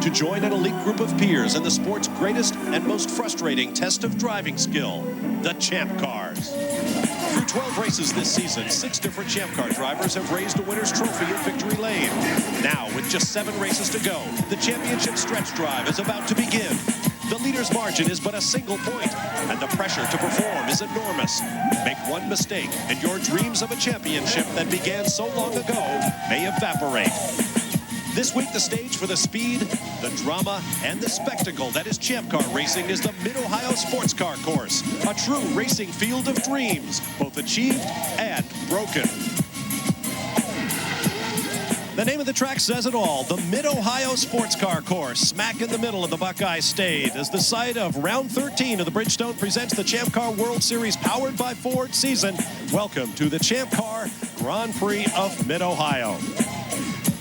to join an elite group of peers in the sport's greatest and most frustrating test of driving skill, the Champ Cars. Through 12 races this season, 6 different Champ Car drivers have raised a winner's trophy in victory lane. Now, with just 7 races to go, the championship stretch drive is about to begin. The leader's margin is but a single point, and the pressure to perform is enormous. Make one mistake, and your dreams of a championship that began so long ago may evaporate. This week, the stage for the speed, the drama, and the spectacle that is Champ Car racing is the Mid-Ohio Sports Car Course, a true racing field of dreams, both achieved and broken. The name of the track says it all, the Mid-Ohio Sports Car Course, smack in the middle of the Buckeye State, as the site of round 13 of the Bridgestone presents the Champ Car World Series powered by Ford season. Welcome to the Champ Car Grand Prix of Mid-Ohio.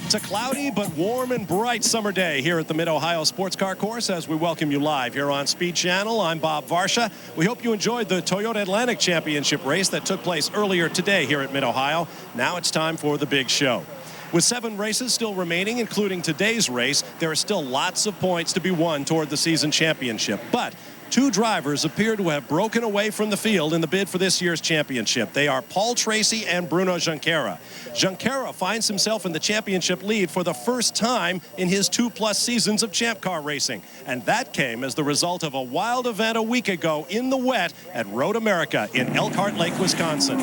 It's a cloudy but warm and bright summer day here at the Mid-Ohio Sports Car Course as we welcome you live here on Speed Channel. I'm Bob Varsha. We hope you enjoyed the Toyota Atlantic Championship race that took place earlier today here at Mid-Ohio. Now it's time for the big show. With 7 races still remaining, including today's race, there are still lots of points to be won toward the season championship. But 2 drivers appear to have broken away from the field in the bid for this year's championship. They are Paul Tracy and Bruno Junqueira. Junqueira finds himself in the championship lead for the first time in his 2+ seasons of Champ Car racing. And that came as the result of a wild event a week ago in the wet at Road America in Elkhart Lake, Wisconsin.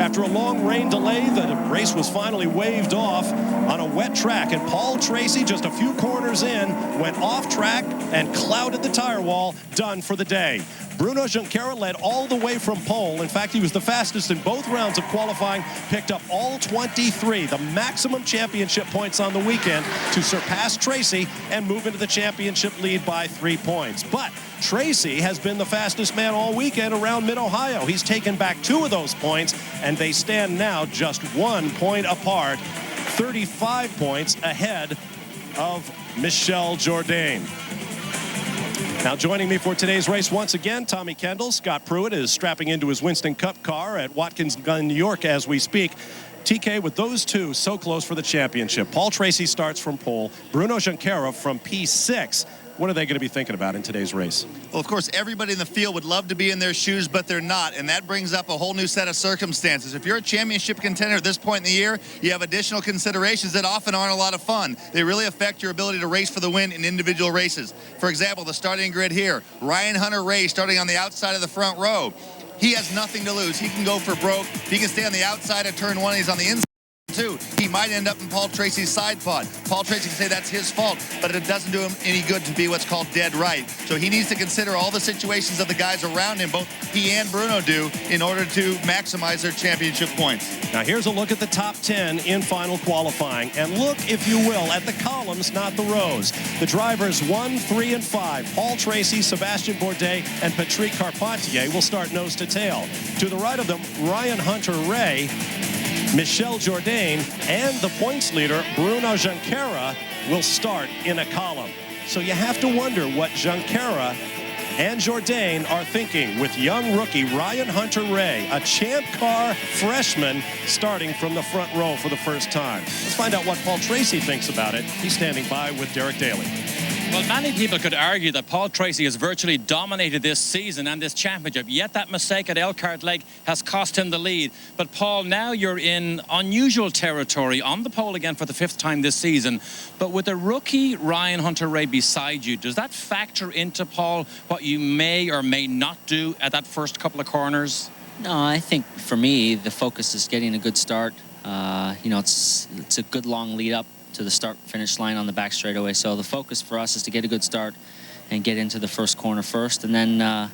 After a long rain delay, the race was finally waved off on a wet track, and Paul Tracy, just a few corners in, went off track and clouded the tire wall, done for the day. Bruno Junqueira led all the way from pole. In fact, he was the fastest in both rounds of qualifying, picked up all 23, the maximum championship points on the weekend, to surpass Tracy and move into the championship lead by 3 points. But Tracy has been the fastest man all weekend around Mid-Ohio. He's taken back 2 of those points, and they stand now just 1 point apart, 35 points ahead of Michel Jourdain. Now joining me for today's race once again, Tommy Kendall. Scott Pruitt is strapping into his Winston Cup car at Watkins Glen, New York as we speak. TK, with those 2 so close for the championship, Paul Tracy starts from pole, Bruno Junqueira from P6. What are they going to be thinking about in today's race? Well, of course, everybody in the field would love to be in their shoes, but they're not, and that brings up a whole new set of circumstances. If you're a championship contender at this point in the year, you have additional considerations that often aren't a lot of fun. They really affect your ability to race for the win in individual races. For example, the starting grid here, Ryan Hunter-Reay starting on the outside of the front row. He has nothing to lose. He can go for broke. He can stay on the outside of turn 1. He's on the inside. He might end up in Paul Tracy's side pod. Paul Tracy can say that's his fault, but it doesn't do him any good to be what's called dead right. So he needs to consider all the situations of the guys around him, both he and Bruno do, in order to maximize their championship points. Now here's a look at the top 10 in final qualifying. And look, if you will, at the columns, not the rows. The drivers 1, 3, and 5, Paul Tracy, Sebastian Bourdais, and Patrick Carpentier will start nose to tail. To the right of them, Ryan Hunter-Reay, Michel Jourdain, and the points leader, Bruno Junqueira, will start in a column. So you have to wonder what Junqueira and Jourdain are thinking with young rookie Ryan Hunter-Reay, a Champ Car freshman, starting from the front row for the first time. Let's find out what Paul Tracy thinks about it. He's standing by with Derek Daly. Well, many people could argue that Paul Tracy has virtually dominated this season and this championship, yet that mistake at Elkhart Lake has cost him the lead. But Paul, now you're in unusual territory, on the pole again for the 5th time this season. But with a rookie Ryan Hunter-Reay beside you, does that factor into, Paul, what you may or may not do at that first couple of corners? No, I think for me, the focus is getting a good start. You know, it's a good long lead up to the start-finish line on the back straightaway. So the focus for us is to get a good start and get into the first corner first, and then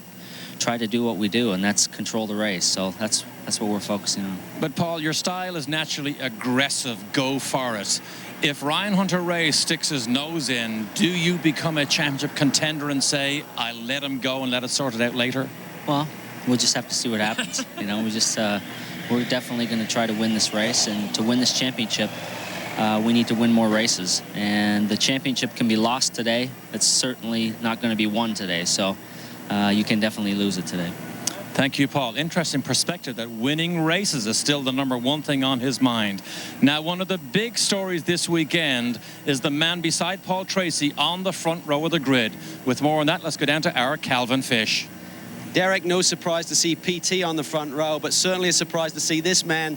try to do what we do, and that's control the race. So that's what we're focusing on. But Paul, your style is naturally aggressive. Go for it. If Ryan Hunter-Reay sticks his nose in, do you become a championship contender and say, I let him go and let it sort it out later? Well, we'll just have to see what happens. You know, we're definitely going to try to win this race, and to win this championship, we need to win more races, and the championship can be lost today. It's certainly not going to be won today, so you can definitely lose it today. Thank you, Paul. Interesting perspective that winning races is still the #1 thing on his mind. Now, one of the big stories this weekend is the man beside Paul Tracy on the front row of the grid. With more on that, let's go down to our Calvin Fish. Derek, no surprise to see PT on the front row, but certainly a surprise to see this man,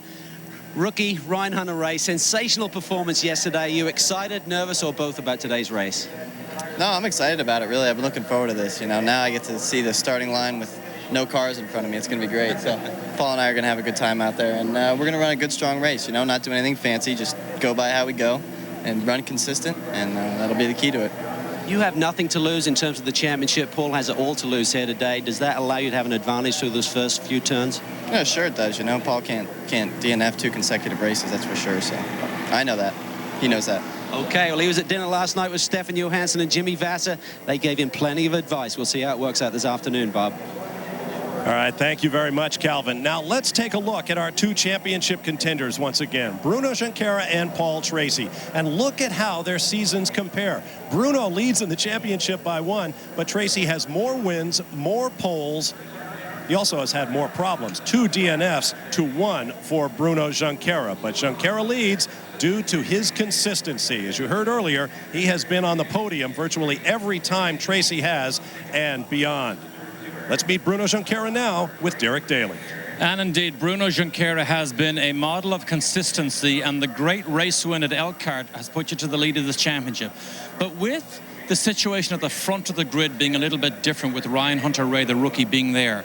rookie Ryan Hunter-Reay. Sensational performance yesterday. You excited, nervous, or both about today's race? No, I'm excited about it, really. I've been looking forward to this. You know, now I get to see the starting line with no cars in front of me. It's going to be great. So Paul and I are going to have a good time out there, and we're going to run a good, strong race. You know, not do anything fancy, just go by how we go and run consistent, and that'll be the key to it. You have nothing to lose in terms of the championship. Paul has it all to lose here today. Does that allow you to have an advantage through those first few turns? Yeah, sure it does. You know, Paul can't DNF 2 consecutive races, that's for sure. So I know that. He knows that. Okay, well, he was at dinner last night with Stefan Johansson and Jimmy Vasser. They gave him plenty of advice. We'll see how it works out this afternoon, Bob. All right, thank you very much, Calvin. Now let's take a look at our 2 championship contenders once again, Bruno Junqueira and Paul Tracy. And look at how their seasons compare. Bruno leads in the championship by 1, but Tracy has more wins, more poles. He also has had more problems. 2 DNFs to 1 for Bruno Junqueira. But Junqueira leads due to his consistency. As you heard earlier, he has been on the podium virtually every time Tracy has and beyond. Let's meet Bruno Junqueira now with Derek Daly. And indeed, Bruno Junqueira has been a model of consistency, and the great race win at Elkhart has put you to the lead of this championship. But with the situation at the front of the grid being a little bit different, with Ryan Hunter-Reay, the rookie, being there,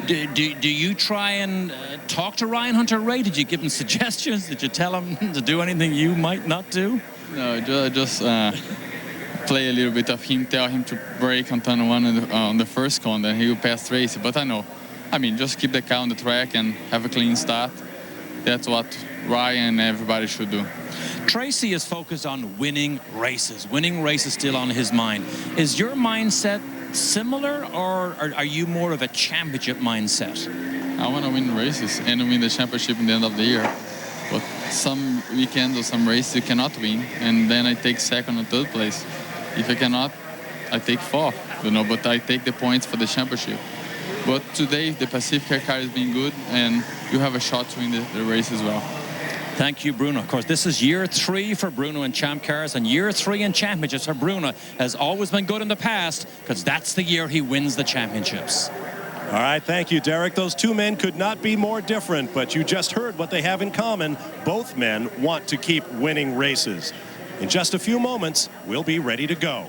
do you try and talk to Ryan Hunter-Reay? Did you give him suggestions? Did you tell him to do anything you might not do? No, just play a little bit of him, tell him to brake on turn 1 on the first cone, then he will pass Tracy. But I know, I mean, just keep the car on the track and have a clean start. That's what Ryan and everybody should do. Tracy is focused on winning races. Winning races still on his mind. Is your mindset similar, or are you more of a championship mindset? I want to win races and win the championship in the end of the year. But some weekends or some races you cannot win, and then I take 2nd or 3rd place. If I cannot, I take 4th, you know, but I take the points for the championship. But today, the Pacifica car has been good, and you have a shot to win the race as well. Thank you, Bruno. Of course, this is year 3 for Bruno in Champ Cars, and year 3 in championships for Bruno has always been good in the past, because that's the year he wins the championships. All right, thank you, Derek. Those 2 men could not be more different, but you just heard what they have in common. Both men want to keep winning races. In just a few moments, we'll be ready to go.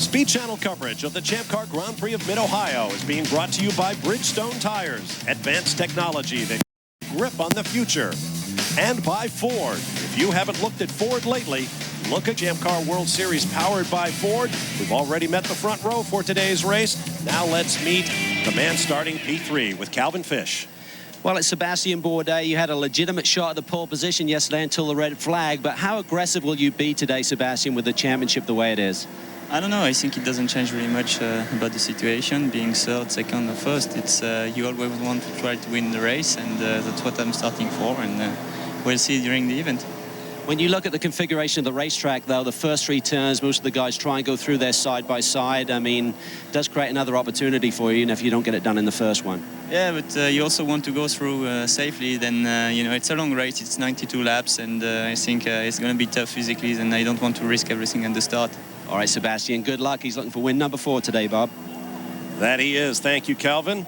Speed Channel coverage of the Champ Car Grand Prix of Mid-Ohio is being brought to you by Bridgestone Tires, advanced technology that grip on the future, and by Ford. If you haven't looked at Ford lately, look at Champ Car World Series powered by Ford. We've already met the front row for today's race. Now let's meet the man starting P3 with Calvin Fish. Well, it's Sebastian Bourdais. You had a legitimate shot at the pole position yesterday until the red flag, but how aggressive will you be today, Sebastian, with the championship the way it is? I don't know. I think it doesn't change really much about the situation. Being 3rd, 2nd, or 1st, it's you always want to try to win the race, and that's what I'm starting for, and we'll see during the event. When you look at the configuration of the racetrack, though, the first 3 turns, most of the guys try and go through there side by side. I mean, it does create another opportunity for you, even if you don't get it done in the first one. Yeah, but you also want to go through safely. Then, you know, it's a long race. It's 92 laps, and I think it's going to be tough physically, and I don't want to risk everything at the start. All right, Sebastian, good luck. He's looking for win number 4 today, Bob. That he is. Thank you, Calvin.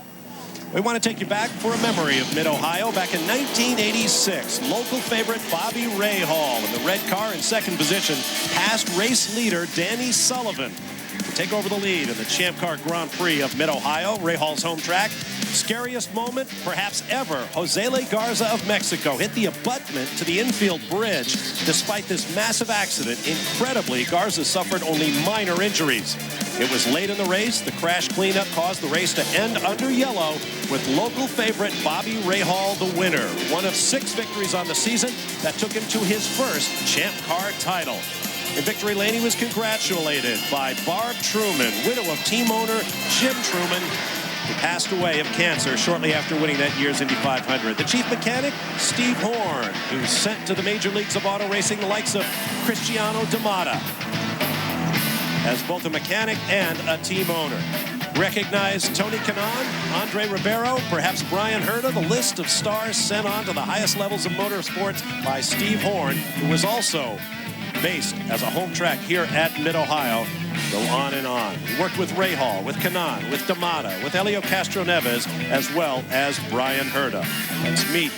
We want to take you back for a memory of Mid-Ohio. Back in 1986, local favorite Bobby Rahal in the red car in 2nd position passed race leader Danny Sullivan to take over the lead in the Champ Car Grand Prix of Mid-Ohio, Rahal's home track. Scariest moment, perhaps ever, Jose Garza of Mexico hit the abutment to the infield bridge. Despite this massive accident, incredibly, Garza suffered only minor injuries. It was late in the race. The crash cleanup caused the race to end under yellow, with local favorite Bobby Rahal the winner. One of 6 victories on the season that took him to his first Champ Car title. In victory lane, he was congratulated by Barb Truman, widow of team owner Jim Truman, who passed away of cancer shortly after winning that year's Indy 500. The chief mechanic, Steve Horn, who sent to the major leagues of auto racing the likes of Cristiano D'Amata as both a mechanic and a team owner. Recognize Tony Kanaan, Andre Ribeiro, perhaps Brian Herta, the list of stars sent on to the highest levels of motorsports by Steve Horn, who was also based as a home track here at Mid-Ohio. Go on and on. He worked with Ray Hall, with Kanaan, with D'Amata, with Helio Castroneves, as well as Brian Herta. Let's meet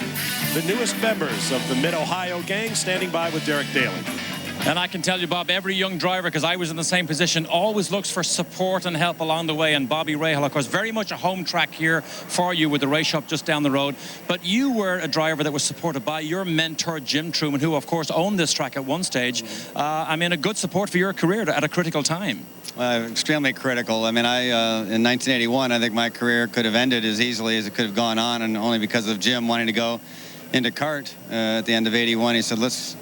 the newest members of the Mid-Ohio gang, standing by with Derek Daly. And I can tell you, Bob, every young driver, because I was in the same position, always looks for support and help along the way. And Bobby Rahal, of course, very much a home track here for you with the race shop just down the road. But you were a driver that was supported by your mentor, Jim Truman, who, of course, owned this track at one stage. I mean, a good support for your career at a critical time. Extremely critical. I mean, in 1981, I think my career could have ended as easily as it could have gone on, and only because of Jim wanting to go into kart at the end of 81. He said, let's...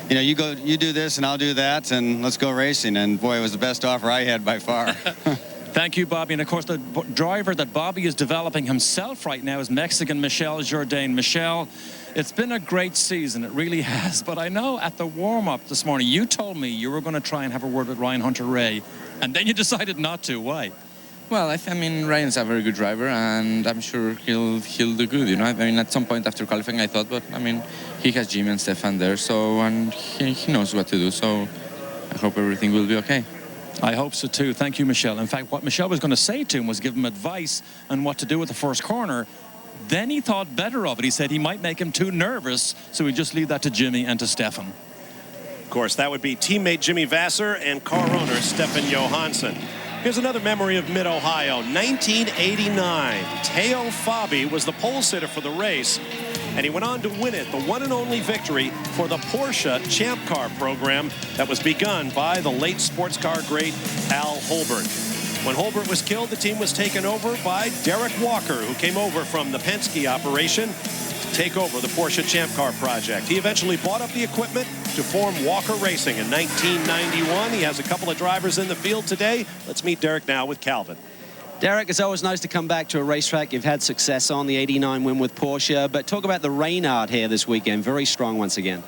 You know, you do this and I'll do that, and let's go racing. And boy, it was the best offer I had by far. Thank you, Bobby. And of course, the driver that Bobby is developing himself right now is Mexican Michel Jourdain. Michel, it's been a great season. It really has. But I know at the warm-up this morning, you told me you were going to try and have a word with Ryan Hunter-Reay, and then you decided not to. Why? Well, I mean, Ryan's a very good driver, and I'm sure he'll do good, you know. I mean, at some point after qualifying, I thought, but, I mean, he has Jimmy and Stefan there, so, and he knows what to do, so I hope everything will be okay. I hope so, too. Thank you, Michel. In fact, what Michel was going to say to him was give him advice on what to do with the first corner. Then he thought better of it. He said he might make him too nervous, so he'd just leave that to Jimmy and to Stefan. Of course, that would be teammate Jimmy Vasser and car owner Stefan Johansson. Here's another memory of Mid-Ohio, 1989. Teo Fabi was the pole sitter for the race, and he went on to win it, the one and only victory for the Porsche Champ Car program that was begun by the late sports car great Al Holbert. When Holbert was killed, the team was taken over by Derek Walker, who came over from the Penske operation to take over the Porsche Champ Car project. He eventually bought up the equipment to form Walker Racing in 1991. He has a couple of drivers in the field today. Let's meet Derek now with Calvin. Derek, it's always nice to come back to a racetrack you've had success on, the 89 win with Porsche. But talk about the Reynard here this weekend. Very strong once again.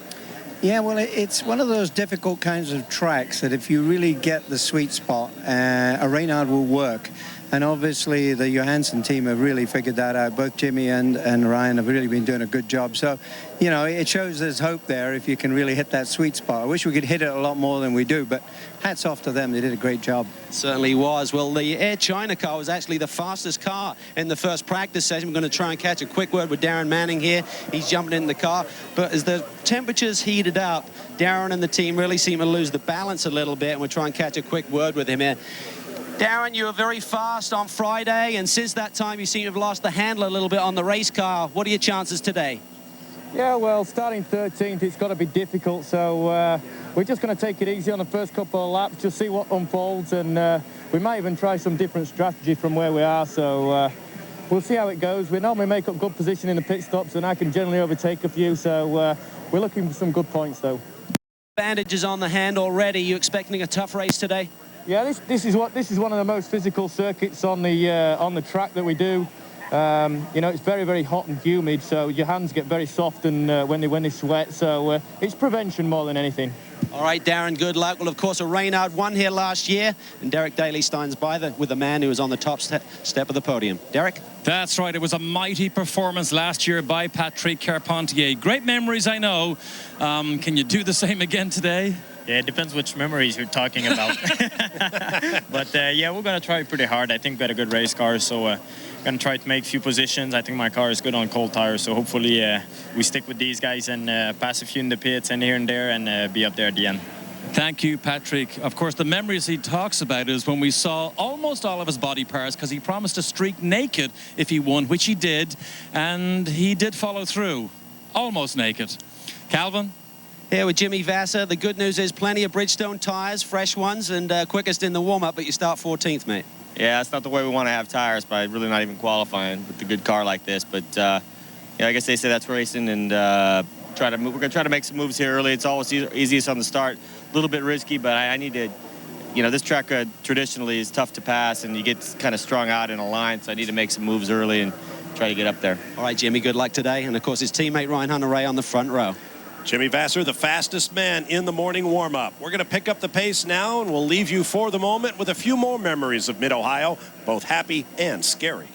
Yeah, well, it's one of those difficult kinds of tracks that if you really get the sweet spot, a Reynard will work. And obviously the Johansson team have really figured that out. Both Jimmy and Ryan have really been doing a good job. So, you know, it shows there's hope there if you can really hit that sweet spot. I wish we could hit it a lot more than we do, but hats off to them. They did a great job. Certainly was. Well, the Air China car was actually the fastest car in the first practice session. We're going to try and catch a quick word with Darren Manning here. He's jumping in the car. But as the temperatures heated up, Darren and the team really seem to lose the balance a little bit, and we'll try and catch a quick word with him here. Darren, you were very fast on Friday, and since that time you seem to have lost the handle a little bit on the race car. What are your chances today? Yeah, well, starting 13th, it's got to be difficult, so we're just going to take it easy on the first couple of laps, just see what unfolds, and we might even try some different strategy from where we are, so we'll see how it goes. We normally make up good position in the pit stops, and I can generally overtake a few, so we're looking for some good points, though. Bandages on the hand already. You expecting a tough race today? Yeah, this is one of the most physical circuits on the track that we do. You know, it's very, very hot and humid, so your hands get very soft and when they sweat. So it's prevention more than anything. All right, Darren, good luck. Well, of course, a Reynard won here last year, and Derek Daly stands by with the man who was on the top step of the podium. Derek? That's right. It was a mighty performance last year by Patrick Carpentier. Great memories, I know. Can you do the same again today? Yeah, it depends which memories you're talking about. But yeah, we're going to try pretty hard. I think we got a good race car, so we're going to try to make a few positions. I think my car is good on cold tires, so hopefully we stick with these guys and pass a few in the pits and here and there and be up there at the end. Thank you, Patrick. Of course, the memories he talks about is when we saw almost all of his body parts, because he promised to streak naked if he won, which he did, and he did follow through, almost naked. Calvin? Here with Jimmy Vasser. The good news is plenty of Bridgestone tires, fresh ones, and quickest in the warm-up, but you start 14th, mate. Yeah, that's not the way we want to have tires, but really not even qualifying with a good car like this. But, yeah, I guess they say that's racing, and We're gonna try to make some moves here early. It's always easiest on the start. A little bit risky, but I need to. You know, this track traditionally is tough to pass, and you get kind of strung out in a line. So I need to make some moves early and try to get up there. All right, Jimmy, good luck today. And, of course, his teammate Ryan Hunter-Reay on the front row. Jimmy Vasser, the fastest man in the morning warm-up. We're going to pick up the pace now, and we'll leave you for the moment with a few more memories of Mid-Ohio, both happy and scary.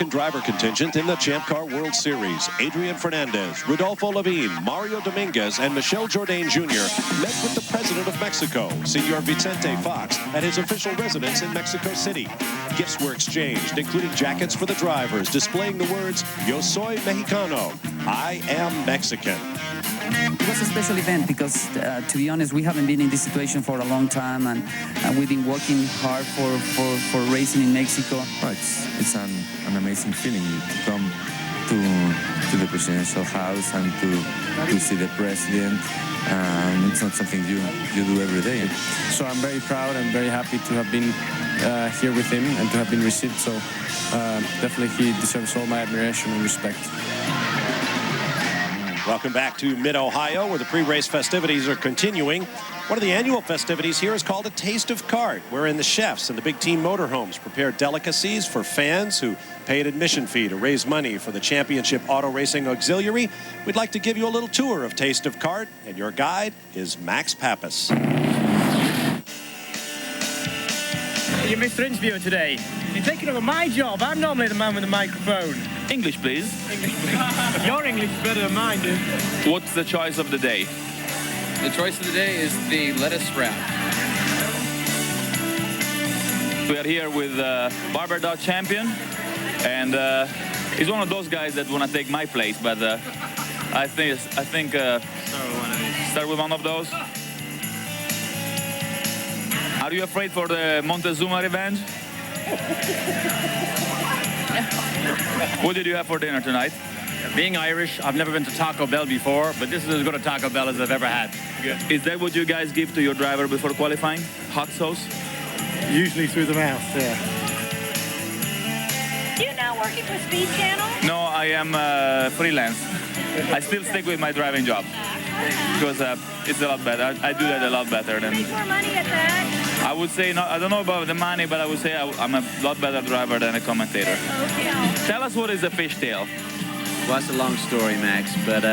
Driver contingent in the Champ Car World Series. Adrian Fernandez, Rodolfo Levine, Mario Dominguez, and Michel Jourdain Jr. met with the president of Mexico, Senor Vicente Fox, at his official residence in Mexico City. Gifts were exchanged, including jackets for the drivers, displaying the words, Yo soy Mexicano, I am Mexican. It was a special event because, to be honest, we haven't been in this situation for a long time, and we've been working hard for racing in Mexico. Well, it's an amazing feeling to come to the presidential house and to see the president. It's not something you do every day. So I'm very proud and very happy to have been here with him and to have been received. So definitely he deserves all my admiration and respect. Welcome back to Mid-Ohio, where the pre-race festivities are continuing. One of the annual festivities here is called a Taste of Kart, wherein the chefs and the big team motorhomes prepare delicacies for fans who pay an admission fee to raise money for the Championship Auto Racing Auxiliary. We'd like to give you a little tour of Taste of Kart, and your guide is Max Pappas. You're Mr. Interviewer today. You're taking over my job. I'm normally the man with the microphone. English, please. English, please. Your English is better than mine, dude. What's the choice of the day? The choice of the day is the lettuce wrap. We are here with Barber Dog Champion, and he's one of those guys that want to take my place, but I think start with one of those. Are you afraid for the Montezuma revenge? What did you have for dinner tonight? Being Irish, I've never been to Taco Bell before, but this is as good a Taco Bell as I've ever had. Good. Is that what you guys give to your driver before qualifying? Hot sauce? Usually through the mouth, yeah. You now working for Speed Channel? No, I am freelance. I still stick with my driving job because it's a lot better. I do that a lot better than. Make more money at that? I would say I don't know about the money, but I would say I'm a lot better driver than a commentator. Okay. Tell us what is a fishtail. Well, that's a long story, Max, but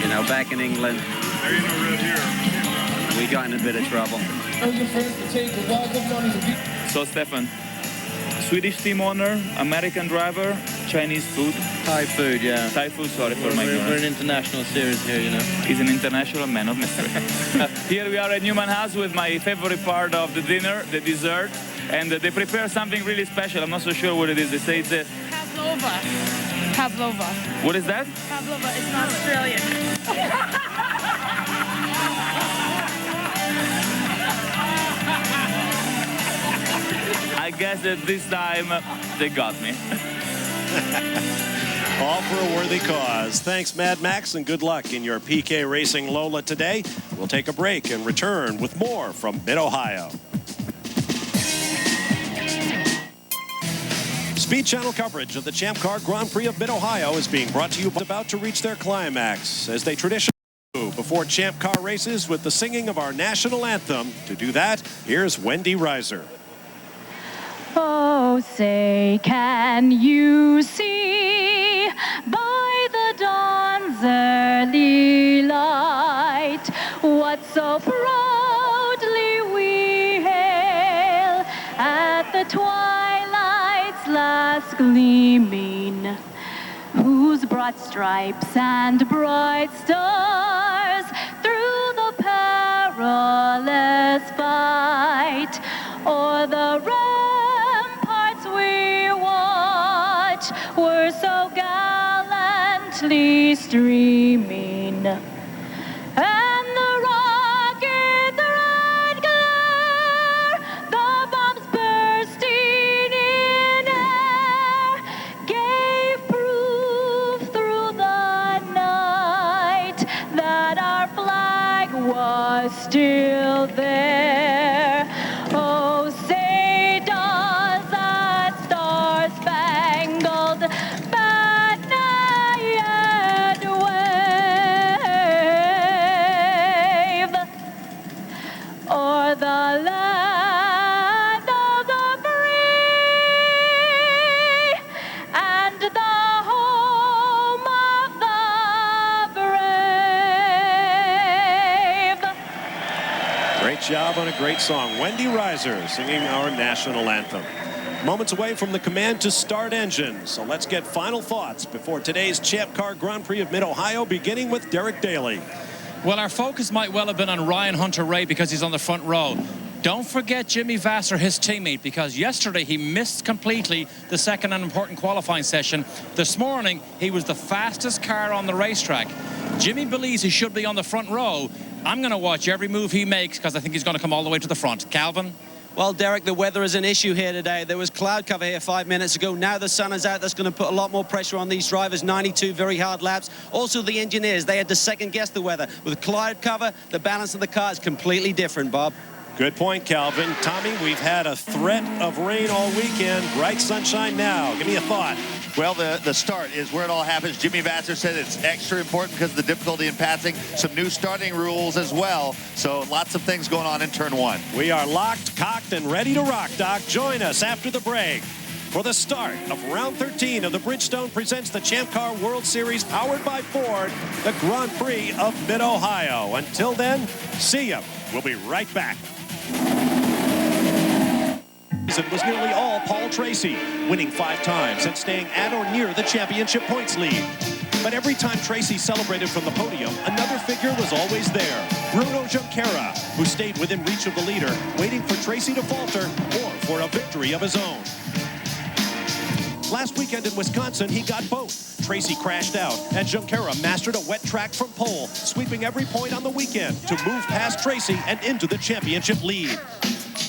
you know, back in England, we got in a bit of trouble. So, Stefan, Swedish team owner, American driver, Chinese food? Thai food, yeah. Thai food, sorry for my ignorance. We're an international series here, you know. He's an international man of mystery. Here we are at Newman House with my favorite part of the dinner, the dessert. And they prepare something really special. I'm not so sure what it is. They say it's a... Pavlova. Pavlova. What is that? Pavlova. It's not Australian. I guess that this time they got me. All for a worthy cause. Thanks, Mad Max, and good luck in your PK Racing Lola today. We'll take a break and return with more from Mid-Ohio. Speed Channel coverage of the Champ Car Grand Prix of Mid-Ohio is being brought to you about to reach their climax as they traditionally do before Champ Car races with the singing of our national anthem. To do that, here's Wendy Reiser. Oh, say, can you see by the dawn's early light what so proudly we hail at the twilight's last gleaming, whose broad stripes and bright stars through the perilous fight o'er the ramparts we watch were so gallantly streaming, and the rocket, the red glare, the bombs bursting in air, was still there. Oh, say does that star-spangled banner yet wave o'er the land of the free and the home of the brave? Great job on a great song. Wendy Reiser singing our national anthem. Moments away from the command to start engine. So let's get final thoughts before today's Champ Car Grand Prix of Mid-Ohio, beginning with Derek Daly. Well, our focus might well have been on Ryan Hunter-Reay because he's on the front row. Don't forget Jimmy Vasser, his teammate, because yesterday he missed completely the second and important qualifying session. This morning, he was the fastest car on the racetrack. Jimmy believes he should be on the front row. I'm going to watch every move he makes because I think he's going to come all the way to the front. Calvin? Well, Derek, the weather is an issue here today. There was cloud cover here 5 minutes ago. Now the sun is out. That's going to put a lot more pressure on these drivers. 92 very hard laps. Also, the engineers, they had to second-guess the weather. With cloud cover, the balance of the car is completely different, Bob. Good point, Calvin. Tommy, we've had a threat of rain all weekend. Bright sunshine now. Give me a thought. Well, the start is where it all happens. Jimmy Vasser said it's extra important because of the difficulty in passing. Some new starting rules as well. So lots of things going on in turn one. We are locked, cocked, and ready to rock, Doc. Join us after the break for the start of round 13 of the Bridgestone presents the Champ Car World Series powered by Ford, the Grand Prix of Mid-Ohio. Until then, see ya. We'll be right back. It was nearly all Paul Tracy, winning 5 times and staying at or near the championship points lead. But every time Tracy celebrated from the podium, another figure was always there. Bruno Junqueira, who stayed within reach of the leader, waiting for Tracy to falter or for a victory of his own. Last weekend in Wisconsin, he got both. Tracy crashed out, and Junqueira mastered a wet track from pole, sweeping every point on the weekend to move past Tracy and into the championship lead.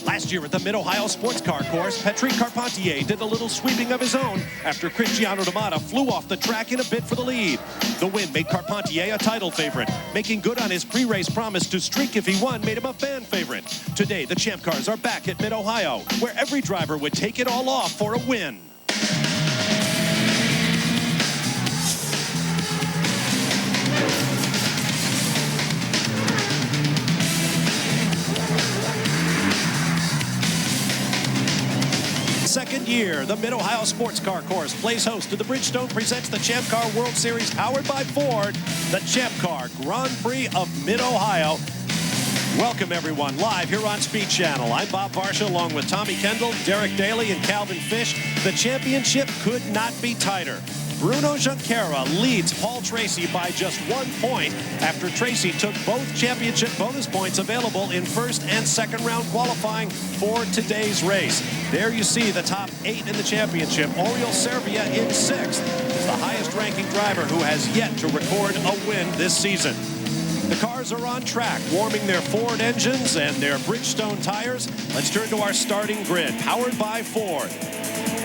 Last year at the Mid-Ohio Sports Car Course, Patrick Carpentier did a little sweeping of his own after Cristiano D'Amata flew off the track in a bid for the lead. The win made Carpentier a title favorite. Making good on his pre-race promise to streak if he won made him a fan favorite. Today, the Champ Cars are back at Mid-Ohio, where every driver would take it all off for a win. Second year, the Mid-Ohio Sports Car Course plays host to the Bridgestone presents the Champ Car World Series powered by Ford, the Champ Car Grand Prix of Mid-Ohio. Welcome, everyone, live here on Speed Channel. I'm Bob Varsha, along with Tommy Kendall, Derek Daly, and Calvin Fish. The championship could not be tighter. Bruno Junqueira leads Paul Tracy by just 1 point after Tracy took both championship bonus points available in first and second round qualifying for today's race. There you see the top 8 in the championship. Oriol Servia in 6th is the highest ranking driver who has yet to record a win this season. The cars are on track, warming their Ford engines and their Bridgestone tires. Let's turn to our starting grid, powered by Ford.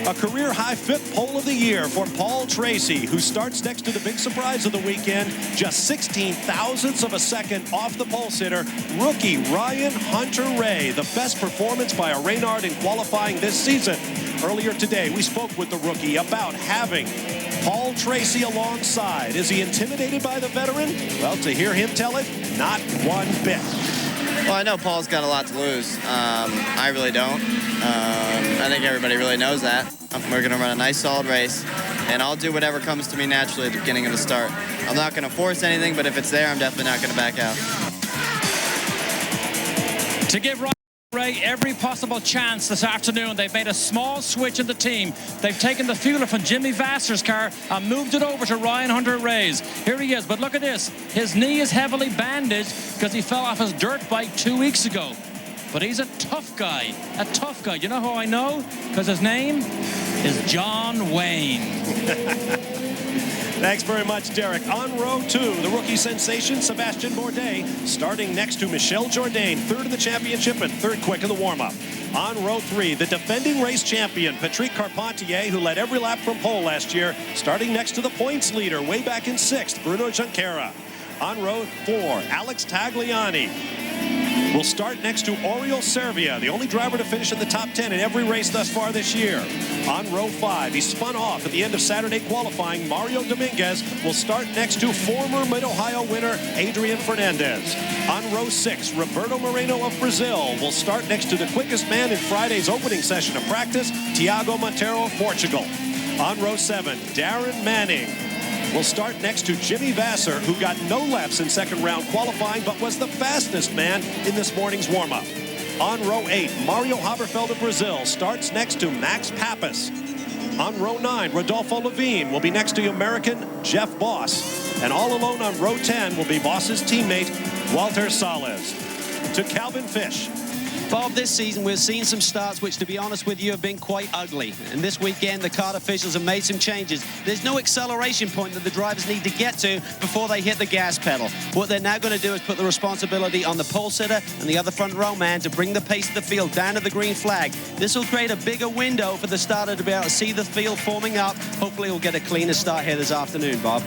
A career-high 5th pole of the year for Paul Tracy, who starts next to the big surprise of the weekend, just 16 thousandths of a second off the pole sitter, rookie Ryan Hunter-Reay, the best performance by a Reynard in qualifying this season. Earlier today, we spoke with the rookie about having Paul Tracy alongside. Is he intimidated by the veteran? Well, to hear him tell it, not one bit. Well, I know Paul's got a lot to lose. I really don't. I think everybody really knows that. We're going to run a nice, solid race, and I'll do whatever comes to me naturally at the beginning of the start. I'm not going to force anything, but if it's there, I'm definitely not going to back out. To give Ryan Ray every possible chance this afternoon, they've made a small switch in the team. They've taken the fueler from Jimmy Vasser's car and moved it over to Ryan Hunter-Reay's. Here he is, but look at this. His knee is heavily bandaged because he fell off his dirt bike 2 weeks ago. But he's a tough guy, a tough guy. You know how I know? Because his name is John Wayne. Thanks very much, Derek. On row 2, the rookie sensation, Sebastian Bourdais, starting next to Michel Jourdain, 3rd in the championship and 3rd quick in the warm-up. On row 3, the defending race champion, Patrick Carpentier, who led every lap from pole last year, starting next to the points leader, way back in 6th, Bruno Junqueira. On row 4, Alex Tagliani. will start next to Oriol Servia, the only driver to finish in the top 10 in every race thus far this year. On row 5, he spun off at the end of Saturday qualifying. Mario Dominguez will start next to former Mid-Ohio winner Adrian Fernandez. On row 6, Roberto Moreno of Brazil will start next to the quickest man in Friday's opening session of practice, Tiago Monteiro of Portugal. On row 7, Darren Manning will start next to Jimmy Vasser, who got no laps in second round qualifying, but was the fastest man in this morning's warm-up. On row 8, Mario Haberfeld of Brazil starts next to Max Pappas. On row 9, Rodolfo Levine will be next to American Jeff Boss. And all alone on row 10 will be Boss's teammate, Walter Salles. To Calvin Fish. Bob, this season we've seen some starts which, to be honest with you, have been quite ugly. And this weekend, the kart officials have made some changes. There's no acceleration point that the drivers need to get to before they hit the gas pedal. What they're now going to do is put the responsibility on the pole sitter and the other front row man to bring the pace of the field down to the green flag. This will create a bigger window for the starter to be able to see the field forming up. Hopefully we'll get a cleaner start here this afternoon, Bob.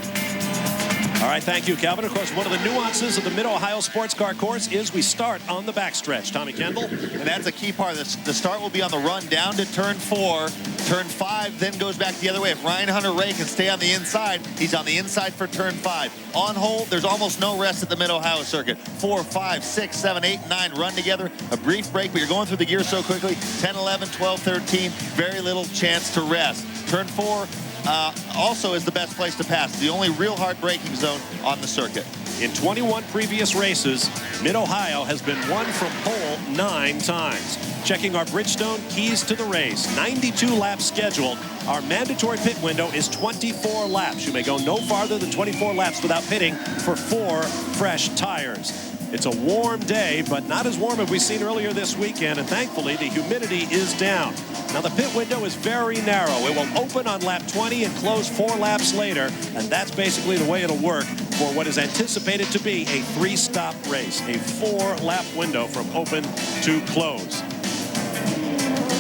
All right, thank you, Calvin. Of course, one of the nuances of the Mid-Ohio Sports Car course is we start on the backstretch. Tommy Kendall. And that's a key part. The start will be on the run down to turn 4. Turn 5 then goes back the other way. If Ryan Hunter-Reay can stay on the inside, he's on the inside for turn 5. On hold, there's almost no rest at the Mid-Ohio circuit. 4, 5, 6, 7, 8, 9 run together. A brief break, but you're going through the gear so quickly. 10, 11, 12, 13, very little chance to rest. Turn 4 also is the best place to pass. The only real hard braking zone on the circuit. In 21 previous races, Mid-Ohio has been won from pole 9 times. Checking our Bridgestone keys to the race, 92 laps scheduled. Our mandatory pit window is 24 laps. You may go no farther than 24 laps without pitting for 4 fresh tires. It's a warm day, but not as warm as we've seen earlier this weekend, and thankfully the humidity is down. Now the pit window is very narrow. It will open on lap 20 and close 4 laps later, and that's basically the way it'll work for what is anticipated to be a 3-stop race, a 4-lap window from open to close.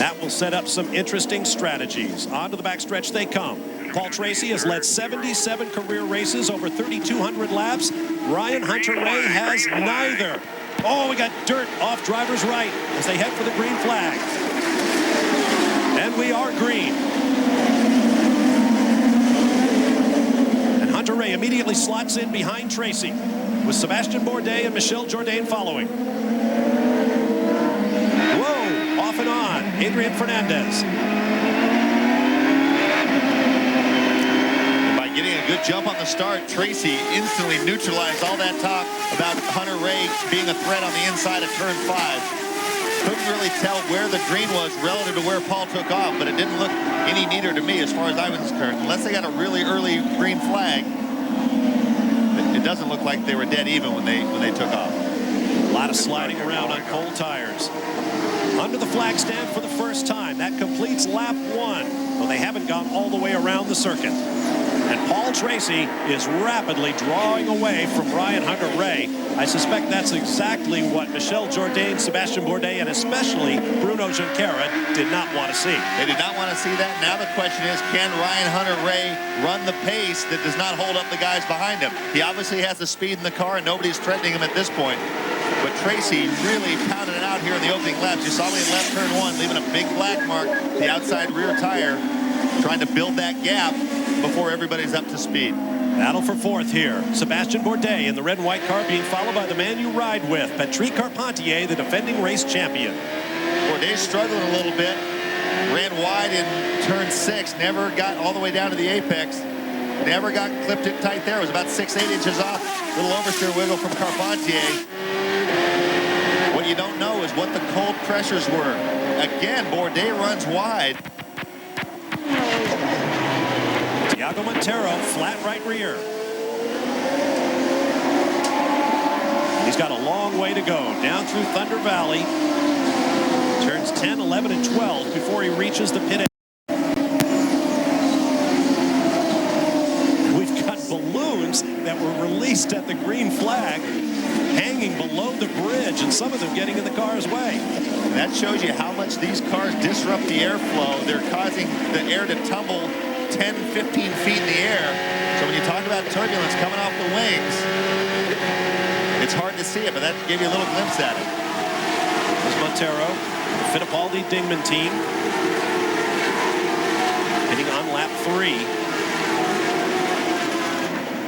That will set up some interesting strategies. Onto the backstretch they come. Paul Tracy has led 77 career races over 3,200 laps. Ryan Hunter-Reay has neither. Oh, we got dirt off driver's right as they head for the green flag. And we are green. And Hunter-Reay immediately slots in behind Tracy with Sebastian Bourdais and Michel Jourdain following. Whoa, off and on, Adrian Fernandez. Getting a good jump on the start, Tracy instantly neutralized all that talk about Hunter-Reay being a threat on the inside of turn 5. Couldn't really tell where the green was relative to where Paul took off, but it didn't look any neater to me as far as I was concerned. Unless they got a really early green flag, it doesn't look like they were dead even when they took off. A lot of sliding around on cold tires. Under the flag stand for the first time. That completes lap 1, though they haven't gone all the way around the circuit. And Paul Tracy is rapidly drawing away from Ryan Hunter-Reay. I suspect that's exactly what Michel Jourdain, Sebastian Bourdais, and especially Bruno Junqueira did not want to see. They did not want to see that. Now the question is, can Ryan Hunter-Reay run the pace that does not hold up the guys behind him? He obviously has the speed in the car, and nobody's threatening him at this point. But Tracy really pounded it out here in the opening laps. You saw me in left turn 1, leaving a big black mark, the outside rear tire, trying to build that gap before everybody's up to speed. Battle for 4th here. Sebastian Bourdais in the red and white car being followed by the man you ride with, Patrick Carpentier, the defending race champion. Bourdais struggling a little bit. Ran wide in turn 6, never got all the way down to the apex. Never got clipped it tight there. It was about 6-8 inches off. Little oversteer wiggle from Carpentier. What you don't know is what the cold pressures were. Again, Bourdais runs wide. Tiago Monteiro, flat right rear. He's got a long way to go down through Thunder Valley. Turns 10, 11, and 12 before he reaches the pit. We've got balloons that were released at the green flag hanging below the bridge, and some of them getting in the car's way. And that shows you how much these cars disrupt the airflow. They're causing the air to tumble 10, 15 feet in the air. So when you talk about turbulence coming off the wings, it's hard to see it, but that gave you a little glimpse at it. Montero, the Fittipaldi-Dingman team, hitting on lap 3.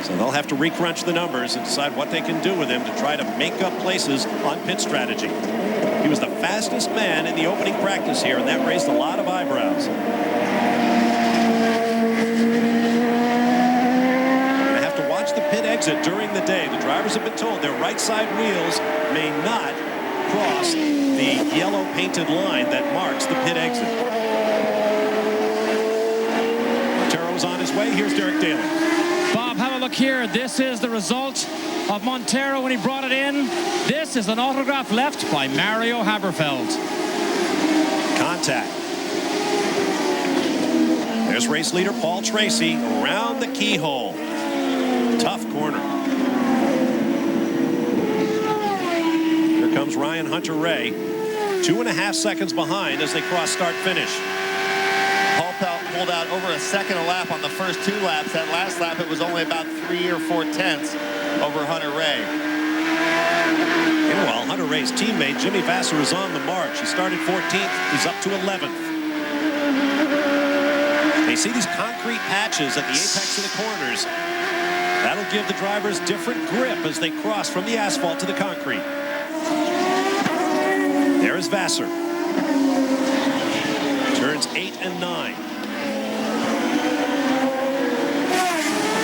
So they'll have to recrunch the numbers and decide what they can do with him to try to make up places on pit strategy. He was the fastest man in the opening practice here, and that raised a lot of eyebrows. Going to have to watch the pit exit during the day. The drivers have been told their right side wheels may not cross the yellow painted line that marks the pit exit. Montero's on his way. Here's Derek Daly. Bob, have a look here. This is the result of Montero when he brought it in. This is an autograph left by Mario Haberfeld. Contact. There's race leader Paul Tracy around the keyhole. Tough corner. Here comes Ryan Hunter-Reay. 2.5 seconds behind as they cross start finish. Paul pulled out over a second a lap on the first 2 laps. That last lap, it was only about 3 or 4 tenths over Hunter-Reay. Meanwhile, Hunter-Reay's teammate Jimmy Vasser is on the march. He started 14th. He's up to 11th. You see these concrete patches at the apex of the corners. That'll give the drivers different grip as they cross from the asphalt to the concrete. There is Vasser. Turns 8 and 9.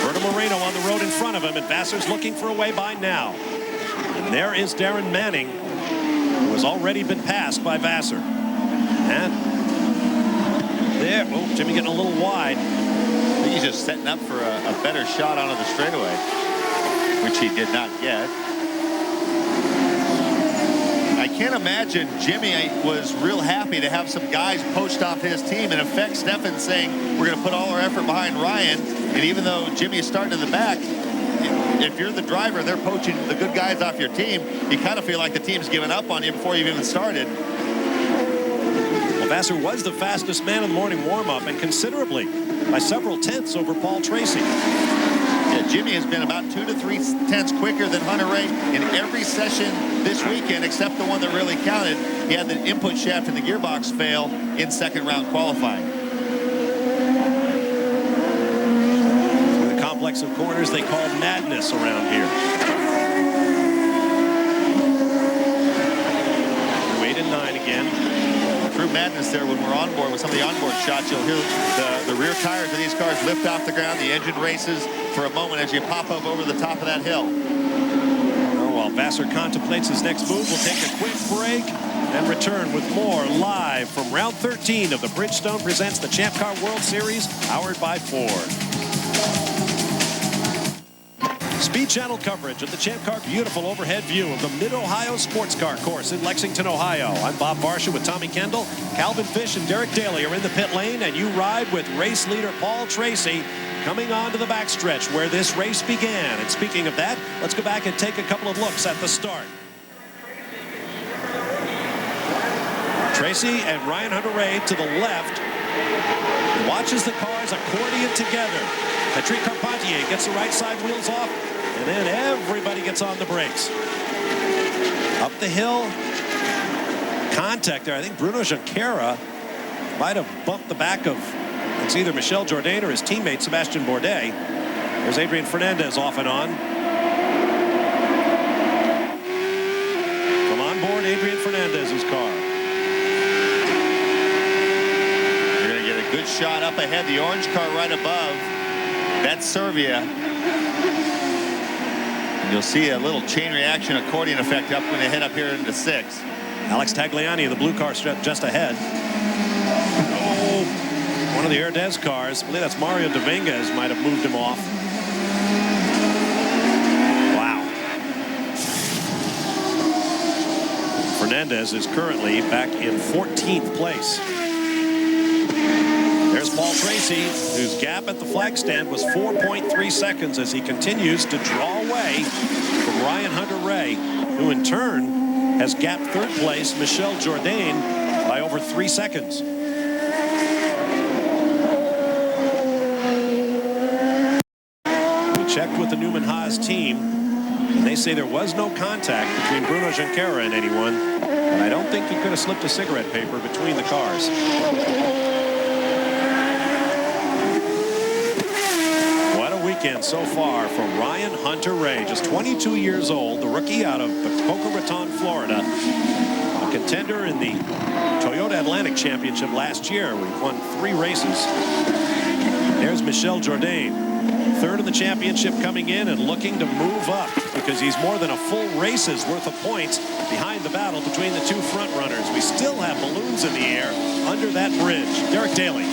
Roberto Moreno on the road in front of him, and Vasser's looking for a way by now. And there is Darren Manning, who has already been passed by Vasser. And there, oh, Jimmy getting a little wide. I think he's just setting up for a better shot onto the straightaway, which he did not get. I can't imagine Jimmy was real happy to have some guys poached off his team. In effect, Steffen's saying we're going to put all our effort behind Ryan. And even though Jimmy is starting in the back, if you're the driver and they're poaching the good guys off your team, you kind of feel like the team's given up on you before you've even started. Well, Vasser was the fastest man in the morning warm-up, and considerably, by several tenths over Paul Tracy. Yeah, Jimmy has been about 2 to 3 tenths quicker than Hunter-Reay in every session this weekend, except the one that really counted. He had the input shaft in the gearbox fail in second round qualifying. The complex of corners they call madness around here. 8 and 9 again. True madness there when we're on board with some of the onboard shots. You'll hear the rear tires of these cars lift off the ground. The engine races for a moment as you pop up over the top of that hill. While Vasser contemplates his next move, we'll take a quick break and return with more live from round 13 of the Bridgestone Presents the Champ Car World Series, powered by Ford. Speed Channel coverage of the Champ Car, beautiful overhead view of the Mid-Ohio Sports Car Course in Lexington, Ohio. I'm Bob Varsha with Tommy Kendall. Calvin Fish and Derek Daly are in the pit lane, and you ride with race leader Paul Tracy coming on to the backstretch where this race began. And speaking of that, let's go back and take a couple of looks at the start. Tracy and Ryan Hunter-Reay to the left. Watches the cars accordion together. Patrick Carpentier gets the right side wheels off, and then everybody gets on the brakes. Up the hill, contact there. I think Bruno Junqueira might have bumped the back of, it's either Michel Jourdain or his teammate Sebastian Bourdais. There's Adrian Fernandez off and on. From on board Adrian Fernandez's car. You're going to get a good shot up ahead. The orange car right above. That's Serbia. And you'll see a little chain reaction accordion effect up when they head up here into 6. Alex Tagliani in the blue car just ahead. Oh, one of the Herdez cars, I believe that's Mario Dominguez, might have moved him off. Wow. Fernandez is currently back in 14th place. There's Paul Tracy, whose gap at the flag stand was 4.3 seconds as he continues to draw away from Ryan Hunter-Reay, who in turn has gapped third place Michel Jourdain by over 3 seconds. We checked with the Newman Haas team, and they say there was no contact between Bruno Junqueira and anyone. But I don't think he could have slipped a cigarette paper between the cars. What a weekend so far for Ryan Hunter-Reay, just 22 years old, the rookie out of Boca Raton, Florida. A contender in the Toyota Atlantic Championship last year. We won 3 races. There's Michel Jourdain, third in the championship, coming in and looking to move up because he's more than a full race's worth of points behind the battle between the 2 front runners. We still have balloons in the air under that bridge. Derek Daly.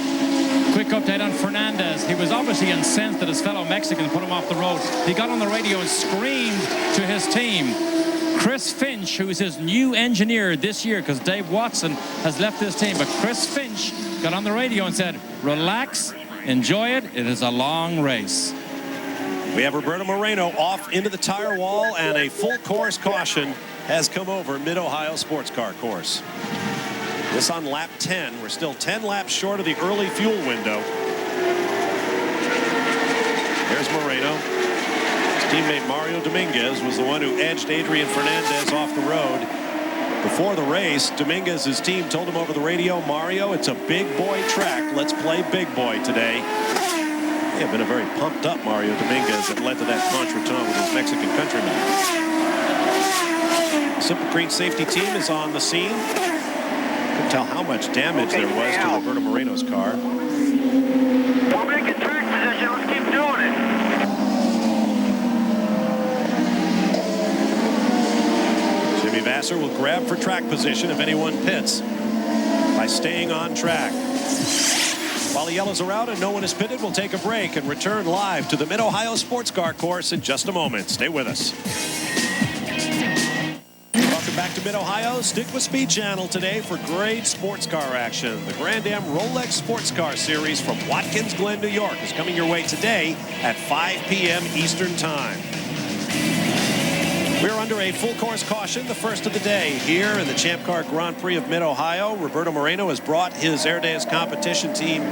Quick update on Fernandez. He was obviously incensed that his fellow Mexican put him off the road. He got on the radio and screamed to his team. Chris Finch, who's his new engineer this year, because Dave Watson has left his team, but Chris Finch got on the radio and said, relax, enjoy it. It is a long race. We have Roberto Moreno off into the tire wall, and a full course caution has come over Mid-Ohio Sports Car Course. This on lap 10. We're still 10 laps short of the early fuel window. There's Moreno. His teammate Mario Dominguez was the one who edged Adrian Fernandez off the road. Before the race, Dominguez's team told him over the radio, Mario, it's a big boy track. Let's play big boy today. He had been a very pumped up Mario Dominguez that led to that contretemps with his Mexican countryman. Simple Green safety team is on the scene. Couldn't tell how much damage there was to Roberto Moreno's car. We're making track position. Let's keep doing it. Jimmy Vasser will grab for track position if anyone pits by staying on track. While the yellows are out and no one is pitted, we'll take a break and return live to the Mid-Ohio Sports Car Course in just a moment. Stay with us. Welcome back to Mid-Ohio. Stick with Speed Channel today for great sports car action. The Grand Am Rolex Sports Car Series from Watkins Glen, New York is coming your way today at 5 p.m. Eastern Time. We're under a full course caution, the first of the day here in the Champ Car Grand Prix of Mid-Ohio. Roberto Moreno has brought his Airday's competition team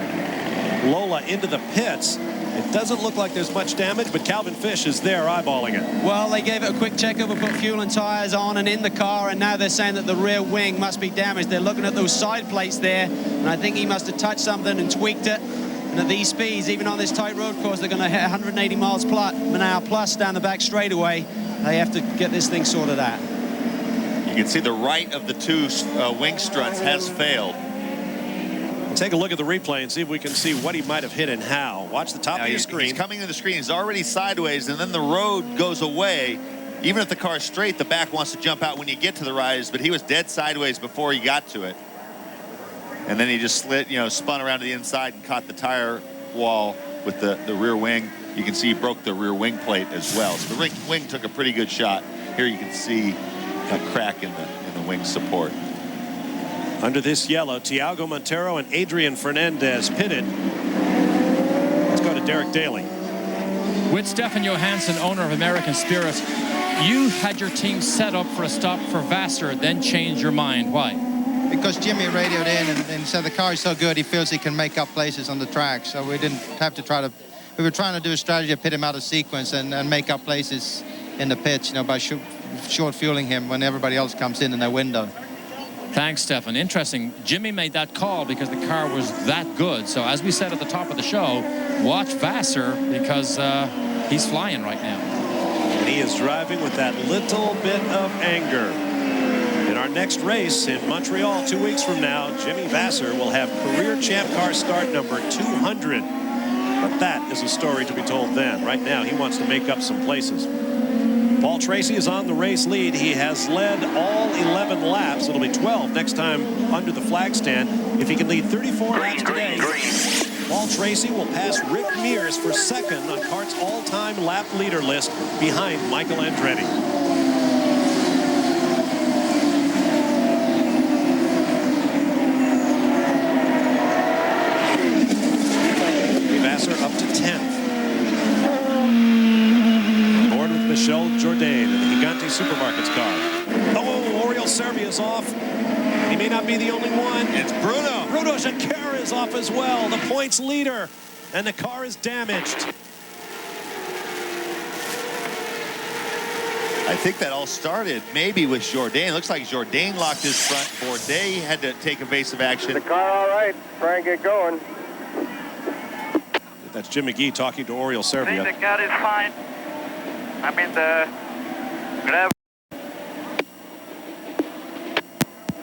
Lola into the pits. It doesn't look like there's much damage, but Calvin Fish is there eyeballing it. Well, they gave it a quick checkover, put fuel and tires on and in the car, and now they're saying that the rear wing must be damaged. They're looking at those side plates there, and I think he must have touched something and tweaked it. And at these speeds, even on this tight road course, they're going to hit 180 miles per hour plus down the back straightaway. They have to get this thing sorted out. You can see the right of the 2 wing struts has failed. Take a look at the replay and see if we can see what he might have hit and how. Watch the top of your screen. He's coming to the screen. He's already sideways, and then the road goes away. Even if the car's straight, the back wants to jump out when you get to the rise, but he was dead sideways before he got to it. And then he just spun around to the inside and caught the tire wall with the rear wing. You can see he broke the rear wing plate as well. So the wing took a pretty good shot. Here you can see a crack in the wing support. Under this yellow, Tiago Montero and Adrian Fernandez pitted. Let's go to Derek Daly. With Stefan Johansson, owner of American Spirit, you had your team set up for a stop for Vasser, then changed your mind. Why? Because Jimmy radioed in and said the car is so good he feels he can make up places on the track. So we didn't have to we were trying to do a strategy to pit him out of sequence and make up places in the pits, by short fueling him when everybody else comes in their window. Thanks, Stefan. Interesting. Jimmy made that call because the car was that good. So as we said at the top of the show, watch Vasser because he's flying right now. And he is driving with that little bit of anger. In our next race in Montreal 2 weeks from now, Jimmy Vasser will have career Champ Car start number 200. But that is a story to be told then. Right now, he wants to make up some places. Paul Tracy is on the race lead. He has led all 11 laps. It'll be 12 next time under the flag stand. If he can lead 34 laps today, Paul Tracy will pass Rick Mears for second on CART's all-time lap leader list behind Michael Andretti. Vasser up to 10th. Aboard with Michel Jourdain in the Gigante Supermarkets car. Oh, Oriol Servia is off. He may not be the only one. It's Bruno. Bruno Junqueira is off as well, the points leader, and the car is damaged. I think that all started maybe with Jourdain. Looks like Jourdain locked his front. Bourdais had to take evasive action. The car all right. Try and get going. That's Jim McGee talking to Oriol I think Servia. the car is fine. I mean, the gravel.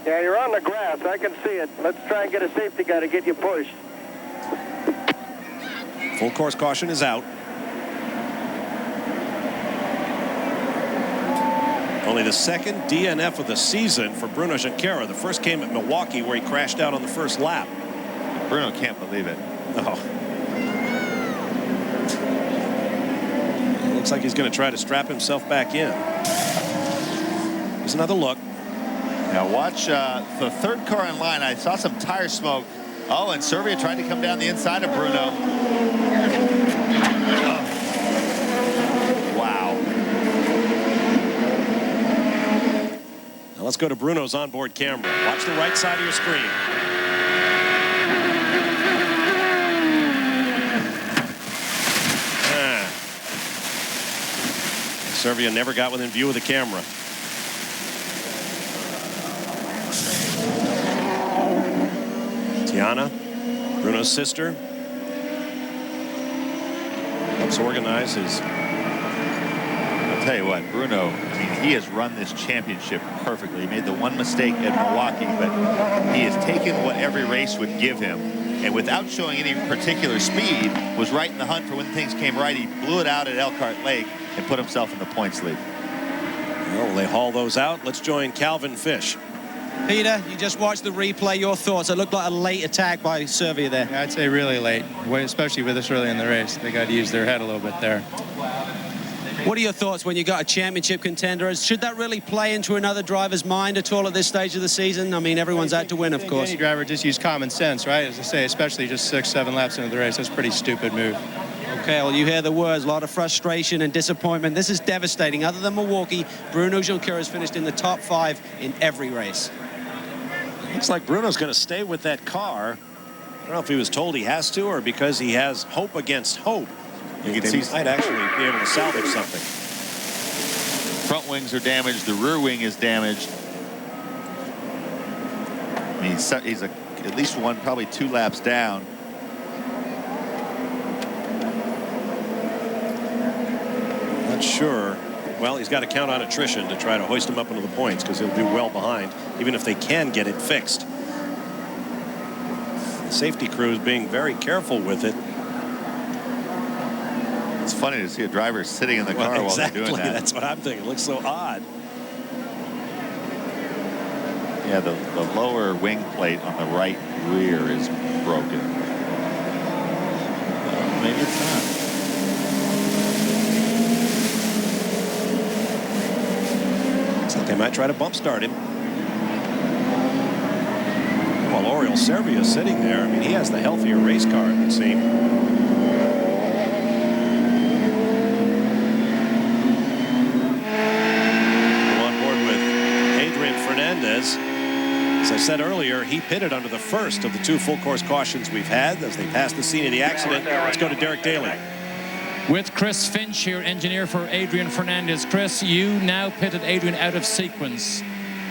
Yeah, you're on the grass. I can see it. Let's try and get a safety guy to get you pushed. Full course caution is out. Only the second DNF of the season for Bruno Junqueira. The first came at Milwaukee, where he crashed out on the first lap. Bruno can't believe it. Oh. Looks like he's going to try to strap himself back in. Here's another look. Now watch the third car in line. I saw some tire smoke. Oh, and Servia tried to come down the inside of Bruno. Oh. Wow. Now let's go to Bruno's onboard camera. Watch the right side of your screen. Servia never got within view of the camera. Tiana, Bruno's sister, helps organize his. I'll tell you what, Bruno, I mean, he has run this championship perfectly. He made the one mistake at Milwaukee, but he has taken what every race would give him, and without showing any particular speed, was right in the hunt for when things came right. He blew it out at Elkhart Lake and put himself in the points lead. Well, they haul those out. Let's join Calvin Fish. Peter, you just watched the replay. Your thoughts? It looked like a late attack by Servia there. Yeah, I'd say really late, especially with this early in the race. They got to use their head a little bit there. What are your thoughts when you got a championship contender? Should that really play into another driver's mind at all at this stage of the season? I mean, everyone's out to win, of course. Any driver just use common sense, right? As I say, especially just 6, 7 laps into the race. That's a pretty stupid move. Okay, well, you hear the words, a lot of frustration and disappointment. This is devastating. Other than Milwaukee, Bruno Junqueira has finished in the top 5 in every race. Looks like Bruno's going to stay with that car. I don't know if he was told he has to or because he has hope against hope. You can see he might actually be able to salvage something. Front wings are damaged. The rear wing is damaged. I mean, he's at least one, probably 2 laps down. Not sure. Well, he's got to count on attrition to try to hoist him up into the points because he'll be well behind, even if they can get it fixed. The safety crew is being very careful with it. It's funny to see a driver sitting in the car while they're doing that. That's what I'm thinking. It looks so odd. Yeah, the lower wing plate on the right rear is broken. Maybe it's not. They might try to bump start him. While Oriol Servia is sitting there, I mean, he has the healthier race car, it would seem. On board with Adrian Fernandez. As I said earlier, he pitted under the first of the 2 full course cautions we've had as they passed the scene of the accident. Let's go to Derek Daly. With Chris Finch here, engineer for Adrian Fernandez. Chris, you now pitted Adrian out of sequence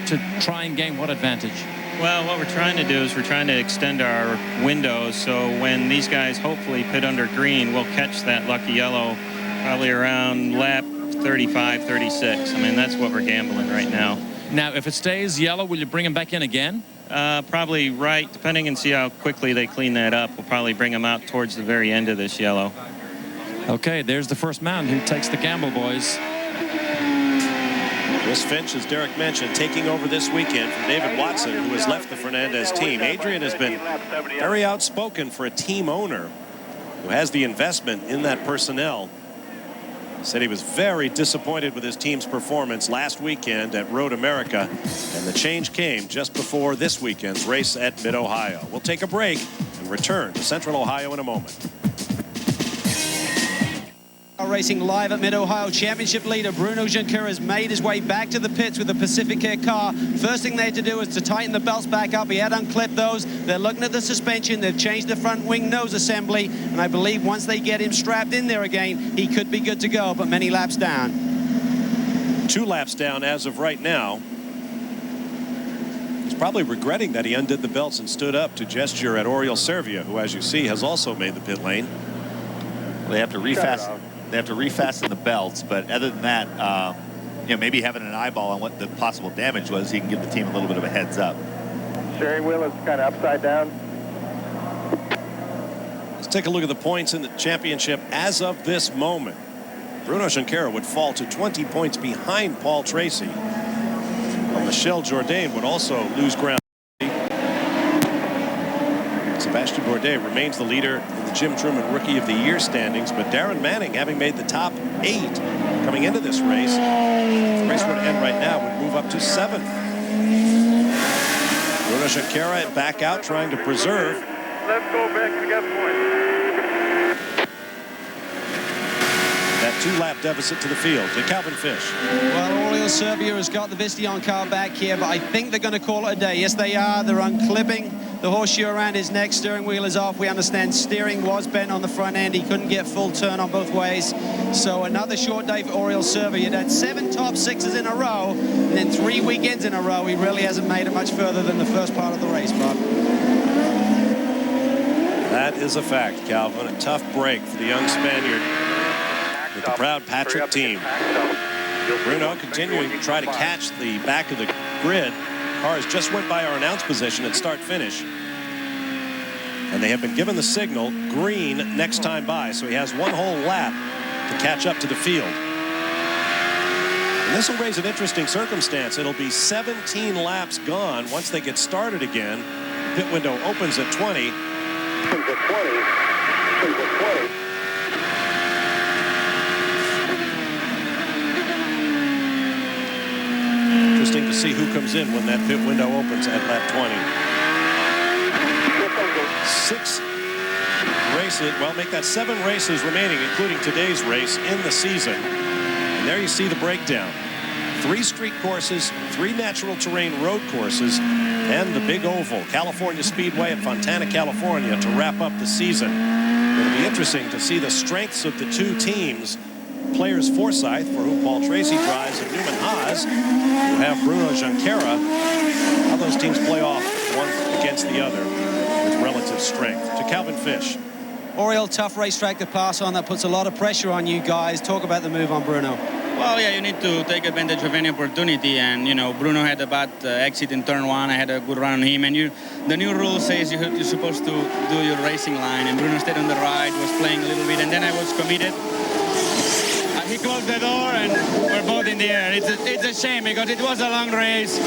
to try and gain what advantage? Well, what we're trying to do is we're trying to extend our windows so when these guys hopefully pit under green, we'll catch that lucky yellow probably around lap 35, 36. I mean, that's what we're gambling right now. Now, if it stays yellow, will you bring him back in again? Probably right, depending and see how quickly they clean that up. We'll probably bring him out towards the very end of this yellow. Okay, there's the first man who takes the gamble, boys. Chris Finch, as Derek mentioned, taking over this weekend from David Watson, who has left the Fernandez team. Adrian has been very outspoken for a team owner who has the investment in that personnel. He said he was very disappointed with his team's performance last weekend at Road America, and the change came just before this weekend's race at Mid-Ohio. We'll take a break and return to Central Ohio in a moment. Racing live at Mid-Ohio. Championship leader Bruno Junqueira has made his way back to the pits with the Pacific Air car. First thing they had to do was to tighten the belts back up. He had unclipped those. They're looking at the suspension. They've changed the front wing nose assembly, and I believe once they get him strapped in there again, he could be good to go, but many laps down. 2 laps down as of right now. He's probably regretting that he undid the belts and stood up to gesture at Oriol Servia, who, as you see, has also made the pit lane. Well, they have to refasten. They have to refasten the belts, but other than that, you know, maybe having an eyeball on what the possible damage was, he can give the team a little bit of a heads up. Steering wheel is kind of upside down. Let's take a look at the points in the championship as of this moment. Bruno Junqueira would fall to 20 points behind Paul Tracy. Well, Michel Jourdain would also lose ground. Sebastien Bourdais remains the leader in the Jim Truman Rookie of the Year standings, but Darren Manning, having made the top 8 coming into this race, if the race were to end right now, would move up to 7th. Bruno Junqueira back out, trying to preserve. Let's go back and get points. That 2-lap deficit to the field to Calvin Fish. Well, Oriol Servia has got the Visteon car back here, but I think they're going to call it a day. Yes, they are. They're unclipping the horseshoe around his neck. Steering wheel is off. We understand steering was bent on the front end. He couldn't get full turn on both ways. So another short day for Oriol Servia. He had 7 top 6s in a row, and then 3 weekends in a row. He really hasn't made it much further than the first part of the race, Bob. That is a fact, Calvin. A tough break for the young Spaniard with the proud Patrick team. Bruno continuing to try to catch the back of the grid. Cars just went by our announce position at start-finish. And they have been given the signal, green next time by. So he has 1 whole lap to catch up to the field. And this will raise an interesting circumstance. It'll be 17 laps gone once they get started again. The pit window opens at 20. Interesting to see who comes in when that pit window opens at lap 20. 6 races, well, make that 7 races remaining, including today's race in the season. And there you see the breakdown. 3 street courses, 3 natural terrain road courses, and the big oval, California Speedway at Fontana, California, to wrap up the season. It'll be interesting to see the strengths of the 2 teams. Players Forsyth, for whom Paul Tracy drives, and Newman Haas, who have Bruno Junqueira. How those teams play off one against the other with relative strength. To Calvin Fish. Oriol, tough racetrack to pass on. That puts a lot of pressure on you guys. Talk about the move on Bruno. Well, yeah, you need to take advantage of any opportunity, and you know, Bruno had a bad exit in turn 1. I had a good run on him, and the new rule says you're supposed to do your racing line, and Bruno stayed on the right, was playing a little bit, and then I was committed. He closed the door, and we're both in the air. It's a shame because it was a long race,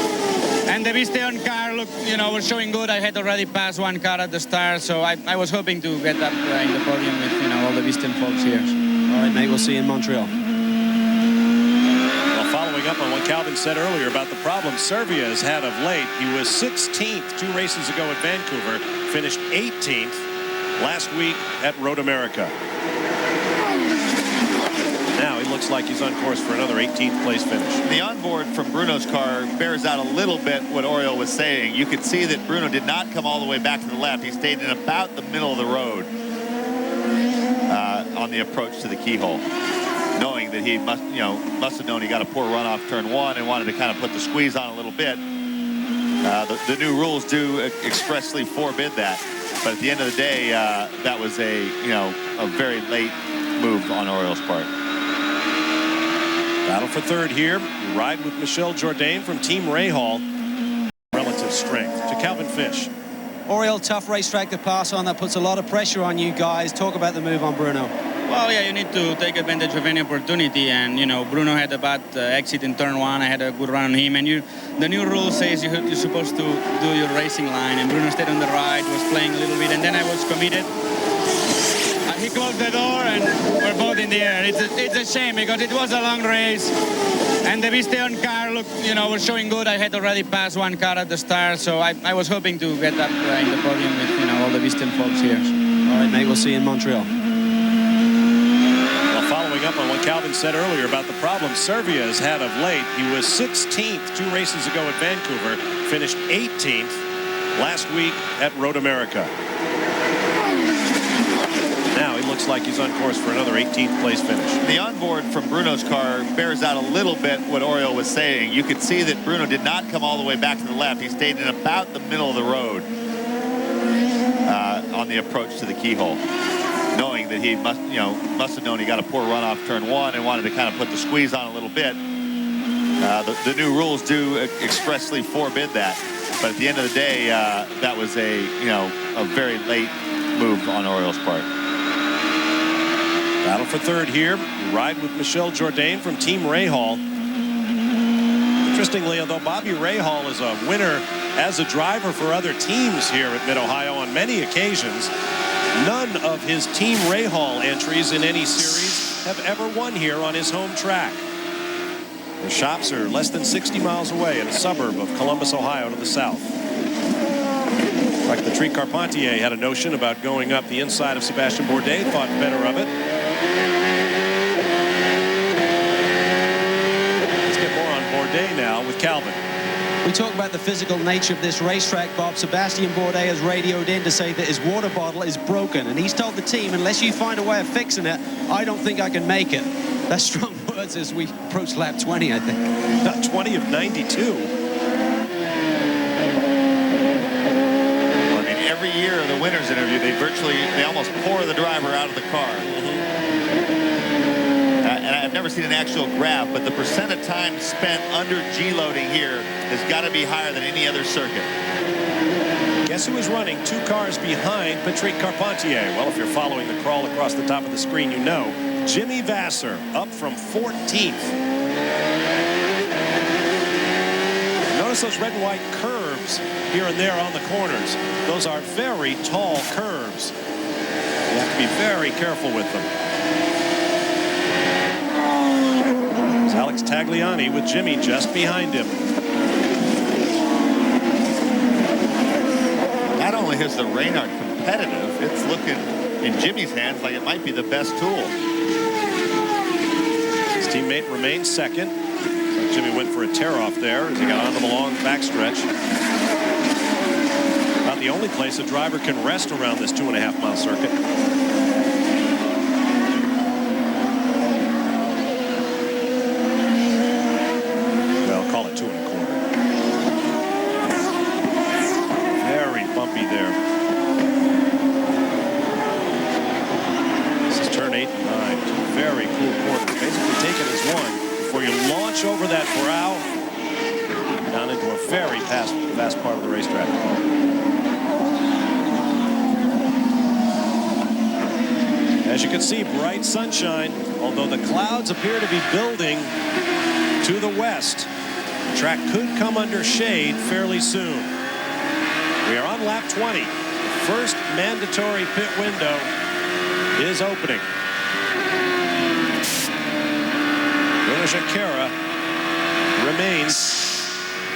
and the Visteon car looked, you know, was showing good. I had already passed 1 car at the start, so I was hoping to get up in the podium with, you know, all the Visteon folks here. All right, mate, we'll see you in Montreal. Following up on what Calvin said earlier about the problems Servia has had of late, he was 16th 2 races ago at Vancouver, finished 18th last week at Road America. Now he looks like he's on course for another 18th place finish. The onboard from Bruno's car bears out a little bit what Oriol was saying. You could see that Bruno did not come all the way back to the left. He stayed in about the middle of the road on the approach to the keyhole, knowing that he must have known he got a poor run off turn 1 and wanted to kind of put the squeeze on a little bit. The new rules do expressly forbid that, but at the end of the day, that was a very late move on Oriol's part. Battle for 3rd here. You ride with Michel Jourdain from Team Rahal. Relative strength. To Calvin Fish. Oriol, tough racetrack to pass on. That puts a lot of pressure on you guys. Talk about the move on Bruno. Well, yeah, you need to take advantage of any opportunity, and you know, Bruno had a bad exit in turn 1. I had a good run on him, and the new rule says you're supposed to do your racing line, and Bruno stayed on the right, was playing a little bit, and then I was committed. He closed the door, and we're both in the air. It's a shame because it was a long race, and the Visteon car looked, you know, was showing good. I had already passed 1 car at the start, so I was hoping to get up in the podium with, you know, all the Visteon folks here. All right, mate, we'll see you in Montreal. Well, following up on what Calvin said earlier about the problems Servia has had of late, he was 16th 2 races ago at Vancouver, finished 18th last week at Road America. Now he looks like he's on course for another 18th place finish. The onboard from Bruno's car bears out a little bit what Oriol was saying. You could see that Bruno did not come all the way back to the left. He stayed in about the middle of the road on the approach to the keyhole, knowing that he must have known he got a poor run off turn 1 and wanted to kind of put the squeeze on a little bit. The new rules do expressly forbid that, but at the end of the day, that was a very late move on Oriol's part. Battle for third here. We ride with Michel Jourdain from Team Rahal. Interestingly, although Bobby Rahal is a winner as a driver for other teams here at Mid-Ohio on many occasions, none of his Team Rahal entries in any series have ever won here on his home track. The shops are less than 60 miles away in a suburb of Columbus, Ohio to the south. Like the Prix Carpentier had a notion about going up the inside of Sebastian Bourdais, thought better of it. Let's get more on Bourdais now with Calvin. We talk about the physical nature of this racetrack, Bob. Sebastian Bourdais has radioed in to say that his water bottle is broken, and he's told the team, unless you find a way of fixing it, I don't think I can make it. That's strong words as we approach lap 20, I think. 20 of 92. Every year of the winners interview, they almost pour the driver out of the car. And I've never seen an actual graph, but the percent of time spent under G-loading here has got to be higher than any other circuit. Guess who is running 2 cars behind Patrick Carpentier? Well, if you're following the crawl across the top of the screen, you know. Jimmy Vasser up from 14th. Notice those red and white curves here and there on the corners. Those are very tall curves. You have to be very careful with them. There's Alex Tagliani with Jimmy just behind him. Not only is the Reynard competitive, it's looking in Jimmy's hands like it might be the best tool. His teammate remains second. So Jimmy went for a tear-off there as he got onto the long backstretch. About the only place a driver can rest around this 2.5-mile circuit. Well, call it 2.25. Very bumpy there. This is turn 8 and 9. Two very cool corners. Basically taken as one before you launch over that brow down into a very fast part of the racetrack. As you can see, bright sunshine, although the clouds appear to be building to the west. The track could come under shade fairly soon. We are on lap 20. The first mandatory pit window is opening. Bruno Junqueira remains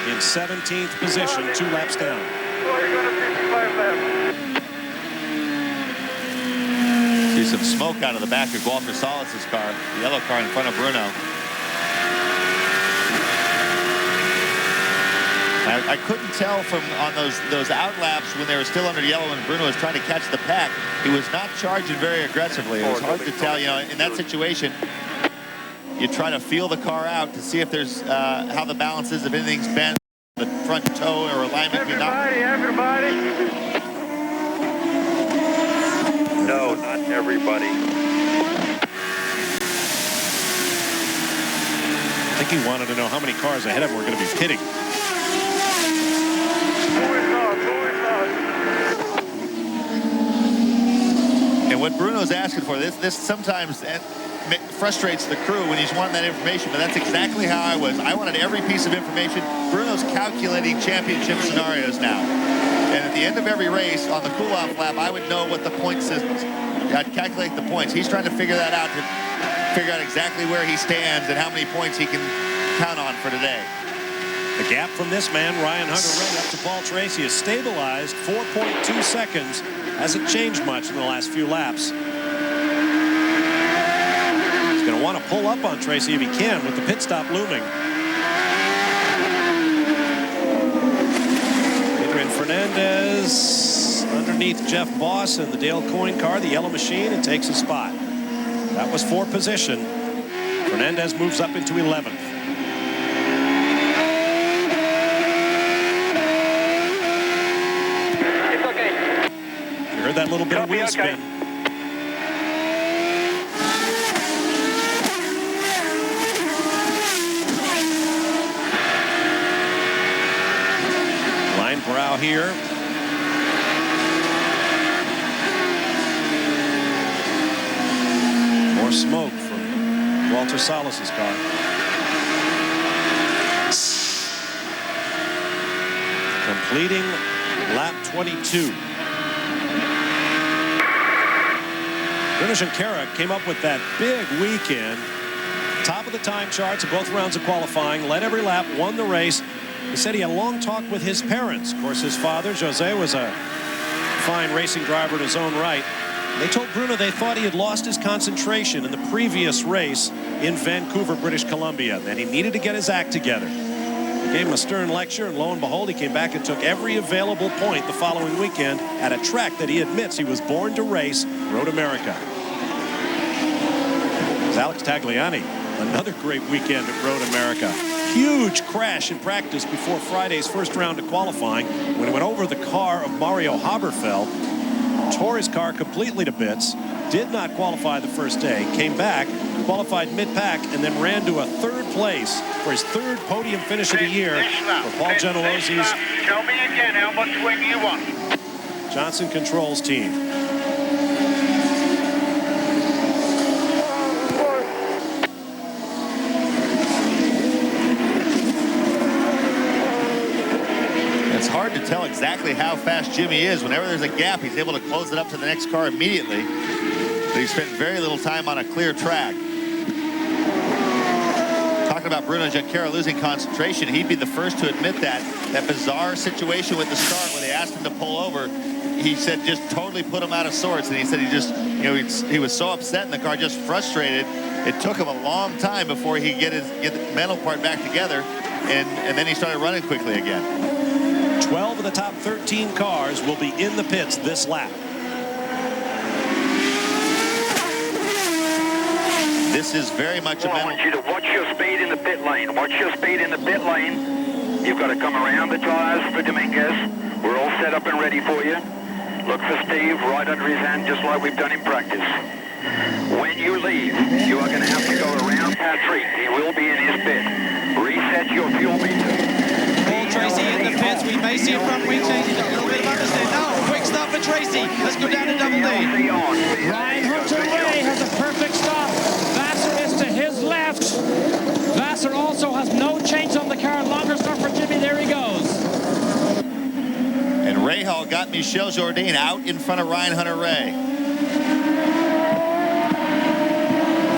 in 17th position, 2 laps down. See some smoke out of the back of Walter Salas' car, the yellow car in front of Bruno. I couldn't tell from on those out laps when they were still under yellow and Bruno was trying to catch the pack. He was not charging very aggressively. It was hard to tell, in that situation. You try to feel the car out to see if there's how the balance is, if anything's bent, the front toe or alignment. Everybody. No, not everybody. I think he wanted to know how many cars ahead of him were going to be pitting. And what Bruno's asking for, this sometimes frustrates the crew when he's wanting that information, but that's exactly how I was. I wanted every piece of information. Bruno's calculating championship scenarios now. And at the end of every race, on the cool-off lap, I would know what the point systems. I'd calculate the points. He's trying to figure that out to figure out exactly where he stands and how many points he can count on for today. The gap from this man, Ryan Hunter-Reay, up to Paul Tracy is stabilized 4.2 seconds. Hasn't changed much in the last few laps. He's going to want to pull up on Tracy if he can with the pit stop looming. Adrian Fernandez underneath Jeff Boss and the Dale Coyne car, the yellow machine, and takes a spot. That was for position. Fernandez moves up into 11th. It's okay. You heard that little bit of wheel spin. Line Brow here. More smoke from Walter Salas's car. Completing lap 22. Bruno Junqueira came up with that big weekend. Top of the time charts in both rounds of qualifying, led every lap, won the race. He said he had a long talk with his parents. Of course, his father, Jose, was a fine racing driver in his own right. They told Bruno they thought he had lost his concentration in the previous race in Vancouver, British Columbia, that he needed to get his act together. They gave him a stern lecture, and lo and behold, he came back and took every available point the following weekend at a track that he admits he was born to race, Road America. It was Alex Tagliani, another great weekend at Road America. Huge crash in practice before Friday's first round of qualifying when he went over the car of Mario Haberfeld, tore his car completely to bits, did not qualify the first day, came back, qualified mid-pack, and then ran to a third place for his third podium finish of the year for Paul Gentilosi's Show me again how much swing you want. Johnson Controls team. It's hard to tell exactly how fast Jimmy is. Whenever there's a gap, he's able to close it up to the next car immediately. But he spent very little time on a clear track. Talking about Bruno Junqueira losing concentration, he'd be the first to admit that. That bizarre situation with the start where they asked him to pull over, he said just totally put him out of sorts. And he said he just, you know, he was so upset in the car, just frustrated. It took him a long time before he could get the mental part back together. And then he started running quickly again. 12 of the top 13 cars will be in the pits this lap. This is very much a I want you to watch your speed in the pit lane. Watch your speed in the pit lane. You've got to come around the tires for Dominguez. We're all set up and ready for you. Look for Steve right under his hand, just like we've done in practice. When you leave, you are going to have to go around Patrick. He will be in his pit. Reset your fuel meter. Tracy in the pits. We may see a front wing change. A little bit of understeer. No, quick stop for Tracy. Let's go down to double D. Ryan Hunter-Reay has a perfect stop. Vassar is to his left. Vassar also has no change on the car. Longer start for Jimmy. There he goes. And Rahal got Michel Jourdain out in front of Ryan Hunter-Reay.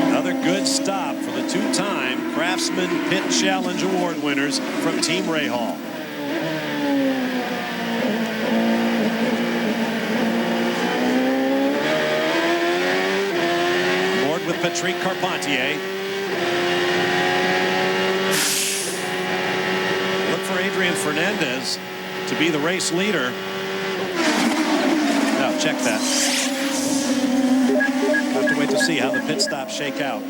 Another good stop for the two-time Craftsman Pit Challenge Award winners from Team Rahal. Aboard with Patrick Carpentier. Look for Adrian Fernandez to be the race leader. Now, check that. Have to wait to see how the pit stops shake out.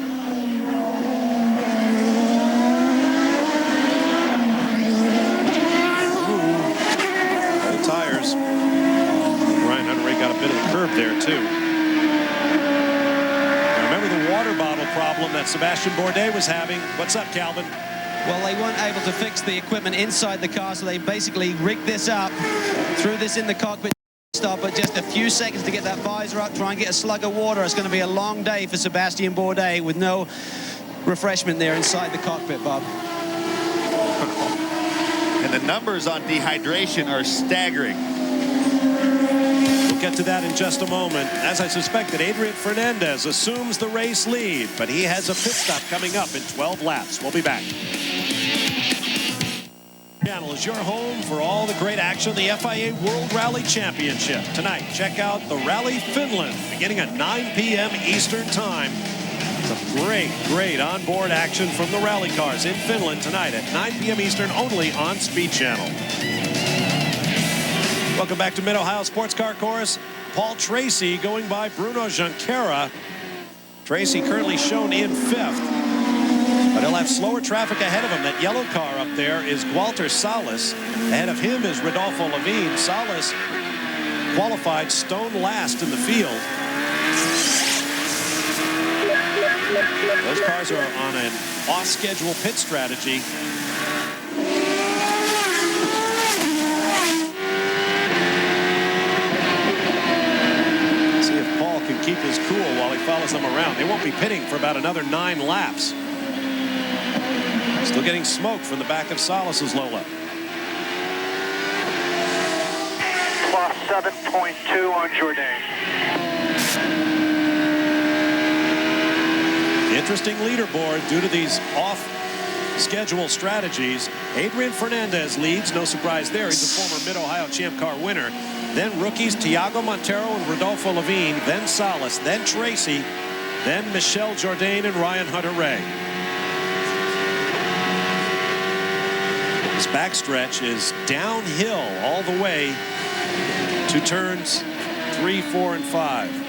Old tires. Ryan Hunter-Reay got a bit of the curb there too. Now remember the water bottle problem that Sebastian Bourdais was having. What's up, Calvin? Well, they weren't able to fix the equipment inside the car, so they basically rigged this up, threw this in the cockpit. Stop at just a few seconds to get that visor up, try and get a slug of water. It's going to be a long day for Sebastian Bourdais with no refreshment there inside the cockpit, Bob. And the numbers on dehydration are staggering. We'll get to that in just a moment. As I suspected, Adrian Fernandez assumes the race lead, but he has a pit stop coming up in 12 laps. We'll be back. Channel is your home for all the great action of the FIA World Rally Championship. Tonight, check out the Rally Finland beginning at 9 p.m. Eastern Time. Some great onboard action from the rally cars in Finland tonight at 9 p.m. Eastern only on Speed Channel. Welcome back to Mid-Ohio Sports Car Course. Paul Tracy going by Bruno Junqueira. Tracy currently shown in 5th, but he'll have slower traffic ahead of him. That yellow car up there is Walter Salas. Ahead of him is Rodolfo Levine. Salas qualified stone last in the field. Those cars are on an off-schedule pit strategy. See if Paul can keep his cool while he follows them around. They won't be pitting for about another 9 laps. Still getting smoke from the back of Salas's Lola. Plus 7.2 on Jourdain. Interesting leaderboard due to these off-schedule strategies. Adrian Fernandez leads, no surprise there. He's a former Mid-Ohio Champ Car winner. Then rookies Tiago Montero and Rodolfo Levine, then Salas, then Tracy, then Michel Jourdain and Ryan Hunter-Reay. This backstretch is downhill all the way to turns 3, 4, and 5.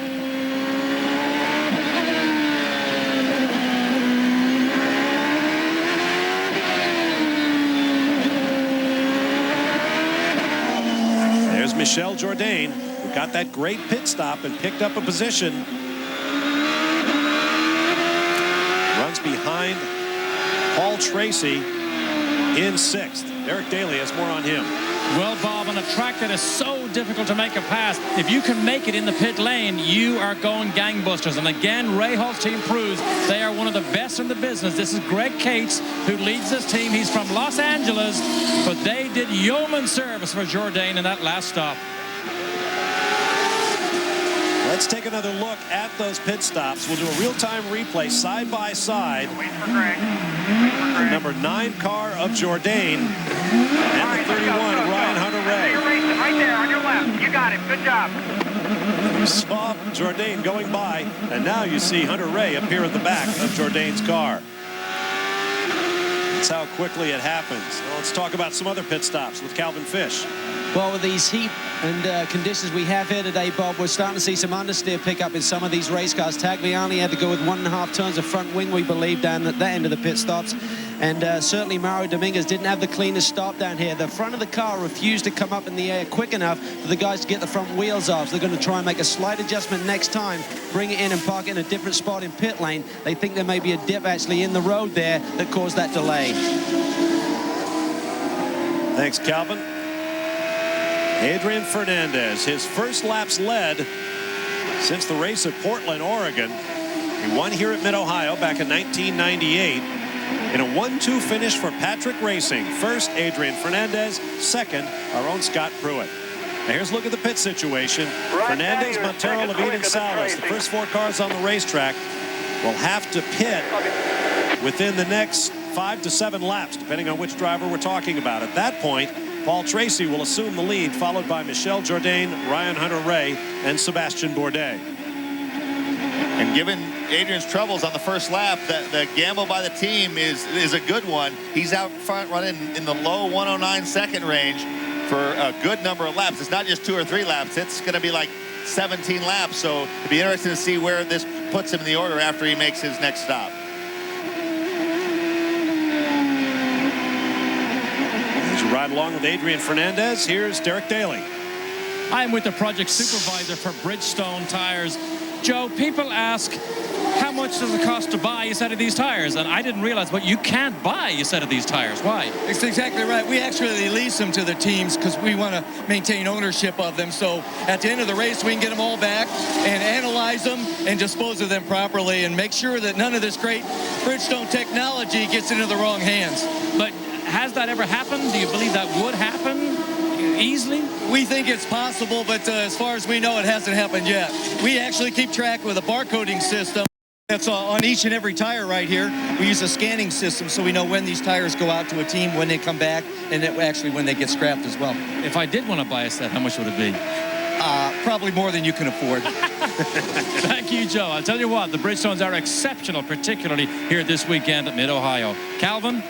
There's Michel Jourdain, who got that great pit stop and picked up a position. Runs behind Paul Tracy in 6th. Derek Daly has more on him. Well, Bob, on a track that is so difficult to make a pass, if you can make it in the pit lane, you are going gangbusters. And again, Ray Hall's team proves they are one of the best in the business. This is Greg Cates who leads this team. He's from Los Angeles, but they did yeoman service for Jourdain in that last stop. Let's take another look at those pit stops. We'll do a real-time replay side by side. The number 9 car of Jourdain and the 31 of Ryan Hunter-Reay. You're racing right there on your left. You got it. Good job. You saw Jourdain going by, and now you see Hunter-Reay appear at the back of Jourdain's car. That's how quickly it happens. Well, let's talk about some other pit stops with Calvin Fish. Well, with these heat and conditions we have here today, Bob, we're starting to see some understeer pick up in some of these race cars. Tagliani had to go with 1.5 tons of front wing, we believe, down at that end of the pit stops. And certainly Mario Dominguez didn't have the cleanest stop down here. The front of the car refused to come up in the air quick enough for the guys to get the front wheels off. So they're going to try and make a slight adjustment next time, bring it in and park it in a different spot in pit lane. They think there may be a dip actually in the road there that caused that delay. Thanks, Calvin. Adrian Fernandez, his first laps led since the race at Portland, Oregon. He won here at Mid-Ohio back in 1998 in a 1-2 finish for Patrick Racing. First, Adrian Fernandez. Second, our own Scott Pruitt. Now here's a look at the pit situation. Fernandez, Montero, Levine, and Salas, the first 4 cars on the racetrack, will have to pit within the next 5 to 7 laps, depending on which driver we're talking about. At that point, Paul Tracy will assume the lead, followed by Michel Jourdain, Ryan Hunter-Reay, and Sebastian Bourdais. And given Adrian's troubles on the first lap, the gamble by the team is a good one. He's out front running in the low 109 second range for a good number of laps. It's not just 2 or 3 laps. It's going to be like 17 laps. So it'd be interesting to see where this puts him in the order after he makes his next stop. As you ride along with Adrian Fernandez, here's Derek Daly. I'm with the project supervisor for Bridgestone Tires. Joe, people ask, how much does it cost to buy a set of these tires? And I didn't realize, but you can't buy a set of these tires. Why? It's exactly right. We actually lease them to the teams because we want to maintain ownership of them. So at the end of the race, we can get them all back and analyze them and dispose of them properly and make sure that none of this great Bridgestone technology gets into the wrong hands. But has that ever happened? Do you believe that would happen easily? We think it's possible, but as far as we know, it hasn't happened yet. We actually keep track with a barcoding system that's on each and every tire right here. We use a scanning system so we know when these tires go out to a team, when they come back, and actually when they get scrapped as well. If I did want to buy a set, how much would it be? Probably more than you can afford. Thank you, Joe. I'll tell you what, the Bridgestones are exceptional, particularly here this weekend at Mid-Ohio. Calvin?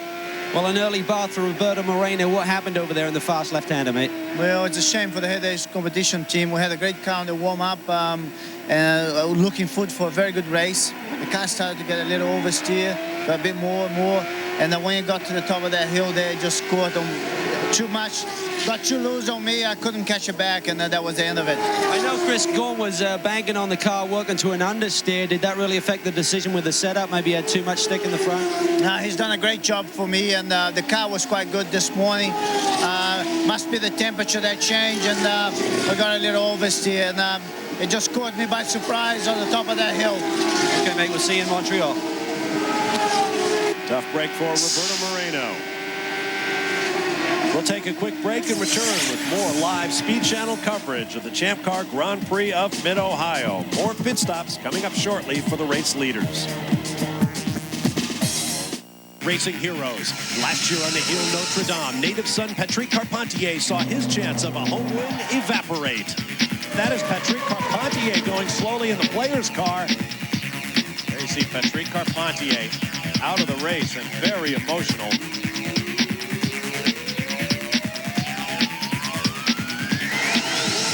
Well, an early bath for Roberto Moreno. What happened over there in the fast left-hander, mate? Well, it's a shame for the head race competition team. We had a great car in the warm-up and looking forward for a very good race. The car started to get a little oversteer, got a bit more and more. And then when it got to the top of that hill there, it just scored them too much. Got too loose on me. I couldn't catch it back, and that was the end of it. I know Chris Gorn was banging on the car, working to an understeer. Did that really affect the decision with the setup? Maybe he had too much stick in the front? He's done a great job for me, and the car was quite good this morning. Must be the temperature that changed, and I got a little oversteer, and it just caught me by surprise on the top of that hill. Okay, mate, we'll see you in Montreal. Tough break for Roberto Moreno. We'll take a quick break and return with more live Speed Channel coverage of the Champ Car Grand Prix of Mid-Ohio. More pit stops coming up shortly for the race leaders. Racing heroes. Last year on the Hill Notre Dame, native son Patrick Carpentier saw his chance of a home win evaporate. That is Patrick Carpentier going slowly in the player's car. There you see Patrick Carpentier out of the race and very emotional.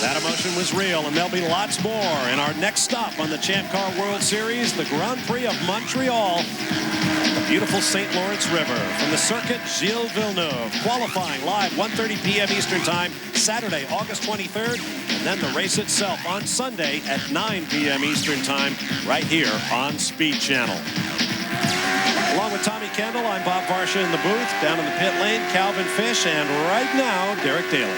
That emotion was real, and there'll be lots more in our next stop on the Champ Car World Series, the Grand Prix of Montreal, the beautiful St. Lawrence River. From the circuit, Gilles Villeneuve, qualifying live 1:30 p.m. Eastern Time, Saturday, August 23rd, and then the race itself on Sunday at 9 p.m. Eastern Time, right here on Speed Channel. Along with Tommy Kendall, I'm Bob Varsha in the booth. Down in the pit lane, Calvin Fish, and right now, Derek Daly.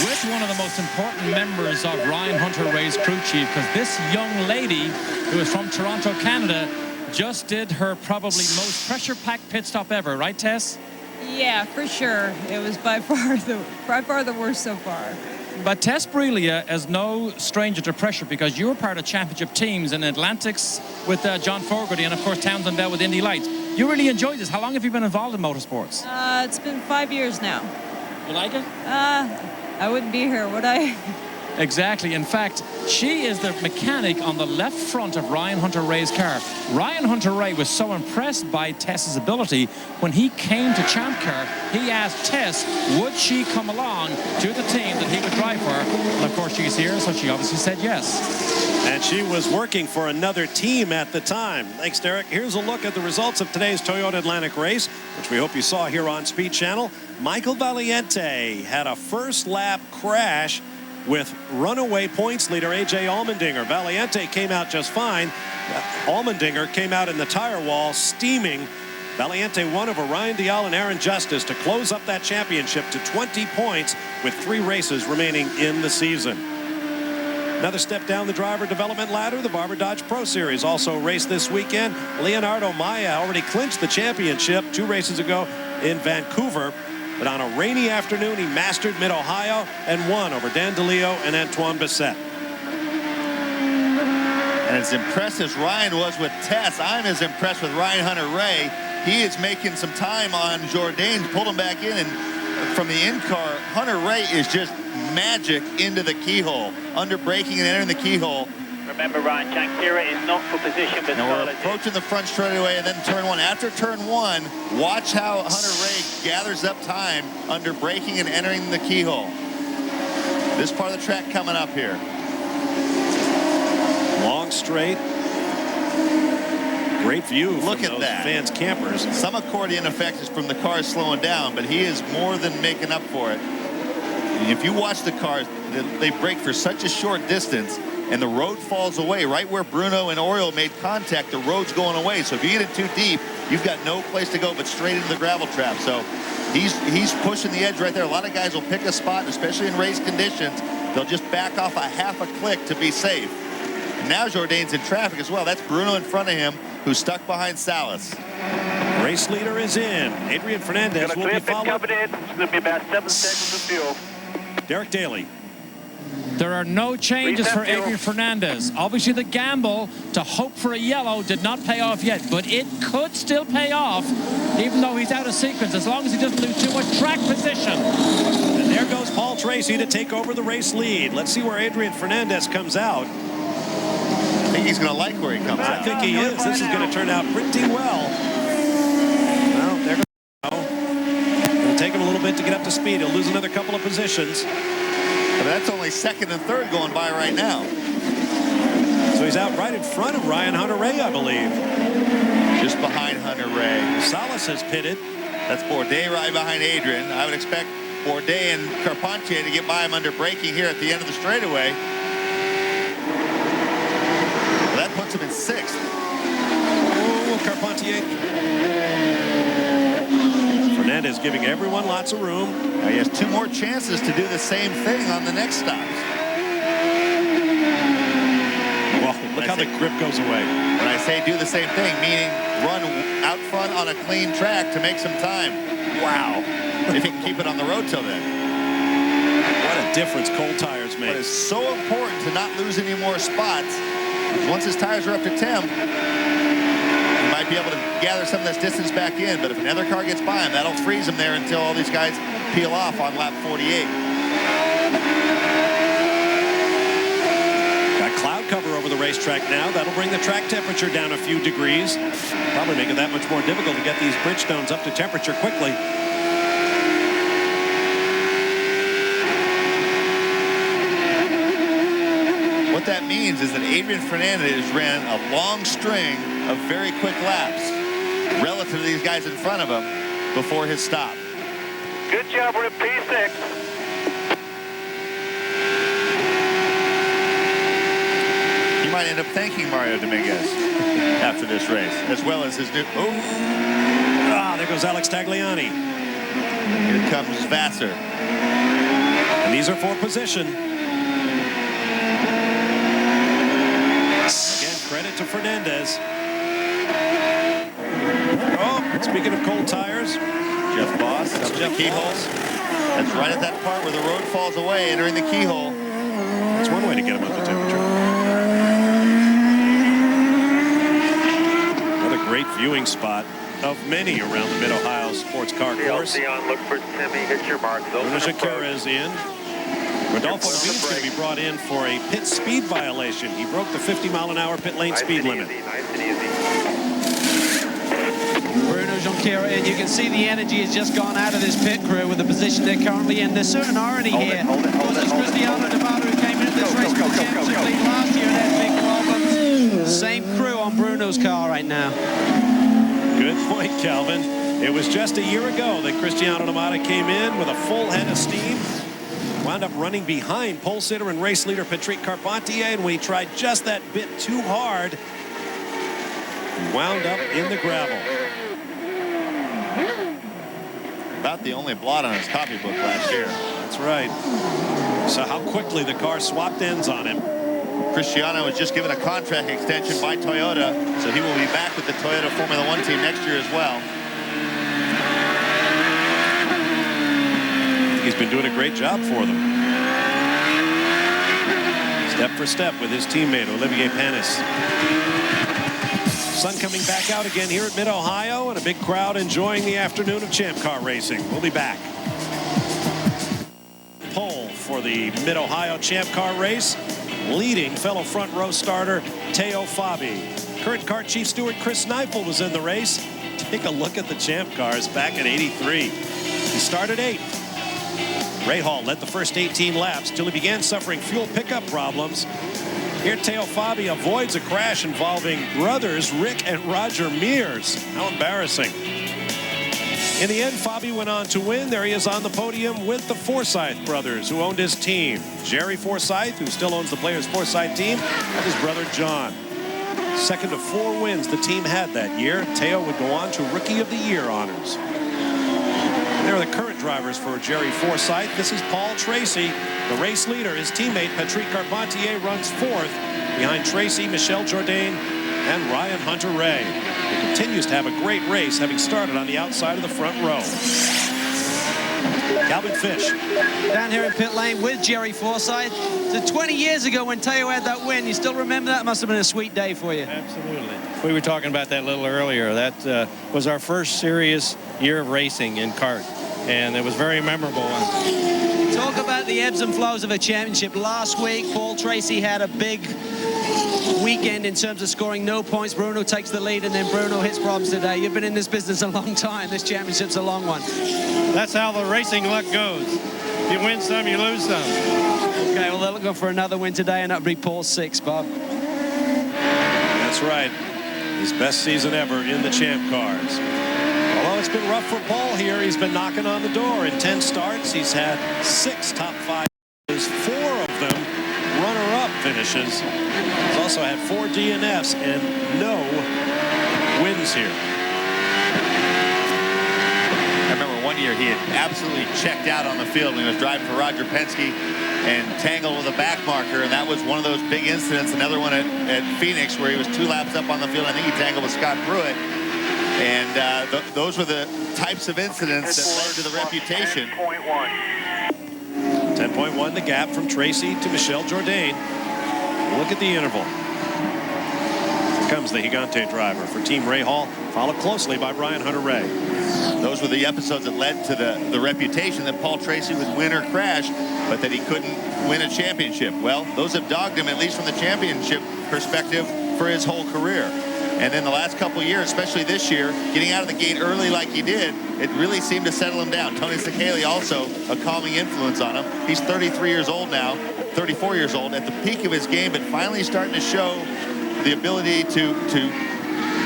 With one of the most important members of Ryan Hunter-Reay's crew chief, because this young lady, who is from Toronto, Canada, just did her probably most pressure-packed pit stop ever, right, Tess? Yeah, for sure. It was by far the worst so far. But Tess Brelia is no stranger to pressure, because you were part of championship teams in Atlantics with John Fogarty and, of course, Townsend Bell with Indy Lights. You really enjoyed this. How long have you been involved in motorsports? It's been 5 years now. You like it? I wouldn't be here, would I? Exactly. In fact, she is the mechanic on the left front of Ryan Hunter-Reay's car. Ryan Hunter-Reay was so impressed by Tess's ability, when he came to Champ Car, he asked Tess, would she come along to the team that he would drive for? And of course, she's here, so she obviously said yes. And she was working for another team at the time. Thanks, Derek. Here's a look at the results of today's Toyota Atlantic race, which we hope you saw here on Speed Channel. Michael Valiente had a first lap crash with runaway points leader A.J. Allmendinger. Valiente came out just fine. Allmendinger came out in the tire wall steaming. Valiente won over Ryan Dial and Aaron Justice to close up that championship to 20 points with 3 races remaining in the season. Another step down the driver development ladder, the Barber Dodge Pro Series also raced this weekend. Leonardo Maya already clinched the championship 2 races ago in Vancouver. But on a rainy afternoon, he mastered Mid-Ohio and won over Dan DeLeo and Antoine Bissett. And as impressed as Ryan was with Tess, I'm as impressed with Ryan Hunter-Reay. He is making some time on Jourdain, pulled him back in, and from the in-car, Hunter-Reay is just magic into the keyhole, under braking and entering the keyhole. Remember, Ryan, Jankira is not for position, but now we're approaching the front straightaway and then turn 1. After turn 1, watch how Hunter-Reay gathers up time under braking and entering the keyhole. This part of the track coming up here. Long straight. Great view. Look from at those that. Fans campers. Some accordion effect is from the cars slowing down, but he is more than making up for it. If you watch the cars, they brake for such a short distance, and the road falls away. Right where Bruno and Oriol made contact, the road's going away. So if you get it too deep, you've got no place to go but straight into the gravel trap. So he's pushing the edge right there. A lot of guys will pick a spot, especially in race conditions. They'll just back off a half a click to be safe. And now Jourdain's in traffic as well. That's Bruno in front of him, who's stuck behind Salas. Race leader is in. Adrian Fernandez will be followed. It's going to be about 7 seconds of fuel. Derek Daly. There are no changes for Adrian Fernandez. Obviously, the gamble to hope for a yellow did not pay off yet, but it could still pay off, even though he's out of sequence, as long as he doesn't lose too much track position. And there goes Paul Tracy to take over the race lead. Let's see where Adrian Fernandez comes out. I think he's going to like where he comes out. I think he is. This is going to turn out pretty well. Well, there goes. speed. He'll lose another couple of positions. But that's only second and third going by right now. So he's out right in front of Ryan Hunter-Reay, I believe. Just behind Hunter-Reay. Salas has pitted. That's Bourdais right behind Adrian. I would expect Bourdais and Carpentier to get by him under braking here at the end of the straightaway. Well, that puts him in sixth. Oh, Carpentier. Fernandez giving everyone lots of room. Now he has two more chances to do the same thing on the next stop. Well, look how the grip goes away. When I say do the same thing, meaning run out front on a clean track to make some time. Wow. If he can keep it on the road till then. What a difference cold tires make. But it's so important to not lose any more spots. Once his tires are up to temp, he might be able to gather some of this distance back in. But if another car gets by him, that'll freeze him there until all these guys peel off on lap 48. Cloud cover over the racetrack now. That'll bring the track temperature down a few degrees. Probably make it that much more difficult to get these Bridgestones up to temperature quickly. What that means is that Adrian Fernandez ran a long string of very quick laps relative to these guys in front of him before his stop. Good job, we're at P6. Might end up thanking Mario Dominguez after this race, as well as his new. There goes Alex Tagliani. Here comes Vassar. And these are for position. Again, credit to Fernandez. Oh, speaking of cold tires, Jeff Boss. That's Jeff keyholes. That's right at that part where the road falls away, entering the keyhole. That's one way to get him up to temperature. Great viewing spot of many around the Mid-Ohio Sports Car Course. On, look for Timmy, hit your marks. Bruno Shakira is in. Rodolfo Levine's going to be brought in for a pit speed violation. He broke the 50-mile-an-hour pit lane speed limit. Nice and easy. Bruno Junqueira in. You can see the energy has just gone out of this pit crew with the position they're currently in. There's certain irony here. This Cristiano Nevada who came into this race with the championship lead last year and had big problems. Same crew on Bruno's car right now. Good point, Calvin. It was just a year ago that Cristiano Nevada came in with a full head of steam. Wound up running behind pole sitter and race leader Patrick Carpentier, and when he tried just that bit too hard, wound up in the gravel. About the only blot on his copybook last year. That's right. So how quickly the car swapped ends on him. Cristiano was just given a contract extension by Toyota, so he will be back with the Toyota Formula One team next year as well. He's been doing a great job for them. Step for step with his teammate, Olivier Panis. Sun coming back out again here at Mid-Ohio, and a big crowd enjoying the afternoon of Champ Car racing. We'll be back. Pole for the Mid-Ohio Champ Car race, leading fellow front row starter Teo Fabi. Current car chief steward Chris Neifel was in the race. Take a look at the Champ cars back at 83. He started 8th. Ray Hall led the first 18 laps till he began suffering fuel pickup problems. Here, Teo Fabi avoids a crash involving brothers Rick and Roger Mears. How embarrassing. In the end, Fabi went on to win. There he is on the podium with the Forsyth brothers, who owned his team. Jerry Forsyth, who still owns the Players Forsyth team, and his brother John. Second of 4 wins the team had that year. Teo would go on to Rookie of the Year honors. There are the current drivers for Jerry Forsyth. This is Paul Tracy, the race leader. His teammate, Patrick Carpentier, runs 4th behind Tracy, Michel Jourdain, and Ryan Hunter-Reay. He continues to have a great race, having started on the outside of the front row. Calvin Fish. Down here in pit lane with Jerry Forsyth. So 20 years ago when Teo had that win, you still remember that? Must have been a sweet day for you. Absolutely. We were talking about that a little earlier. That was our first serious year of racing in kart, and it was very memorable. Talk about the ebbs and flows of a championship. Last week, Paul Tracy had a big weekend in terms of scoring no points. Bruno takes the lead, and then Bruno hits Probst today. You've been in this business a long time. This championship's a long one. That's how the racing luck goes. You win some, you lose some. Okay, well, they're looking for another win today, and that'll be Paul's 6th, Bob. That's right. His best season ever in the Champ Cars. Although it's been rough for Paul here, he's been knocking on the door. In 10 starts, he's had 6 top 5 finishes, 4 of them runner-up finishes. He's also had 4 DNFs and no wins here. I remember one year he had absolutely checked out on the field when he was driving for Roger Penske and tangled with a back marker, and that was one of those big incidents. Another one at Phoenix where he was 2 laps up on the field. I think he tangled with Scott Pruitt, and those were the types of incidents that led to the reputation. 10.1 the gap from Tracy to Michel Jourdain. Look at the interval. Here comes the Gigante driver for Team Rahal, followed closely by Brian Hunter-Reay. Those were the episodes that led to the reputation that Paul Tracy would win or crash, but that he couldn't win a championship. Well, those have dogged him, at least from the championship perspective, for his whole career. And then the last couple of years, especially this year, getting out of the gate early like he did, it really seemed to settle him down. Tony Sekeli also a calming influence on him. He's 33 years old now, 34 years old, at the peak of his game, but finally starting to show the ability to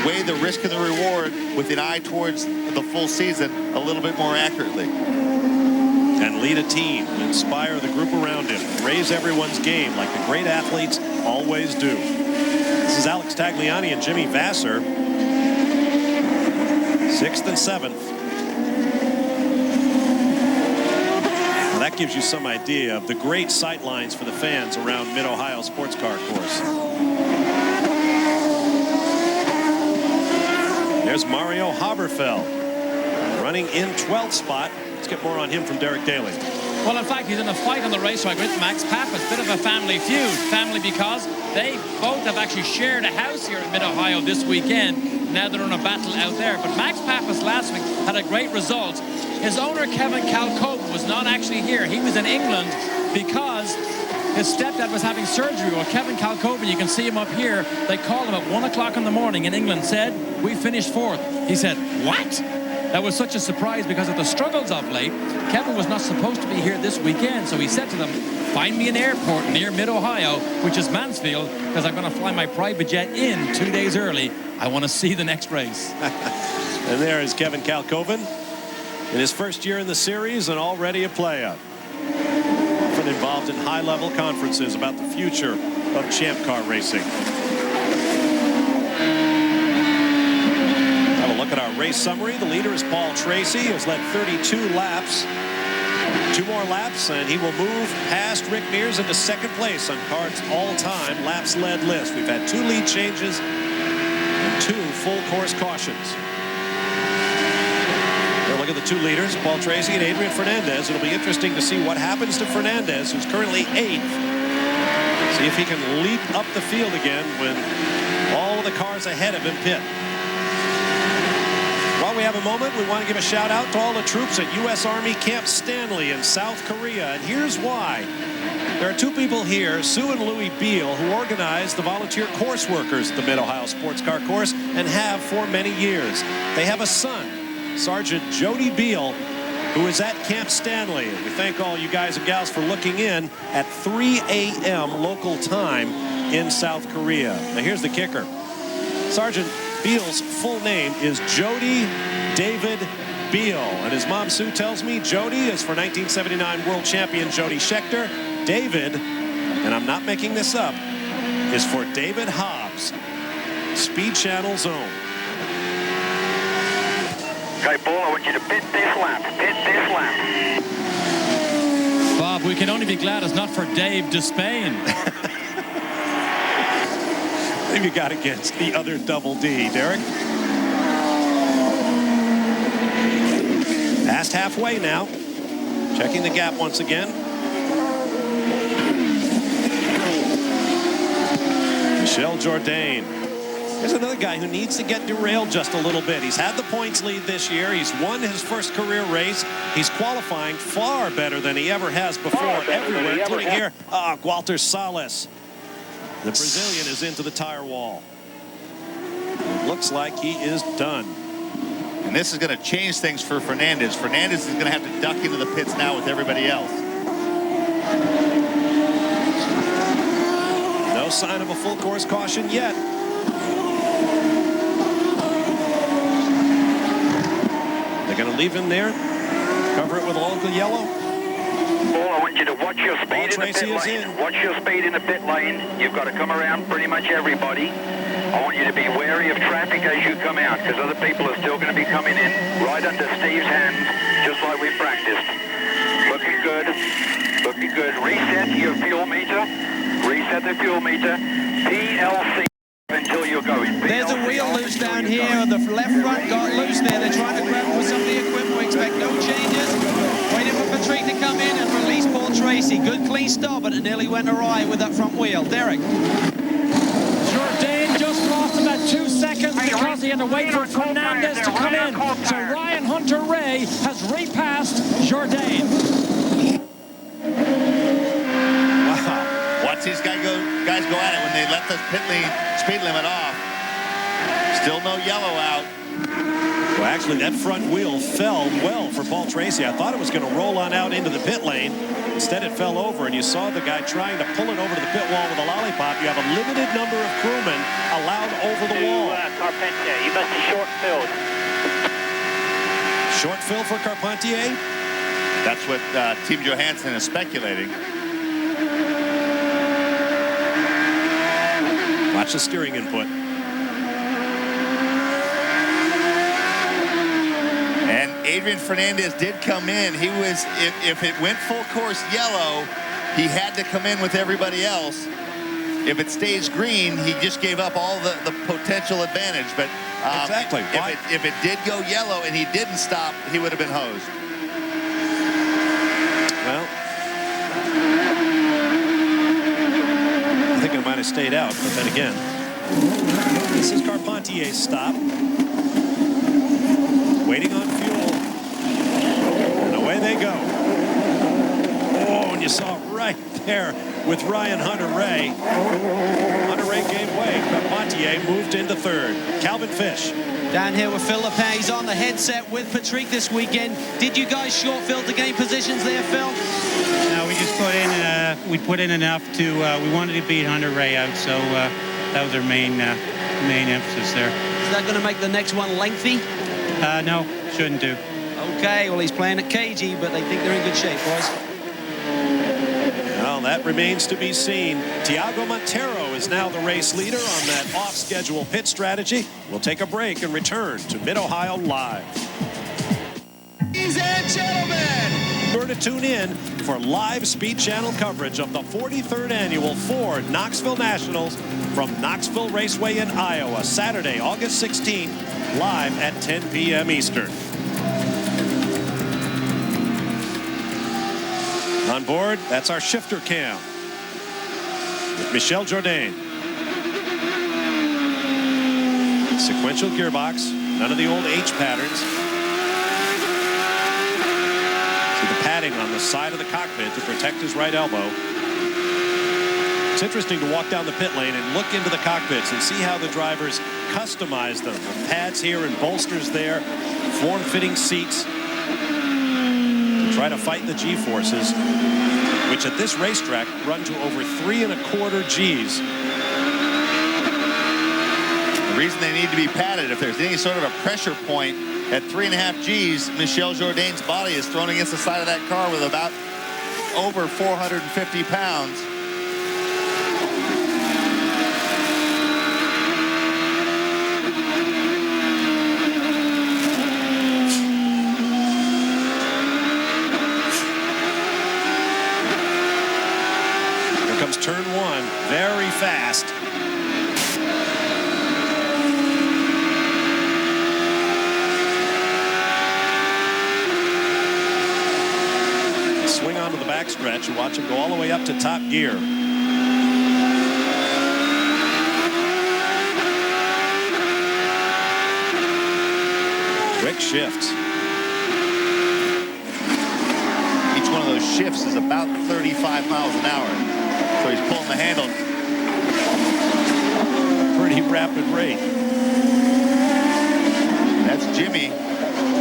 weigh the risk and the reward with an eye towards the full season a little bit more accurately. And lead a team, inspire the group around him, raise everyone's game like the great athletes always do. This is Alex Tagliani and Jimmy Vasser, 6th and 7th. Well, that gives you some idea of the great sight lines for the fans around Mid-Ohio Sports Car Course. There's Mario Haberfeld running in 12th spot. Let's get more on him from Derek Daly. Well, in fact, he's in a fight on the racetrack with Max Pappas. Bit of a family feud. Family because they both have actually shared a house here in Mid-Ohio this weekend. Now they're in a battle out there. But Max Pappas last week had a great result. His owner, Kevin Kalkoven, was not actually here. He was in England because his stepdad was having surgery. Well, Kevin Kalkoven, you can see him up here. They called him at 1 o'clock in the morning in England, said, "We finished 4th." He said, "What?" That was such a surprise because of the struggles of late. Kevin was not supposed to be here this weekend, so he said to them, "Find me an airport near Mid-Ohio, which is Mansfield, because I'm going to fly my private jet in 2 days early. I want to see the next race." And there is Kevin Kalkoven in his first year in the series and already a player. Often involved in high-level conferences about the future of Champ Car racing. Look at our race summary. The leader is Paul Tracy, who has led 32 laps. 2 more laps, and he will move past Rick Mears into 2nd place on Card's all-time laps led list. We've had 2 lead changes and 2 full course cautions. Here, look at the 2 leaders, Paul Tracy and Adrian Fernandez. It'll be interesting to see what happens to Fernandez, who's currently 8th. See if he can leap up the field again when all of the cars ahead of him pit. While we have a moment, we want to give a shout out to all the troops at U.S. Army Camp Stanley in South Korea, and here's why. There are 2 people here, Sue and Louie Beal, who organize the volunteer course workers at the Mid-Ohio Sports Car Course and have for many years. They have a son, Sergeant Jody Beal, who is at Camp Stanley. We thank all you guys and gals for looking in at 3 a.m. local time in South Korea. Now here's the kicker. Sergeant Beal's full name is Jody David Beal, and his mom Sue tells me Jody is for 1979 world champion Jody Scheckter. David, and I'm not making this up, is for David Hobbs, Speed Channel's own. Okay, Paul, I want you to pit this lap. Pit this lap. Bob, we can only be glad it's not for Dave Despain. You got against the other Double D, Derek. Past halfway now. Checking the gap once again. Michel Jourdain. Here's another guy who needs to get derailed just a little bit. He's had the points lead this year. He's won his first career race. He's qualifying far better than he ever has before everywhere, including here. Walter Salas. The Brazilian is into the tire wall. Looks like he is done. And this is going to change things for Fernandez. Fernandez is going to have to duck into the pits now with everybody else. No sign of a full course caution yet. They're going to leave him there, cover it with all the yellow. Paul, I want you to watch your speed in the pit lane. Watch your speed in the pit lane. You've got to come around pretty much everybody. I want you to be wary of traffic as you come out, because other people are still going to be coming in right under Steve's hands, just like we practiced. Looking good. Looking good. Reset your fuel meter. Reset the fuel meter. PLC until you're going. There's a wheel loose down here. The left front got loose there. They're trying to grab with some of the equipment. We expect no changes. Waiting for Prix to come in and release Paul Tracy. Good clean stop, but it nearly went awry with that front wheel. Derek. Jourdain just lost about 2 seconds because he had to wait for Fernandez to come in. So Ryan Hunter-Reay has repassed Jourdain. Wow. Watch these guys go at it when they let the speed limit off. Still no yellow out. Well, actually, that front wheel fell well for Paul Tracy. I thought it was going to roll on out into the pit lane. Instead, it fell over, and you saw the guy trying to pull it over to the pit wall with a lollipop. You have a limited number of crewmen allowed over the wall. Carpentier, you must be short-filled. Short fill for Carpentier? That's what Team Johansson is speculating. Watch the steering input. And Adrian Fernandez did come in. He was, if it went full course yellow, he had to come in with everybody else. If it stays green, he just gave up all the potential advantage. But exactly. If it did go yellow and he didn't stop, he would have been hosed. Well, I think I might have stayed out, but then again, this is Carpentier's stop. Waiting on fuel. And away they go. Oh, and you saw it right there with Ryan Hunter-Reay. Hunter-Reay gave way. Carpentier moved into third. Calvin Fish. Down here with Phil Lepin. He's on the headset with Prix this weekend. Did you guys short fill to gain positions there, Phil? No, we just put in enough to, we wanted to beat Hunter-Reay out, so that was our main emphasis there. Is that going to make the next one lengthy? No, shouldn't do. Okay, well, he's playing it cagey, but they think they're in good shape, boys. Well, that remains to be seen. Tiago Montero is now the race leader on that off-schedule pit strategy. We'll take a break and return to Mid-Ohio Live. Ladies and gentlemen, sure to tune in for live Speed Channel coverage of the 43rd annual Ford Knoxville Nationals from Knoxville Raceway in Iowa, Saturday, August 16th, live at 10 p.m. Eastern. On board, that's our shifter cam with Michel Jourdain. Sequential gearbox, none of the old H patterns. See the padding on the side of the cockpit to protect his right elbow. It's interesting to walk down the pit lane and look into the cockpits and see how the drivers customize them. With pads here and bolsters there, form-fitting seats. Try to fight the G-forces, which at this racetrack run to over 3 1/4 Gs. The reason they need to be padded, if there's any sort of a pressure point at 3.5 Gs, Michel Jourdain's body is thrown against the side of that car with about over 450 pounds. Turn one, very fast. Swing onto the backstretch and watch him go all the way up to top gear. Quick shifts. Each one of those shifts is about 35 miles an hour. So he's pulling the handle pretty rapid rate. That's Jimmy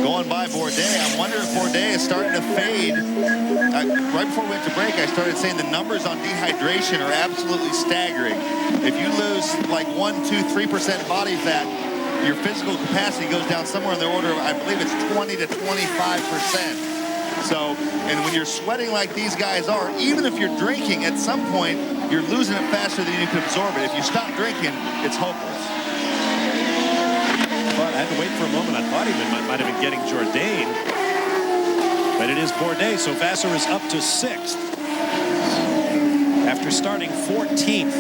going by Bourdais. I wonder if Bourdais is starting to fade. Right before we went to break, I started saying the numbers on dehydration are absolutely staggering. If you lose like 1, 2, 3% body fat, your physical capacity goes down somewhere in the order of, I believe it's 20 to 25%. So, and when you're sweating like these guys are, even if you're drinking, at some point, you're losing it faster than you can absorb it. If you stop drinking, it's hopeless. But I had to wait for a moment. I thought he might have been getting Jourdain. But it is Bourdais, so Vassar is up to 6th after starting 14th.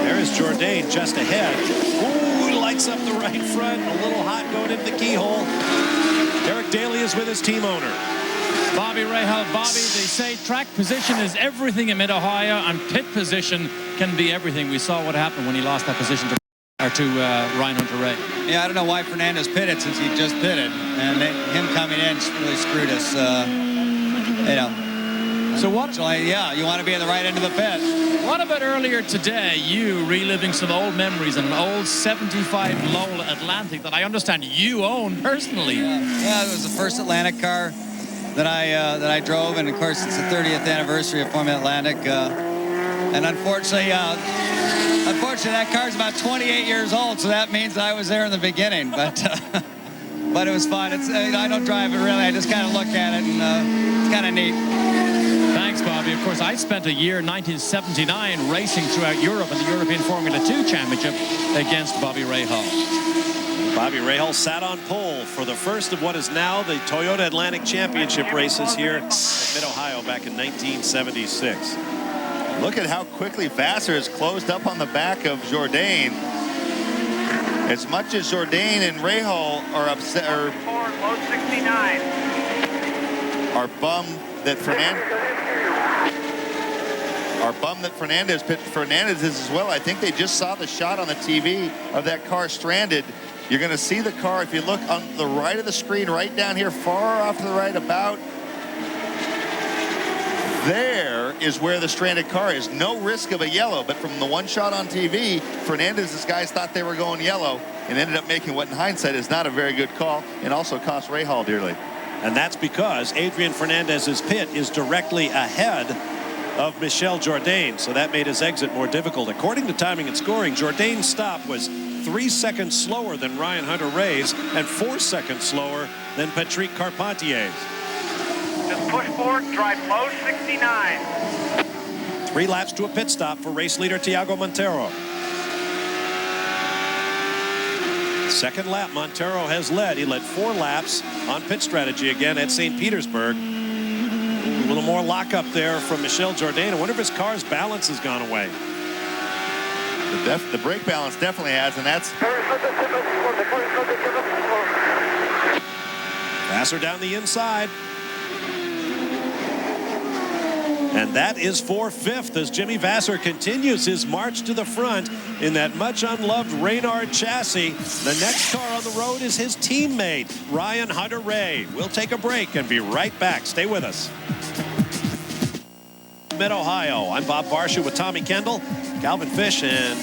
There is Jourdain just ahead. Ooh, lights up the right front. A little hot going into the keyhole. Derek Daly is with his team owner. Bobby Rahal. Bobby, they say track position is everything in Mid-Ohio, and pit position can be everything. We saw what happened when he lost that position to Ryan Hunter-Reay. Yeah, I don't know why Fernandez pitted since he just pitted, and him coming in really screwed us. You know. So what? Yeah, you want to be in the right end of the pit. What about earlier today, you reliving some old memories and an old 75 Lola Atlantic that I understand you own personally? Yeah, it was the first Atlantic car that I drove, and of course it's the 30th anniversary of Formula Atlantic. And unfortunately, that car's about 28 years old, so that means I was there in the beginning. But it was fun. I don't drive it really. I just kind of look at it, and it's kind of neat. Thanks, Bobby. Of course, I spent a year in 1979 racing throughout Europe in the European Formula 2 Championship against Bobby Rahal. Bobby Rahal sat on pole for the first of what is now the Toyota Atlantic Championship races here at Mid-Ohio back in 1976. Look at how quickly Vassar has closed up on the back of Jourdain. As much as Jourdain and Rahal are upset, or are bummed that Fernandez picked Fernandez is as well. I think they just saw the shot on the TV of that car stranded. You're going to see the car, if you look on the right of the screen, right down here, far off to the right, about there is where the stranded car is. No risk of a yellow, but from the one shot on TV, Fernandez's guys thought they were going yellow and ended up making what in hindsight is not a very good call, and also cost Rahal dearly. And that's because Adrian Fernandez's pit is directly ahead of Michel Jourdain, so that made his exit more difficult. According to timing and scoring, Jourdain's stop was 3 seconds slower than Ryan Hunter-Reay's and 4 seconds slower than Patrick Carpentier's. Just push forward, drive low 69. 3 laps to a pit stop for race leader Tiago Montero. Second lap, Montero has led. He led 4 laps on pit strategy again at St. Petersburg. A little more lockup there from Michel Jourdain. I wonder if his car's balance has gone away. The brake balance definitely has, and that's... Vassar down the inside. And that is for 5th as Jimmy Vassar continues his march to the front in that much unloved Reynard chassis. The next car on the road is his teammate, Ryan Hunter-Reay. We'll take a break and be right back. Stay with us. Mid-Ohio, I'm Bob Varsha with Tommy Kendall. Calvin Fish and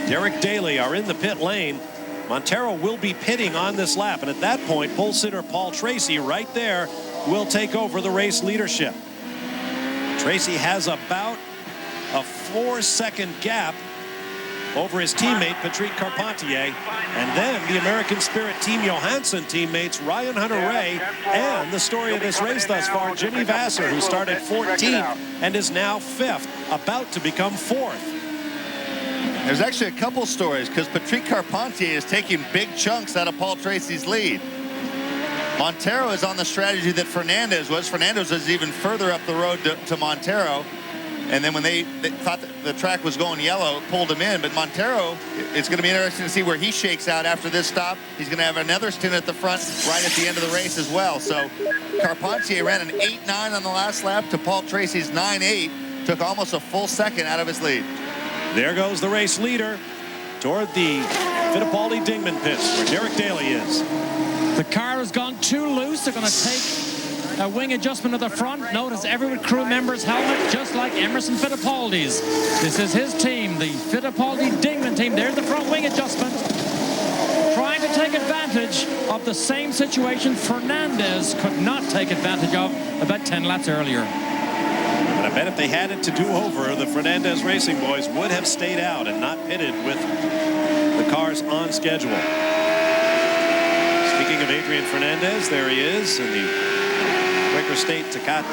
Derek Daly are in the pit lane. Montero will be pitting on this lap, and at that point, pole sitter Paul Tracy right there will take over the race leadership. Tracy has about a 4-second gap over his teammate, Patrick Carpentier, and then the American Spirit Team Johansson teammates, Ryan Hunter-Reay, and the story of this race thus far, Jimmy Vassar, who started 14th and is now 5th, about to become 4th. There's actually a couple stories, because Patrick Carpentier is taking big chunks out of Paul Tracy's lead. Montero is on the strategy that Fernandez was. Fernandez was even further up the road to Montero. And then when they thought that the track was going yellow, it pulled him in. But Montero, it's going to be interesting to see where he shakes out after this stop. He's going to have another stint at the front right at the end of the race as well. So Carpentier ran an 8.9 on the last lap to Paul Tracy's 9.8. Took almost a full second out of his lead. There goes the race leader toward the Fittipaldi-Dingman pits where Derek Daly is. The car has gone too loose. They're going to take A wing adjustment at the front. Notice every crew member's helmet, just like Emerson Fittipaldi's. This is his team, the Fittipaldi-Dingman team. There's the front wing adjustment. Trying to take advantage of the same situation Fernandez could not take advantage of about 10 laps earlier. And I bet if they had it to do over, the Fernandez Racing boys would have stayed out and not pitted with the cars on schedule. Speaking of Adrian Fernandez, there he is in the Quaker State Tecate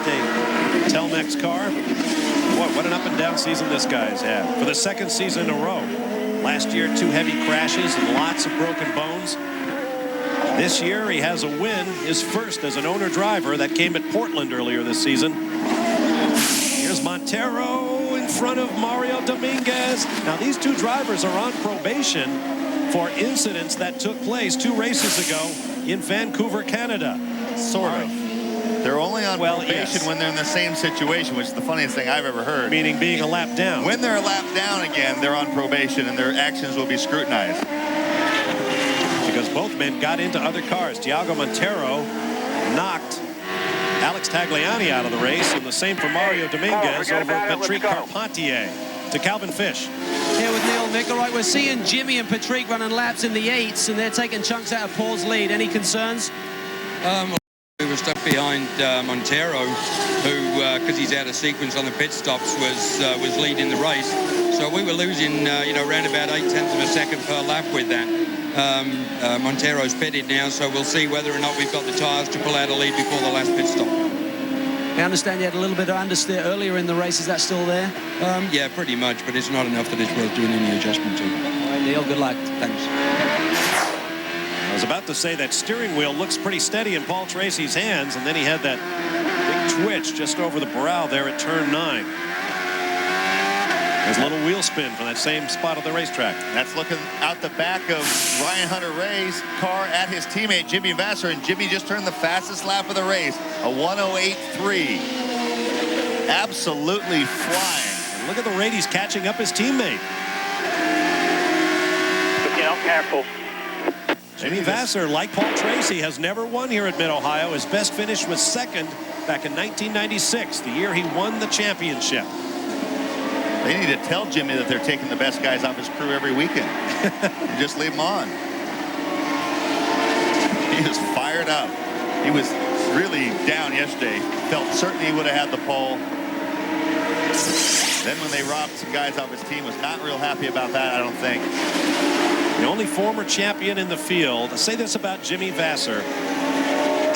Telmex car. Boy, what an up and down season this guy has had for the second season in a row. Last year, 2 heavy crashes and lots of broken bones. This year, he has a win, his first as an owner-driver. That came at Portland earlier this season. Here's Montero in front of Mario Dominguez. Now, these 2 drivers are on probation for incidents that took place 2 races ago in Vancouver, Canada. Sort of. They're only on probation yes, when they're in the same situation, which is the funniest thing I've ever heard. Meaning being a lap down. When they're a lap down again, they're on probation and their actions will be scrutinized. Because both men got into other cars. Tiago Montero knocked Alex Tagliani out of the race, and the same for Mario Dominguez over Patrick Carpentier to Calvin Fish. Here with Neil Nickelwright, we're seeing Jimmy and Patrick running laps in the 8s, and they're taking chunks out of Paul's lead. Any concerns? We were stuck behind Montero, who, because he's out of sequence on the pit stops, was leading the race. So we were losing, around about 0.8 of a second per lap with that. Montero's pitted now, so we'll see whether or not we've got the tyres to pull out a lead before the last pit stop. I understand you had a little bit of understeer earlier in the race. Is that still there? Yeah, pretty much, but it's not enough that it's worth doing any adjustment to. All right, Neil, good luck. Thanks. I was about to say that steering wheel looks pretty steady in Paul Tracy's hands, and then he had that big twitch just over the brow there at turn 9. There's a little wheel spin from that same spot of the racetrack. That's looking out the back of Ryan Hunter-Reay's car at his teammate Jimmy Vasser, and Jimmy just turned the fastest lap of the race, a 1:08.3. Absolutely flying. And look at the rate he's catching up his teammate. Careful. Jimmy Vasser, like Paul Tracy, has never won here at Mid-Ohio. His best finish was second back in 1996, the year he won the championship. They need to tell Jimmy that they're taking the best guys off his crew every weekend. And just leave them on. He is fired up. He was really down yesterday. Felt certain he would have had the pole. Then when they robbed some guys off his team, was not real happy about that, I don't think. The only former champion in the field. I say this about Jimmy Vasser.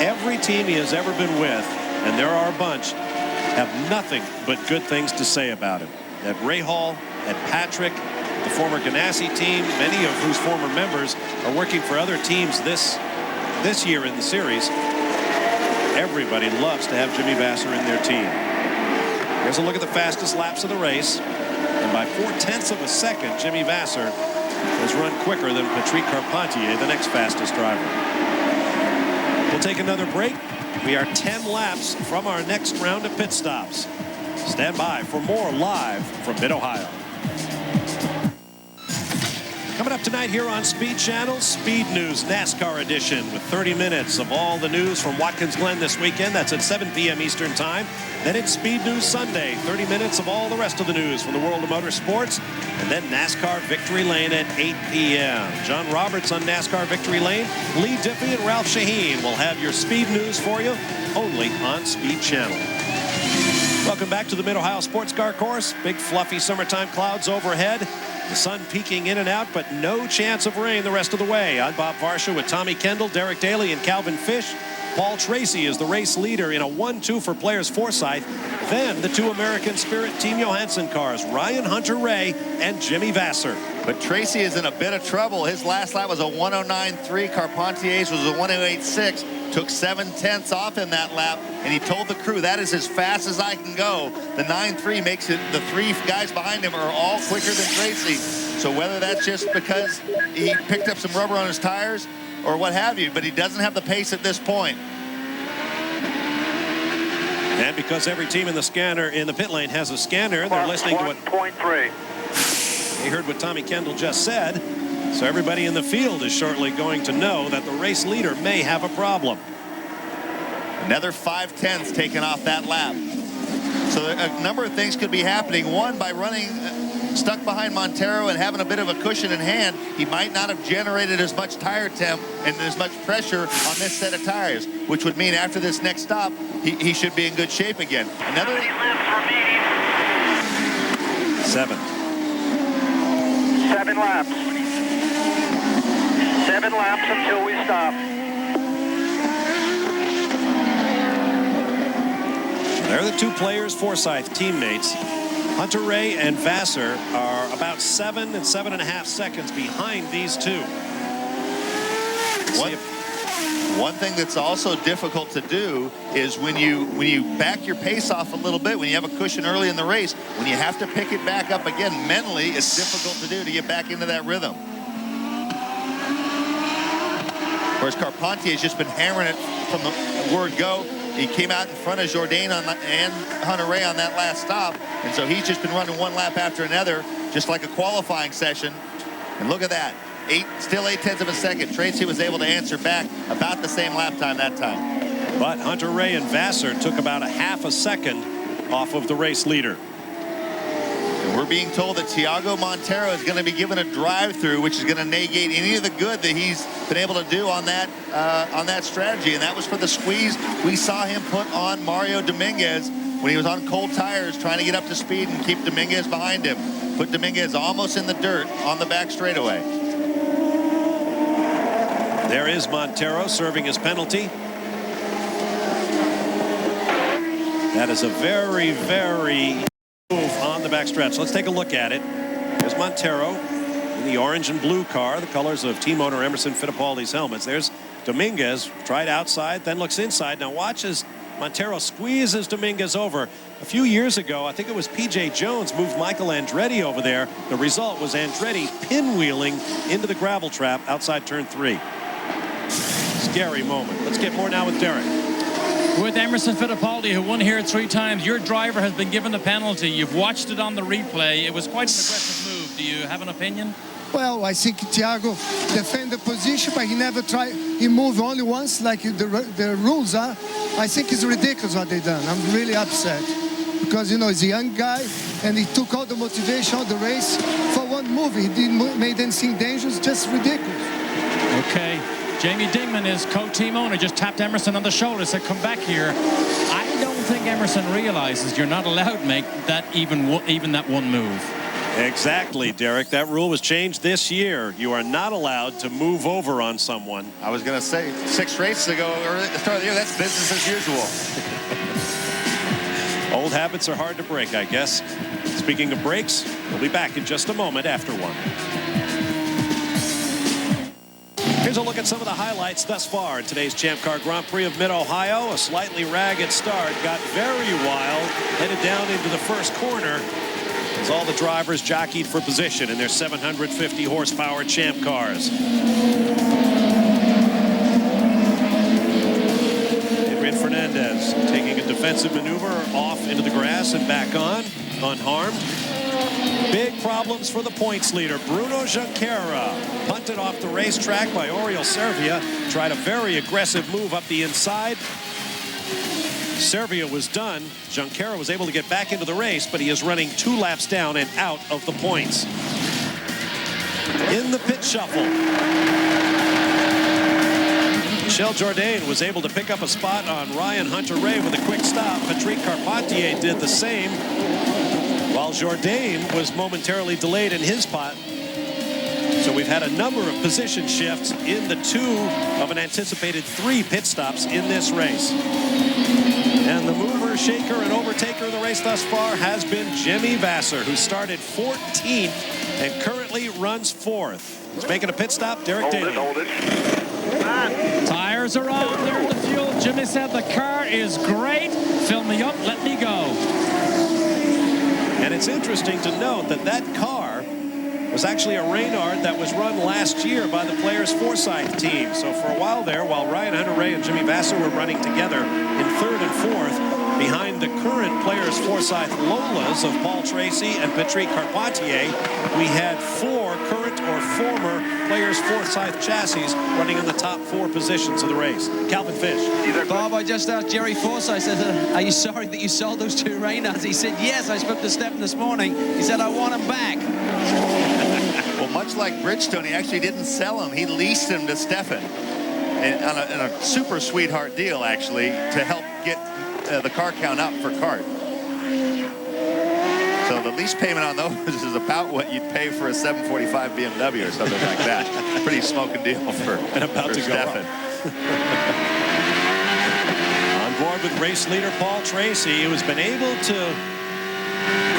Every team he has ever been with, and there are a bunch, have nothing but good things to say about him. At Rahal, at Patrick, the former Ganassi team, many of whose former members are working for other teams this year in the series. Everybody loves to have Jimmy Vasser in their team. Here's a look at the fastest laps of the race. And by 0.4 of a second, Jimmy Vasser has run quicker than Patrick Carpentier, the next fastest driver. We'll take another break. We are 10 laps from our next round of pit stops. Stand by for more live from Mid-Ohio. Coming up tonight here on Speed Channel, Speed News NASCAR edition with 30 minutes of all the news from Watkins Glen this weekend. That's at 7 p.m. Eastern Time. Then it's Speed News Sunday, 30 minutes of all the rest of the news from the world of motorsports. And then NASCAR Victory Lane at 8 p.m. John Roberts on NASCAR Victory Lane. Lee Diffie and Ralph Shaheen will have your speed news for you only on Speed Channel. Welcome back to the Mid-Ohio Sports Car Course. Big fluffy summertime clouds overhead. The sun peeking in and out, but no chance of rain the rest of the way. I'm Bob Varsha with Tommy Kendall, Derek Daly, and Calvin Fish. Paul Tracy is the race leader in a 1-2 for Players Forsyth. Then the 2 American Spirit Team Johansson cars, Ryan Hunter-Reay and Jimmy Vasser. But Tracy is in a bit of trouble. His last lap was a 1:09.3. Carpentier's was a 1:08.6. Took 0.7 off in that lap, and he told the crew, that is as fast as I can go. The 9.3 makes it, the 3 guys behind him are all quicker than Tracy. So whether that's just because he picked up some rubber on his tires or what have you, but he doesn't have the pace at this point. And because every team in the scanner in the pit lane has a scanner, they're listening to what 1.3. They heard what Tommy Kendall just said. So everybody in the field is shortly going to know that the race leader may have a problem. Another 5/10 taken off that lap. So a number of things could be happening. One, by running stuck behind Montero and having a bit of a cushion in hand, he might not have generated as much tire temp and as much pressure on this set of tires, which would mean after this next stop, he should be in good shape again. Another 7. 7 laps. 7 laps until we stop. They're the two players, Forsyth teammates. Hunter Ray and Vassar are about 7 and 7.5 seconds behind these two. One thing that's also difficult to do is when you back your pace off a little bit, when you have a cushion early in the race, when you have to pick it back up again mentally, it's difficult to do to get back into that rhythm. Of course, Carpentier has just been hammering it from the word go. He came out in front of Jourdain and Hunter Ray on that last stop, and so he's just been running one lap after another, just like a qualifying session. And look at that, still 0.8 of a second. Tracy was able to answer back about the same lap time that time. But Hunter Ray and Vassar took about 0.5 seconds off of the race leader. And we're being told that Thiago Montero is going to be given a drive-through, which is going to negate any of the good that he's been able to do on that strategy. And that was for the squeeze we saw him put on Mario Dominguez when he was on cold tires, trying to get up to speed and keep Dominguez behind him. Put Dominguez almost in the dirt on the back straightaway. There is Montero serving his penalty. That is a very, very move on the backstretch. Let's take a look at it. There's Montero in the orange and blue car, the colors of team owner Emerson Fittipaldi's helmets. There's Dominguez, tried outside, then looks inside. Now watch as Montero squeezes Dominguez over. A few years ago, I think it was P.J. Jones moved Michael Andretti over there. The result was Andretti pinwheeling into the gravel trap outside turn 3. Scary moment. Let's get more now with Derek. With Emerson Fittipaldi, who won here 3 times, your driver has been given the penalty. You've watched it on the replay. It was quite an aggressive move. Do you have an opinion? Well, I think Thiago defended the position, but he never tried. He moved only once, like the rules are. I think it's ridiculous what they done. I'm really upset because, you know, he's a young guy and he took all the motivation of the race for one move. He didn't make anything dangerous, just ridiculous. Okay. Jamie Dingman, his co-team owner, just tapped Emerson on the shoulder, said, come back here. I don't think Emerson realizes you're not allowed to make that even that one move. Exactly, Derek. That rule was changed this year. You are not allowed to move over on someone. I was going to say 6 races ago, or at the start of the year, that's business as usual. Old habits are hard to break, I guess. Speaking of breaks, we'll be back in just a moment after one. Here's a look at some of the highlights thus far in today's Champ Car Grand Prix of Mid-Ohio. A slightly ragged start, got very wild, headed down into the first corner as all the drivers jockeyed for position in their 750 horsepower Champ cars. Adrian Fernandez taking a defensive maneuver off into the grass and back on, unharmed. Big problems for the points leader, Bruno Junqueira. Punted off the racetrack by Oriol Servia. Tried a very aggressive move up the inside. Servia was done. Junqueira was able to get back into the race, but he is running 2 laps down and out of the points. In the pit shuffle, Michel Jourdain was able to pick up a spot on Ryan Hunter-Reay with a quick stop. Patrick Carpentier did the same, while Jourdain was momentarily delayed in his spot. So we've had a number of position shifts in the 2 of an anticipated 3 pit stops in this race. And the mover, shaker, and overtaker of the race thus far has been Jimmy Vassar, who started 14th and currently runs 4th. He's making a pit stop, Derek Daly. Tires are on, there's the fuel. Jimmy said the car is great. Fill me up, let me go. And it's interesting to note that that car was actually a Reynard that was run last year by the Players Forsyth team. So for a while there, while Ryan Hunter-Reay and Jimmy Vassar were running together in 3rd and 4th, behind the current Players Forsyth Lolas of Paul Tracy and Patrick Carpentier, we had 4 current or 4 former players' Forsyth chassis running in the top 4 positions of the race. Calvin Fish. Bob, I just asked Jerry Forsyth, I said, are you sorry that you sold those 2 Reynards? He said, yes. I spoke to Stephen this morning. He said, I want them back. Well, much like Bridgestone, he actually didn't sell them. He leased them to Stefan in a super sweetheart deal, actually, to help get the car count up for CART. So the lease payment on those is about what you'd pay for a 745 BMW or something like that. Pretty smoking deal for Stefan. On board with race leader Paul Tracy, who has been able to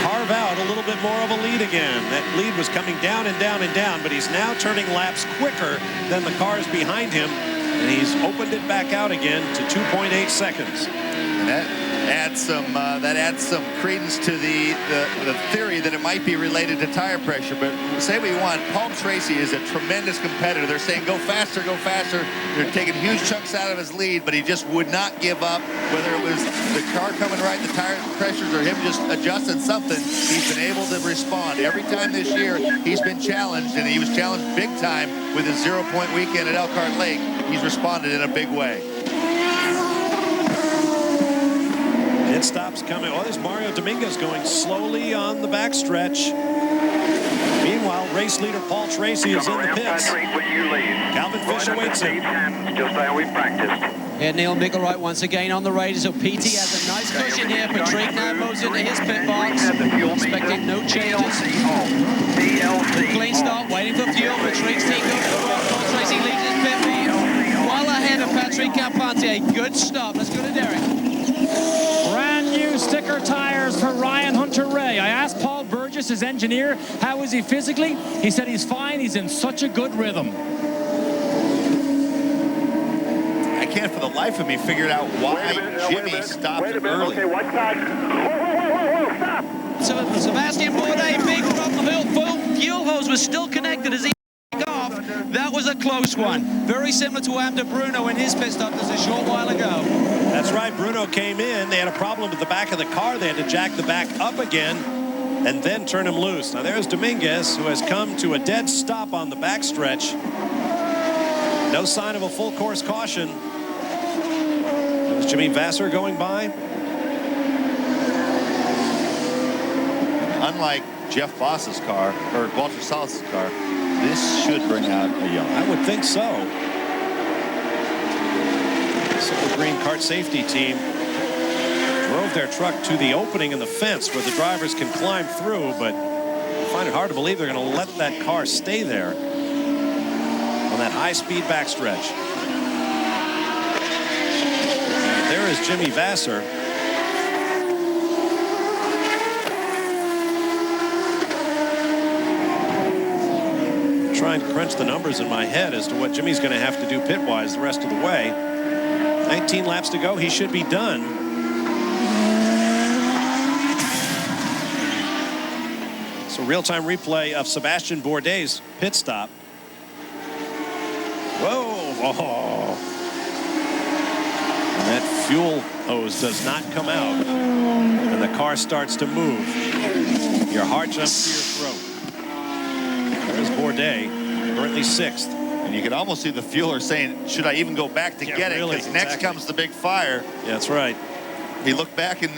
carve out a little bit more of a lead again. That lead was coming down and down and down, but he's now turning laps quicker than the cars behind him, and he's opened it back out again to 2.8 seconds. And that adds some credence to the theory that it might be related to tire pressure. But say what you want, Paul Tracy is a tremendous competitor. They're saying go faster, go faster. They're taking huge chunks out of his lead, but he just would not give up. Whether it was the car coming right, the tire pressures, or him just adjusting something, he's been able to respond. Every time this year he's been challenged, and he was challenged big time with his 0-point weekend at Elkhart Lake. He's responded in a big way. Pit stops coming. Oh, there's Mario Dominguez going slowly on the backstretch. Meanwhile, race leader Paul Tracy is in the pits. Calvin Fish awaits him. Just how we practiced. Yeah, Neil Mickelwright once again on the radio. So PT has a nice cushion here. Patrick now moves into his pit box. Expecting no changes. Clean start, waiting for fuel. Patrick's team goes to work. Paul Tracy leads his pit lead. Well ahead of Patrick Carpentier. Good stop. Let's go to Derek. Brand new sticker tires for Ryan Hunter-Reay. I asked Paul Burgess, his engineer, how is he physically? He said he's fine. He's in such a good rhythm. I can't for the life of me figure out why Jimmy stopped early. Okay, one side. Whoa, stop. So Sebastian Bourdais, big from the hill. Fuel hose was still connected as he off. That was a close one. Very similar to what happened to Bruno in his pit stop just a short while ago. That's right. Bruno came in. They had a problem with the back of the car. They had to jack the back up again and then turn him loose. Now there's Dominguez, who has come to a dead stop on the backstretch. No sign of a full course caution. There's Jimmy Vasser going by. Unlike Jeff Boss's car, or Walter Salas's car, this should bring out a young. I would think so. Silver Green Kart Safety Team drove their truck to the opening in the fence where the drivers can climb through, but I find it hard to believe they're going to let that car stay there on that high-speed backstretch. There is Jimmy Vasser. Trying to crunch the numbers in my head as to what Jimmy's going to have to do pit-wise the rest of the way. 19 laps to go. He should be done. So real-time replay of Sebastian Bourdais' pit stop. Whoa! Oh. And that fuel hose does not come out, and the car starts to move. Your heart jumps to your throat. There's Bourdais, currently 6th. And you can almost see the fueler saying, should I even go back to get it? Because next comes the big fire. Yeah, that's right. He looked back and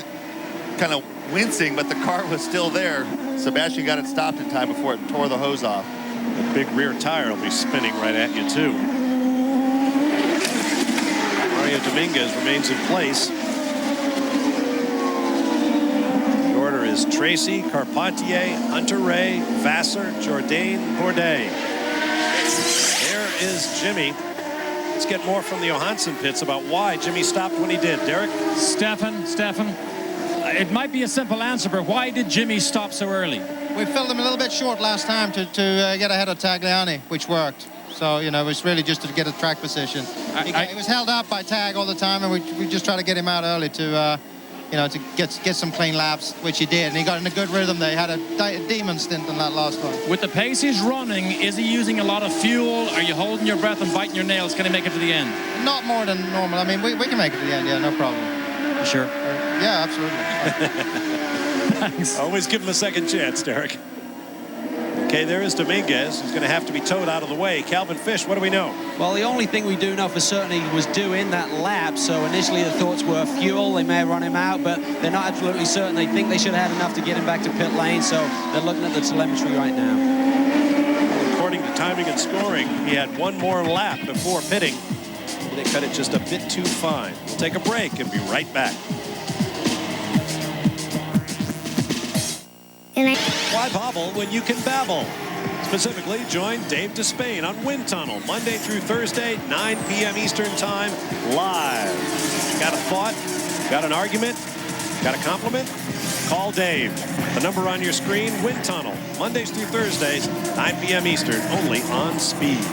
kind of wincing, but the car was still there. Sebastian got it stopped in time before it tore the hose off. The big rear tire will be spinning right at you, too. Mario Dominguez remains in place. The order is Tracy, Carpentier, Hunter-Reay, Vasser, Jourdain, Bourdais. There is Jimmy. Let's get more from the Johansson pits about why Jimmy stopped when he did. Derek? Stefan, it might be a simple answer, but why did Jimmy stop so early? We filled him a little bit short last time to get ahead of Tagliani, which worked. So, you know, it was really just to get a track position. He was held up by Tag all the time, and we just tried to get him out early to, you know, to get some clean laps, which he did. And he got in a good rhythm there. He had a demon stint in that last one. With the pace he's running, is he using a lot of fuel? Are you holding your breath and biting your nails? Can he make it to the end? Not more than normal. I mean, we can make it to the end, yeah, no problem. You sure? Yeah, absolutely. Thanks. Always give him a second chance, Derek. Okay, there is Dominguez. He's going to have to be towed out of the way. Calvin Fish, what do we know? Well, the only thing we do know for certain he was due in that lap, so initially the thoughts were fuel. They may have run him out, but they're not absolutely certain. They think they should have had enough to get him back to pit lane, so they're looking at the telemetry right now. According to timing and scoring, he had one more lap before pitting. They cut it just a bit too fine. We'll take a break and be right back. Why bobble when you can babble? Specifically, join Dave Despain on Wind Tunnel, Monday through Thursday, 9 p.m. Eastern Time, live. Got a thought? Got an argument? Got a compliment? Call Dave. The number on your screen, Wind Tunnel, Mondays through Thursdays, 9 p.m. Eastern, only on Speed.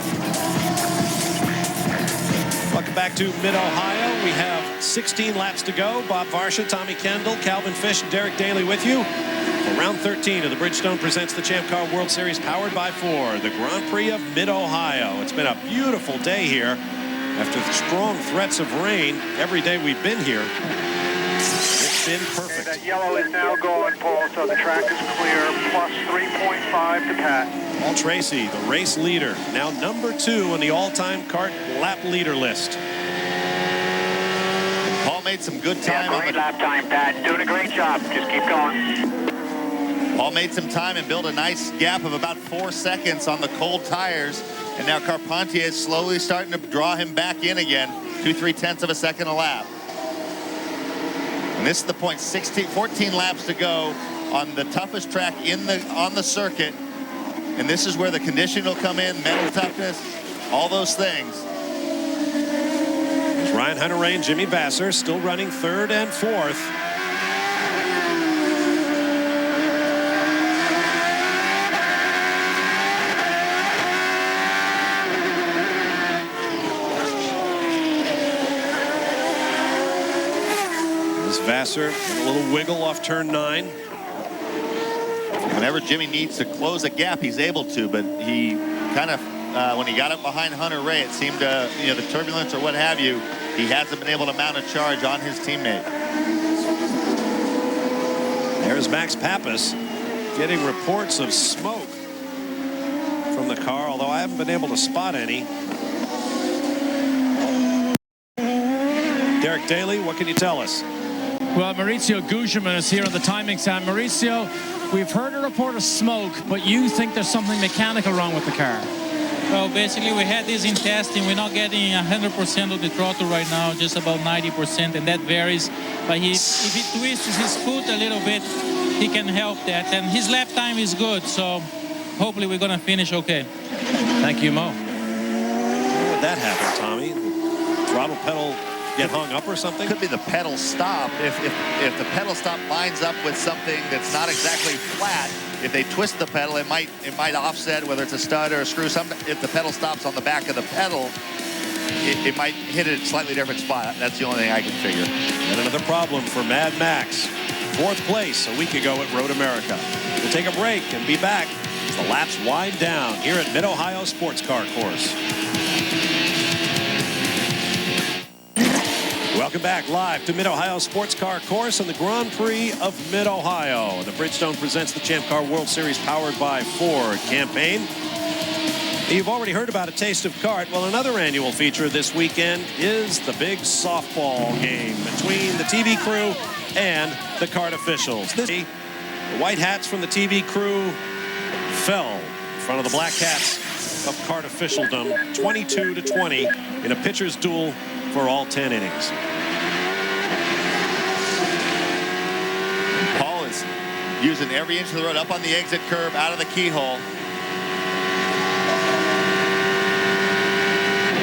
Welcome back to Mid-Ohio. We have 16 laps to go. Bob Varsha, Tommy Kendall, Calvin Fish, and Derek Daly with you. For round 13 of the Bridgestone presents the Champ Car World Series powered by Ford, the Grand Prix of Mid-Ohio. It's been a beautiful day here. After strong threats of rain every day we've been here, it's been perfect. Okay, that yellow is now going, Paul, so the track is clear, plus 3.5 to Pat. Paul Tracy, the race leader, now number 2 on the all-time kart lap leader list. Paul made some good time. Yeah, great lap time, Pat. Doing a great job. Just keep going. Paul made some time and built a nice gap of about 4 seconds on the cold tires. And now Carpentier is slowly starting to draw him back in again. 2/3 of a second a lap. And this is the point, 14 laps to go on the toughest track on the circuit. And this is where the condition will come in, mental toughness, all those things. There's Ryan Hunter-Reay and Jimmy Vasser still running 3rd and 4th. Vasser, a little wiggle off turn 9. Whenever Jimmy needs to close a gap, he's able to, but he kind of, when he got up behind Hunter-Reay, it seemed to, the turbulence or what have you, he hasn't been able to mount a charge on his teammate. There's Max Pappas getting reports of smoke from the car, although I haven't been able to spot any. Derek Daly, what can you tell us? Well, Maurizio Gugelmin is here on the timing stand. Maurizio, we've heard a report of smoke, but you think there's something mechanical wrong with the car? Well, basically, we had this in testing. We're not getting 100% of the throttle right now, just about 90%, and that varies. But if he twists his foot a little bit, he can help that. And his lap time is good, so hopefully we're going to finish okay. Thank you, Mo. How would that happen, Tommy? Throttle pedal get hung up or something? Could be the pedal stop. If the pedal stop lines up with something that's not exactly flat, if they twist the pedal, it might offset, whether it's a stud or a screw. If the pedal stops on the back of the pedal, it might hit a slightly different spot. That's the only thing I can figure. And another problem for Mad Max. 4th place a week ago at Road America. We'll take a break and be back as the laps wind down here at Mid-Ohio Sports Car Course. Welcome back live to Mid-Ohio Sports Car Course and the Grand Prix of Mid-Ohio. The Bridgestone presents the Champ Car World Series powered by Ford campaign. You've already heard about A Taste of Kart. Well, another annual feature this weekend is the big softball game between the TV crew and the kart officials. The white hats from the TV crew fell in front of the black hats of kart officialdom, 22-20 in a pitcher's duel for all 10 innings. Paul is using every inch of the road, up on the exit curve, out of the keyhole.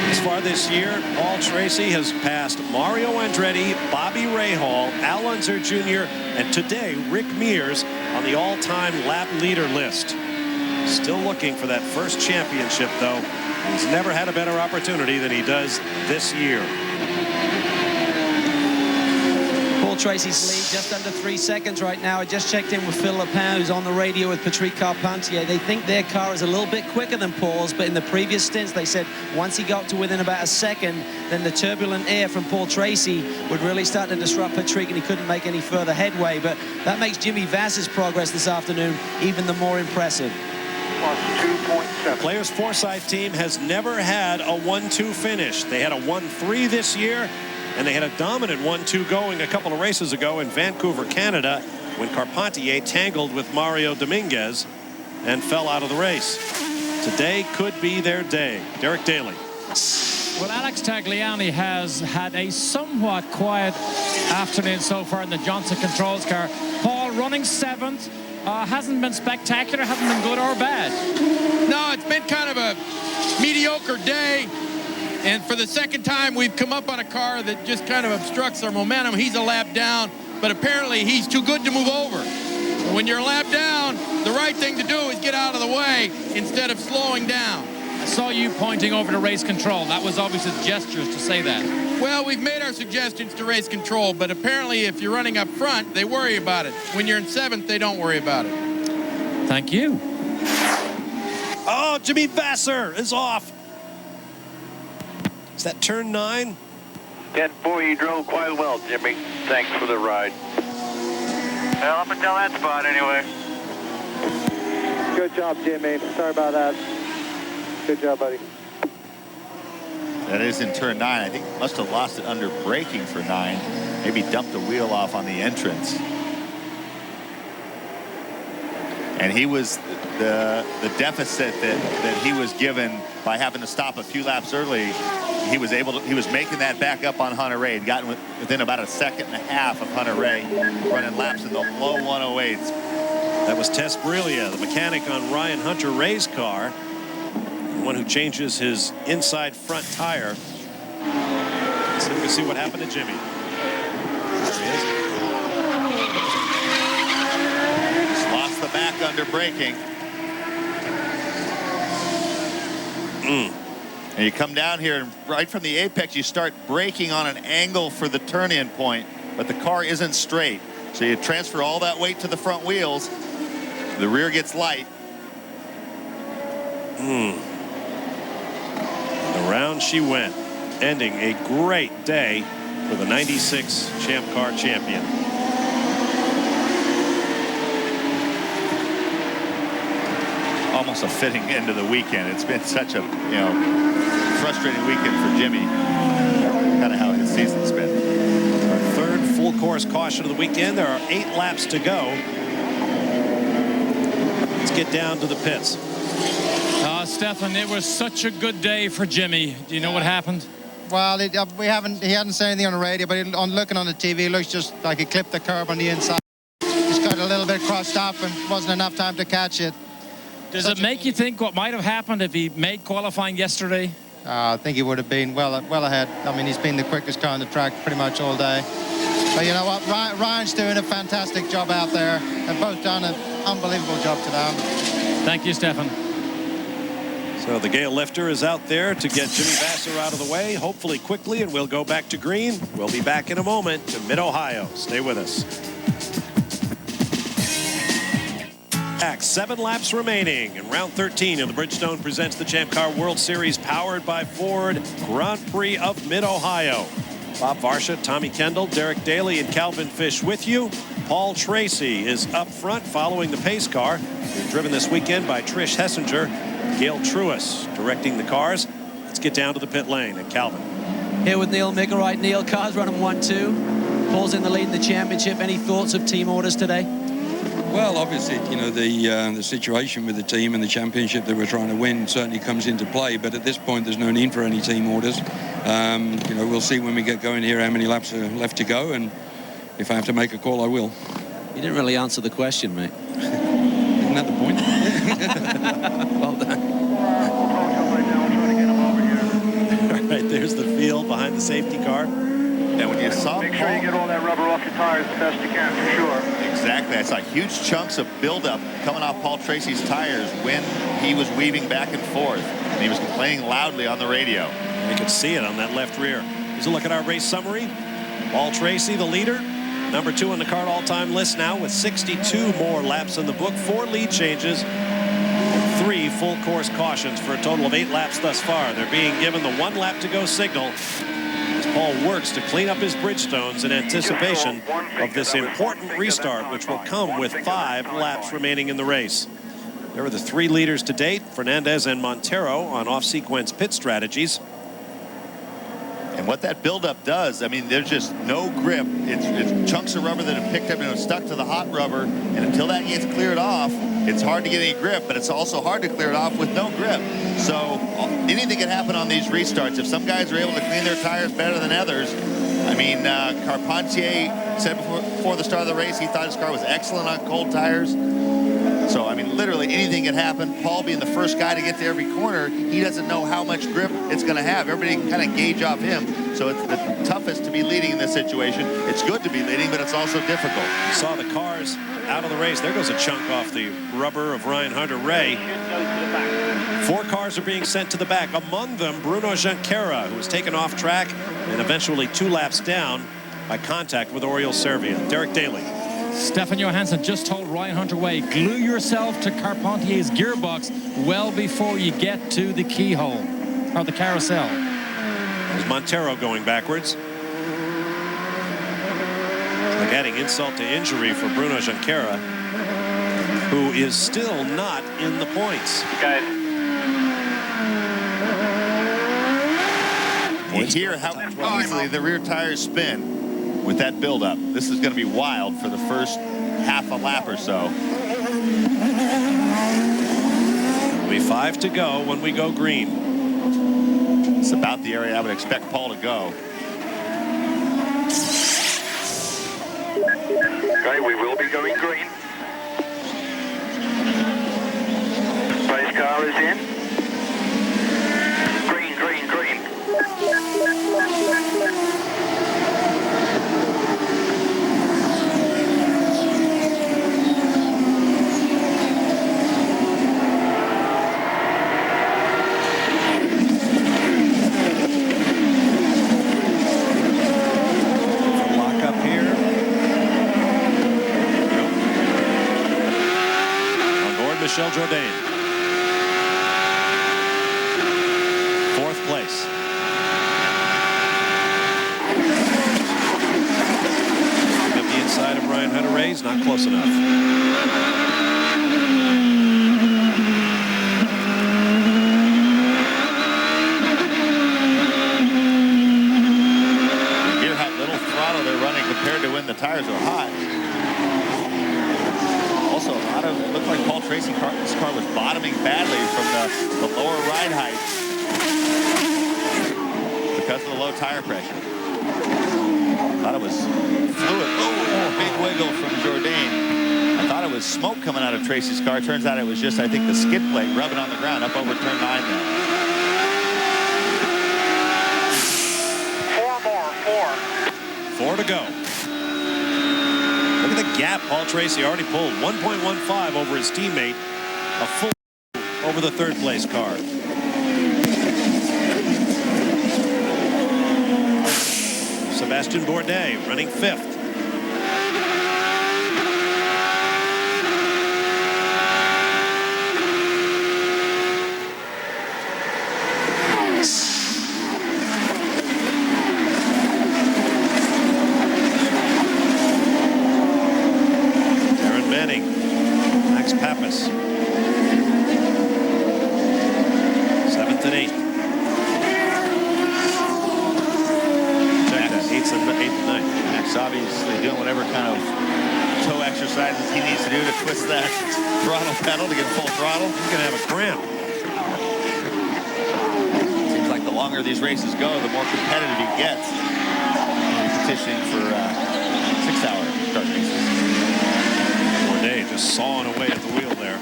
As far this year, Paul Tracy has passed Mario Andretti, Bobby Rahal, Al Unser Jr., and today Rick Mears on the all-time lap leader list. Still looking for that first championship, though. He's never had a better opportunity than he does this year. Paul Tracy's lead just under 3 seconds right now. I just checked in with Phil Lapin, who's on the radio with Patrick Carpentier. They think their car is a little bit quicker than Paul's, but in the previous stints, they said once he got to within about a second, then the turbulent air from Paul Tracy would really start to disrupt Patrick, and he couldn't make any further headway. But that makes Jimmy Vasser's progress this afternoon even the more impressive. plus 2.7. Players Forsyth team has never had a 1-2 finish. They had a 1-3 this year, and they had a dominant 1-2 going a couple of races ago in Vancouver, Canada, when Carpentier tangled with Mario Dominguez and fell out of the race. Today could be their day. Derek Daly. Well, Alex Tagliani has had a somewhat quiet afternoon so far in the Johnson Controls car. Paul running 7th. Hasn't been spectacular, hasn't been good or bad. No, it's been kind of a mediocre day. And for the second time, we've come up on a car that just kind of obstructs our momentum. He's a lap down, but apparently he's too good to move over. When you're a lap down, the right thing to do is get out of the way instead of slowing down. I saw you pointing over to race control. That was obviously gestures to say that. Well, we've made our suggestions to race control, but apparently if you're running up front, they worry about it. When you're in 7th, they don't worry about it. Thank you. Oh, Jimmy Vasser is off. Is that turn 9? 10-4, you drove quite well, Jimmy. Thanks for the ride. Well, up until that spot, anyway. Good job, Jimmy. Sorry about that. Good job, buddy. That is in turn 9. I think must have lost it under braking for 9. Maybe dumped a wheel off on the entrance. And he was the deficit that he was given by having to stop a few laps early. He was making that back up on Hunter Ray. He'd gotten within about 1.5 seconds of Hunter Ray, running laps in the low 108s. That was Tess Brillia, the mechanic on Ryan Hunter Ray's car, the one who changes his inside front tire. So we can see what happened to Jimmy. There he is. Just lost the back under braking. And you come down here, and right from the apex, you start braking on an angle for the turn-in point, but the car isn't straight. So you transfer all that weight to the front wheels. The rear gets light. Around she went, ending a great day for the 96 Champ Car champion. Almost a fitting end of the weekend. It's been such a, frustrating weekend for Jimmy. Kind of how his season's been. Our third full course caution of the weekend. There are 8 laps to go. Let's get down to the pits. Stefan, it was such a good day for Jimmy. Do you know what happened? Well, he hadn't said anything on the radio, but on looking on the TV, it looks just like he clipped the curb on the inside. Just got a little bit crossed up and wasn't enough time to catch it. Does it make you think what might have happened if he made qualifying yesterday? I think he would have been well ahead. I mean, he's been the quickest car on the track pretty much all day. But you know what? Ryan's doing a fantastic job out there. They've both done an unbelievable job today. Thank you, Stefan. So the Gale lifter is out there to get Jimmy Vasser out of the way, hopefully quickly, and we'll go back to green. We'll be back in a moment to Mid-Ohio. Stay with us. 7 laps remaining in round 13 of the Bridgestone presents the Champ Car World Series powered by Ford Grand Prix of Mid-Ohio. Bob Varsha, Tommy Kendall, Derek Daly, and Calvin Fish with you. Paul Tracy is up front following the pace car. Being driven this weekend by Trish Hessinger, Gail Truis directing the cars. Let's get down to the pit lane and Calvin. Here with Neil Mickelwright. Neil, cars running 1-2. Paul's in the lead in the championship. Any thoughts of team orders today? Well, obviously, the situation with the team and the championship that we're trying to win certainly comes into play. But at this point, there's no need for any team orders. We'll see when we get going here how many laps are left to go. And if I have to make a call, I will. You didn't really answer the question, mate. Isn't that the point? Well done. All right, there's the field behind the safety car. And when you saw Make sure you get all that rubber off your tires as best you can, for sure. Exactly. I saw huge chunks of buildup coming off Paul Tracy's tires when he was weaving back and forth. And he was complaining loudly on the radio. You could see it on that left rear. Here's a look at our race summary. Paul Tracy, the leader. Number 2 on the CART all-time list now with 62 more laps in the book, 4 lead changes, and 3 full course cautions for a total of 8 laps thus far. They're being given the 1 lap to go signal as Paul works to clean up his Bridgestones in anticipation of this important restart, which will come with 5 laps remaining in the race. There were the 3 leaders to date, Fernandez and Montero, on off-sequence pit strategies. And what that buildup does, I mean, there's just no grip. It's chunks of rubber that have picked up and stuck to the hot rubber. And until that gets cleared off, it's hard to get any grip, but it's also hard to clear it off with no grip. So anything can happen on these restarts. If some guys are able to clean their tires better than others, I mean, Carpentier said before the start of the race, he thought his car was excellent on cold tires. So, I mean, literally anything can happen. Paul being the first guy to get to every corner, he doesn't know how much grip it's going to have. Everybody can kind of gauge off him. So it's the toughest to be leading in this situation. It's good to be leading, but it's also difficult. You saw the cars out of the race. There goes a chunk off the rubber of Ryan Hunter-Ray. 4 cars are being sent to the back. Among them, Bruno Junqueira, who was taken off track and eventually 2 laps down by contact with Oriol Servia. Derek Daly. Stefan Johansson just told Ryan Hunter-Ray, glue yourself to Carpentier's gearbox well before you get to the keyhole, or the carousel. There's Montero going backwards. Like adding insult to injury for Bruno Junqueira, who is still not in the points. Guys. You hear how easily the rear tires spin with that buildup. This is going to be wild for the first half a lap or so. There'll be 5 to go when we go green. It's about the area I would expect Paul to go. Okay, we will be going green. Race car is in. Green, green, green. Michel Jourdain. 4th place. Up the inside of Ryan Hunter-Ray is not close enough. You hear how little throttle they're running compared to when the tires are hot. Also, a lot of, it looked like Paul Tracy's car was bottoming badly from the lower ride height because of the low tire pressure. Thought it was fluid. Oh, big wiggle from Jourdain. I thought it was smoke coming out of Tracy's car. Turns out it was just, I think, the skid plate rubbing on the ground up over turn 9 now. 4 to go. Look at the gap Paul Tracy already pulled. 1.15 over his teammate. A full over the 3rd place car. Sebastian Bourdais running 5th. Pedal to get full throttle. He's going to have a cramp. Seems like the longer these races go, the more competitive he gets. He's petitioning for 6-hour start races. Bourdais just sawing away at the wheel there.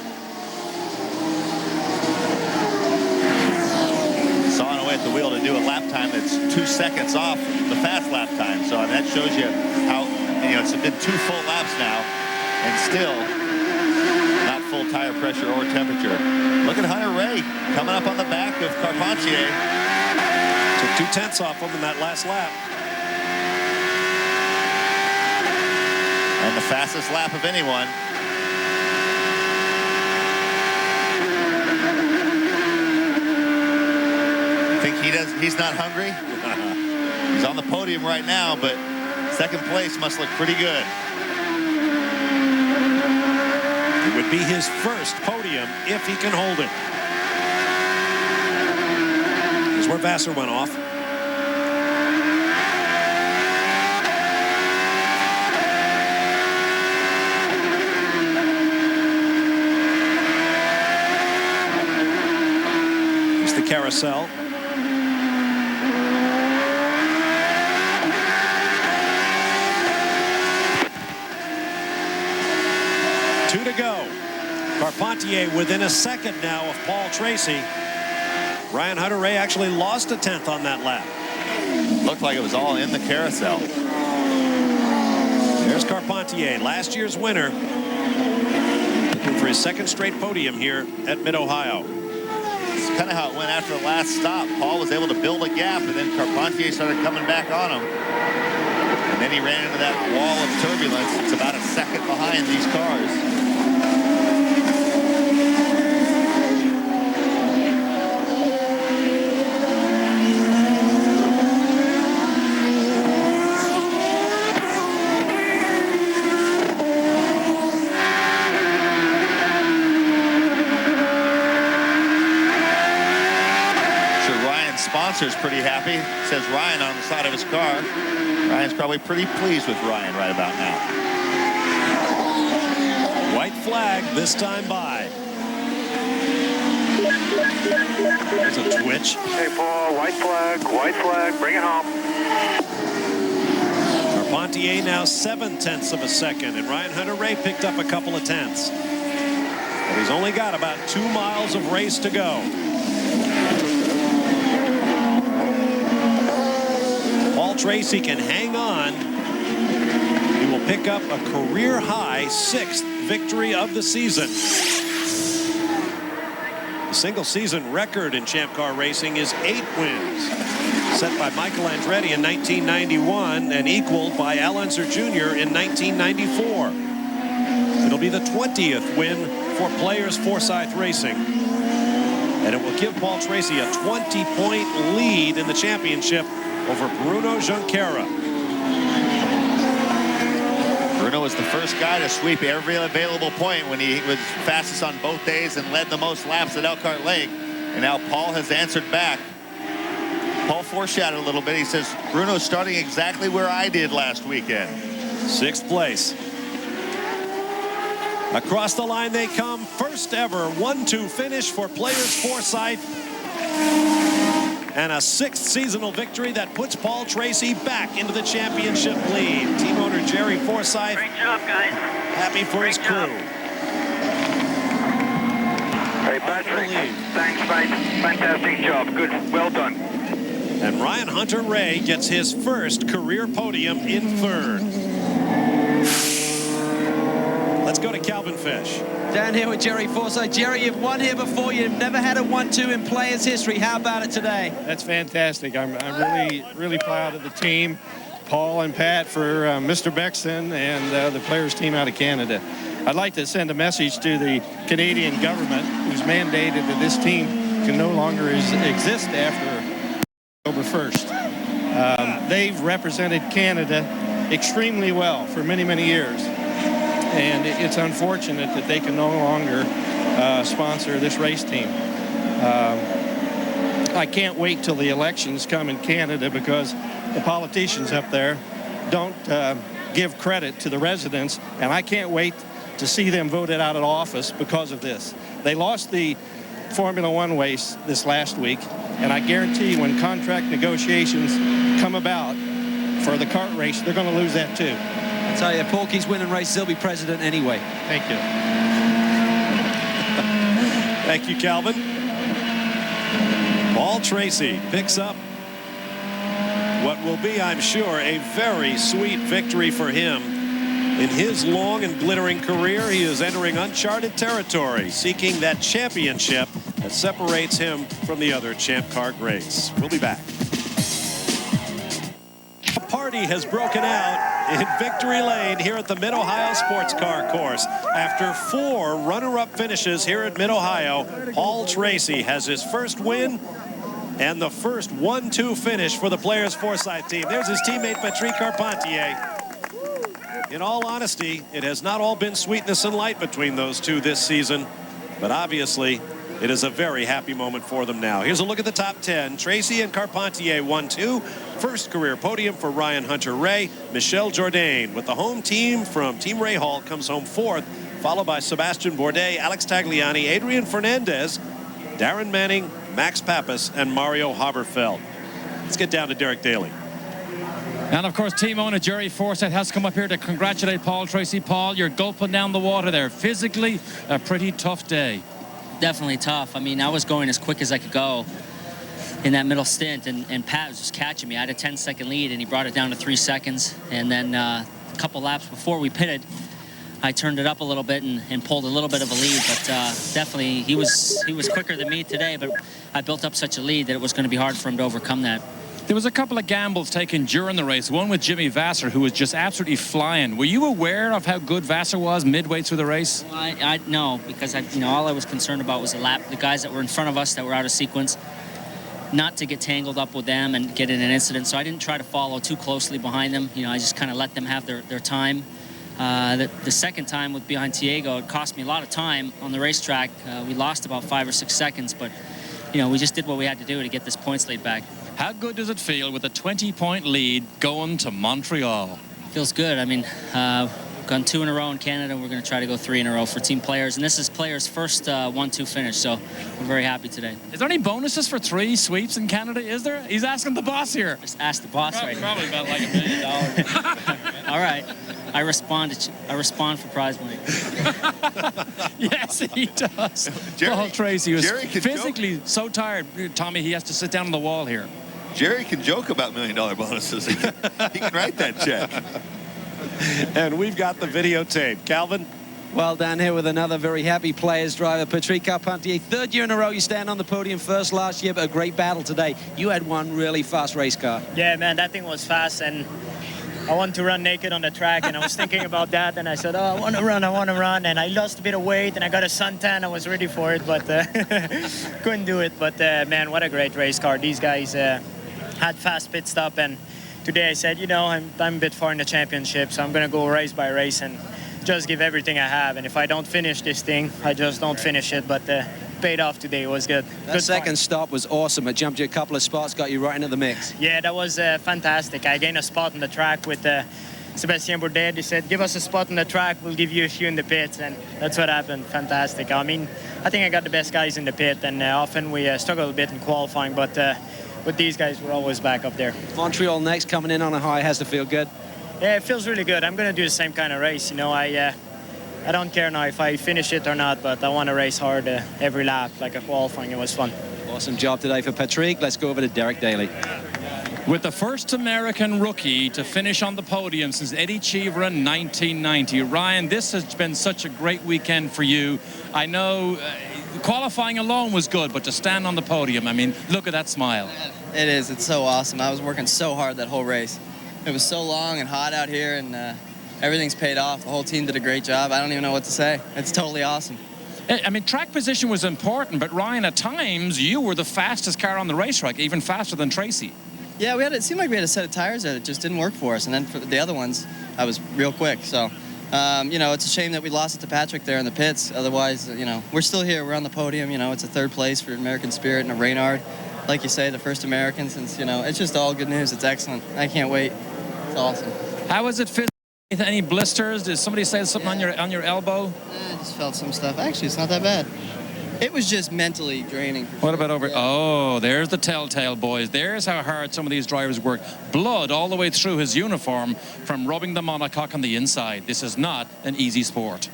Sawing away at the wheel to do a lap time that's 2 seconds off the fast lap time. So I mean, that shows you how, you know, it's been 2 full laps now, and still full tire pressure or temperature. Look at Hunter-Ray coming up on the back of Carpentier. Took 2/10 off him in that last lap. And the fastest lap of anyone. Think he's not hungry? He's on the podium right now, but 2nd place must look pretty good. It would be his first podium if he can hold it. Here's where Vassar went off. Here's the carousel. Two to go. Carpentier within a second now of Paul Tracy. Ryan Hunter-Reay actually lost a 10th on that lap. Looked like it was all in the carousel. There's Carpentier, last year's winner, looking for his second straight podium here at Mid-Ohio. It's kind of how it went after the last stop. Paul was able to build a gap, and then Carpentier started coming back on him. And then he ran into that wall of turbulence. It's about a second behind these cars. Sponsor's pretty happy. Says Ryan on the side of his car. Ryan's probably pretty pleased with Ryan right about now. White flag this time by. There's a twitch. Hey, Paul, white flag, bring it home. Carpentier now 7/10 of a second, and Ryan Hunter-Reay picked up a couple of tenths. But he's only got about 2 miles of race to go. Paul Tracy can hang on. He will pick up a career-high 6th victory of the season. The single-season record in Champ Car racing is 8 wins, set by Michael Andretti in 1991 and equaled by Al Unser Jr. in 1994. It'll be the 20th win for Players Forsyth Racing, and it will give Paul Tracy a 20-point lead in the championship over Bruno Junqueira. Bruno was the first guy to sweep every available point when he was fastest on both days and led the most laps at Elkhart Lake. And now Paul has answered back. Paul foreshadowed a little bit. He says, Bruno's starting exactly where I did last weekend. 6th place. Across the line they come. First ever 1-2 finish for Players Forsyth. And a 6th seasonal victory that puts Paul Tracy back into the championship lead. Team owner Jerry Forsyth. Great job, guys. Happy for his crew. Hey, Patrick. Thanks, mate. Fantastic job. Good. Well done. And Ryan Hunter-Reay gets his first career podium in 3rd. Let's go to Calvin Fish. Down here with Jerry Forsyth. Jerry, you've won here before. You've never had a 1-2 in Players history. How about it today? That's fantastic. I'm really proud of the team, Paul and Pat, for Mr. Bexton and the Players team out of Canada. I'd like to send a message to the Canadian government, who's mandated that this team can no longer exist after October 1st. They've represented Canada extremely well for many, many years. And it's unfortunate that they can no longer sponsor this race team. I can't wait till the elections come in Canada, because the politicians up there don't give credit to the residents, and I can't wait to see them voted out of office because of this. They lost the Formula One race this last week, and I guarantee when contract negotiations come about for the kart race, they're going to lose that too. I tell you, Porky's winning races, he'll be president anyway. Thank you. Thank you, Calvin. Paul Tracy picks up what will be, I'm sure, a very sweet victory for him. In his long and glittering career, he is entering uncharted territory, seeking that championship that separates him from the other Champ Car greats. We'll be back. A party has broken out in Victory Lane here at the Mid-Ohio Sports Car Course. After 4 runner-up finishes here at Mid-Ohio, Paul Tracy has his first win and the first 1-2 finish for the Players Forsyth team. There's his teammate Patrick Carpentier. In all honesty, it has not all been sweetness and light between those two this season, but obviously it is a very happy moment for them now. Here's a look at the top 10. Tracy and Carpentier 1-2. First career podium for Ryan Hunter-Reay. Michel Jourdain with the home team from Team Rahal comes home fourth, followed by Sebastian Bourdais, Alex Tagliani, Adrian Fernandez, Darren Manning, Max Pappas, and Mario Haberfeld. Let's get down to Derek Daly. And, of course, team owner Jerry Forsyth has come up here to congratulate Paul Tracy. Paul, you're gulping down the water there. Physically, a pretty tough day. Definitely tough. I mean, I was going as quick as I could go in that middle stint, and Pat was just catching me. I had a 10-second lead, and he brought it down to 3 seconds. And then a couple laps before we pitted, I turned it up a little bit and pulled a little bit of a lead. But definitely, he was quicker than me today, but I built up such a lead that it was going to be hard for him to overcome that. There was a couple of gambles taken during the race, one with Jimmy Vasser, who was just absolutely flying. Were you aware of how good Vasser was midway through the race? Well, I no, because all I was concerned about was the guys that were in front of us that were out of sequence, not to get tangled up with them and get in an incident. So I didn't try to follow too closely behind them. I just kind of let them have their time. The second time with behind Tiago, it cost me a lot of time on the racetrack. We lost about 5 or 6 seconds, but we just did what we had to do to get this points lead back. How good does it feel with a 20-point lead going to Montreal? Feels good. I mean, we've gone 2 in a row in Canada, and we're going to try to go 3 in a row for team players. And this is players' first 1-2 finish, so we're very happy today. Is there any bonuses for 3 sweeps in Canada? Is there? He's asking the boss here. Just ask the boss right now. Probably about like $1 million. All right. I respond for prize money. Yes, he does. Paul Tracy was physically so tired. Tommy, he has to sit down on the wall here. Jerry can joke about $1 million bonuses. He can write that check. And we've got the videotape. Calvin? Well, down here with another very happy players driver, Patrick Carpentier. 3rd year in a row you stand on the podium, first last year, but a great battle today. You had one really fast race car. Yeah, man, that thing was fast, and I wanted to run naked on the track, and I was thinking about that, and I said, I want to run, and I lost a bit of weight, and I got a suntan. I was ready for it, but couldn't do it. But, man, what a great race car. These guys had fast pit stop, and today I said, I'm a bit far in the championship, so I'm going to go race by race and just give everything I have. And if I don't finish this thing, I just don't finish it. But paid off today. It was good. That second stop was awesome. It jumped you a couple of spots, got you right into the mix. Yeah, that was fantastic. I gained a spot on the track with Sebastian Bourdais. He said, give us a spot on the track, we'll give you a few in the pits, and that's what happened. Fantastic. I mean, I think I got the best guys in the pit, and often we struggle a bit in qualifying, but with these guys, we're always back up there. Montreal next, coming in on a high, has to feel good. Yeah, it feels really good. I'm going to do the same kind of race. I don't care now if I finish it or not, but I want to race hard every lap, like a qualifying. It was fun. Awesome job today for Patrick. Let's go over to Derek Daly. With the first American rookie to finish on the podium since Eddie Cheever in 1990. Ryan, this has been such a great weekend for you. I know qualifying alone was good, but to stand on the podium, I mean, look at that smile. It is. It's so awesome. I was working so hard that whole race. It was so long and hot out here, and everything's paid off. The whole team did a great job. I don't even know what to say. It's totally awesome. I mean, track position was important, but Ryan, at times, you were the fastest car on the racetrack, even faster than Tracy. Yeah, it seemed like we had a set of tires that just didn't work for us, and then for the other ones, I was real quick. So, it's a shame that we lost it to Patrick there in the pits. Otherwise, we're still here. We're on the podium. It's a 3rd place for American Spirit and a Reynard. Like you say, the first American since, it's just all good news. It's excellent. I can't wait. It's awesome. How was it physically? Any blisters? Did somebody say something on your elbow? I just felt some stuff. Actually, it's not that bad. It was just mentally draining. What about over? Yeah. Oh, there's the telltale, boys. There's how hard some of these drivers work. Blood all the way through his uniform from rubbing the monocoque on the inside. This is not an easy sport.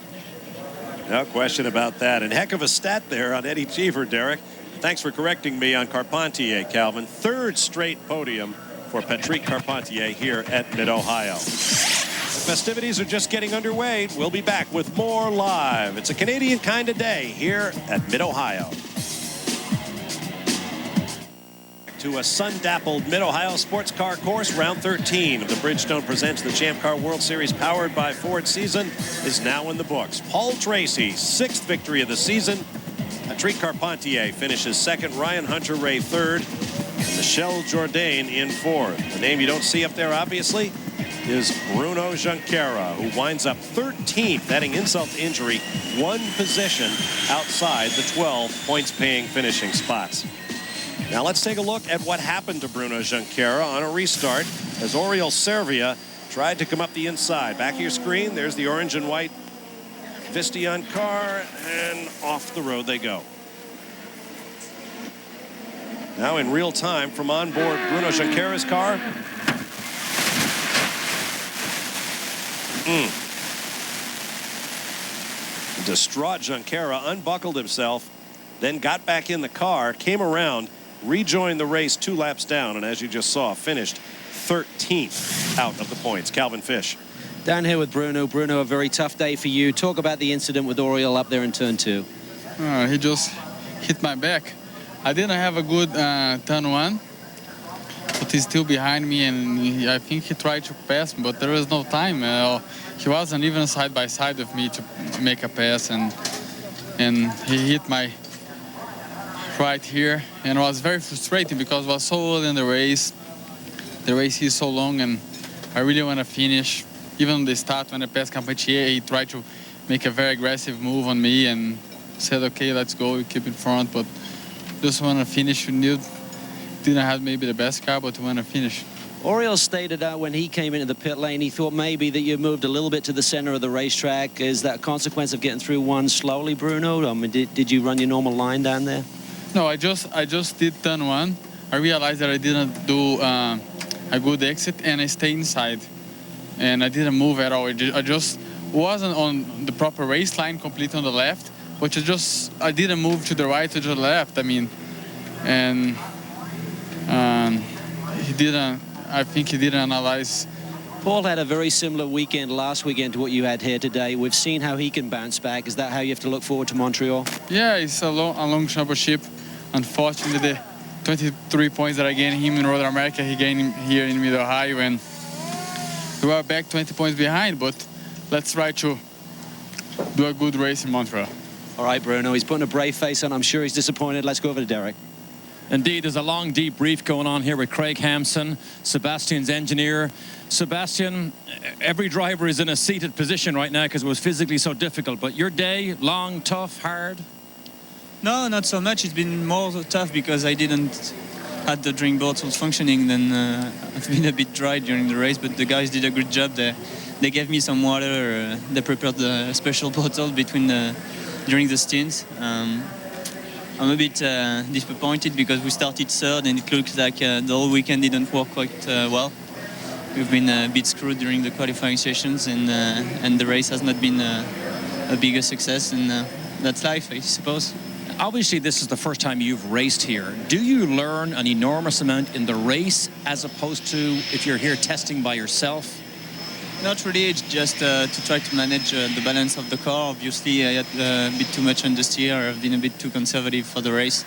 No question about that. And heck of a stat there on Eddie Cheever, Derek. Thanks for correcting me on Carpentier, Calvin. 3rd straight podium for Patrick Carpentier here at Mid-Ohio. The festivities are just getting underway. We'll be back with more live. It's a Canadian kind of day here at Mid-Ohio. To a sun-dappled Mid-Ohio sports car course, round 13 of the Bridgestone Presents the Champ Car World Series powered by Ford season is now in the books. Paul Tracy, 6th victory of the season. Patrick Carpentier finishes 2nd, Ryan Hunter-Reay 3rd, and Michel Jourdain in 4th. The name you don't see up there, obviously, is Bruno Junqueira, who winds up 13th, adding insult to injury, one position outside the 12 points-paying finishing spots. Now let's take a look at what happened to Bruno Junqueira on a restart as Oriol Servia tried to come up the inside. Back of your screen, there's the orange and white Visteon car, and off the road they go. Now in real time from on board Bruno Junqueira's car. Distraught Junqueira unbuckled himself, then got back in the car, came around, rejoined the race 2 laps down, and as you just saw, finished 13th out of the points. Calvin Fish. Down here with Bruno. Bruno, a very tough day for you. Talk about the incident with Oriol up there in turn 2. He just hit my back. I didn't have a good turn 1, but he's still behind me, and I think he tried to pass me, but there was no time. He wasn't even side by side with me to make a pass, and he hit my right here, and it was very frustrating because it was so early in the race. The race is so long, and I really want to finish. Even the start when I passed Campetier, he tried to make a very aggressive move on me and said, okay, let's go, we keep in front, but just want to finish. We didn't have maybe the best car, but we want to finish. Oriol stated when he came into the pit lane, he thought maybe that you moved a little bit to the center of the racetrack. Is that a consequence of getting through one slowly, Bruno? I mean, did you run your normal line down there? No, I just did turn 1. I realized that I didn't do a good exit, and I stayed inside. And I didn't move at all. I just wasn't on the proper race line, completely on the left, but I didn't move to the right or to the left. I mean, and he didn't. I think he didn't analyze. Paul had a very similar weekend last weekend to what you had here today. We've seen how he can bounce back. Is that how you have to look forward to Montreal? Yeah, it's a long championship. Unfortunately, the 23 points that I gained him in North America, he gained here in Mid-Ohio, and we are back 20 points behind, but let's try to do a good race in Montreal. All right, Bruno, he's putting a brave face on. I'm sure he's disappointed. Let's go over to Derek. Indeed, there's a long debrief going on here with Craig Hampson, Sebastian's engineer. Sebastian, every driver is in a seated position right now because it was physically so difficult, but your day, long, tough, hard? No, not so much. It's been more tough because I didn't had the drink bottles functioning. Then I've been a bit dry during the race, but the guys did a good job there. They gave me some water. They prepared a special bottle during the stints. I'm a bit disappointed because we started third and it looks like the whole weekend didn't work quite well. We've been a bit screwed during the qualifying sessions, and the race has not been a bigger success, and that's life, I suppose. Obviously, this is the first time you've raced here. Do you learn an enormous amount in the race as opposed to if you're here testing by yourself? Not really. It's just to try to manage the balance of the car. Obviously, I had a bit too much understeer. I've been a bit too conservative for the race,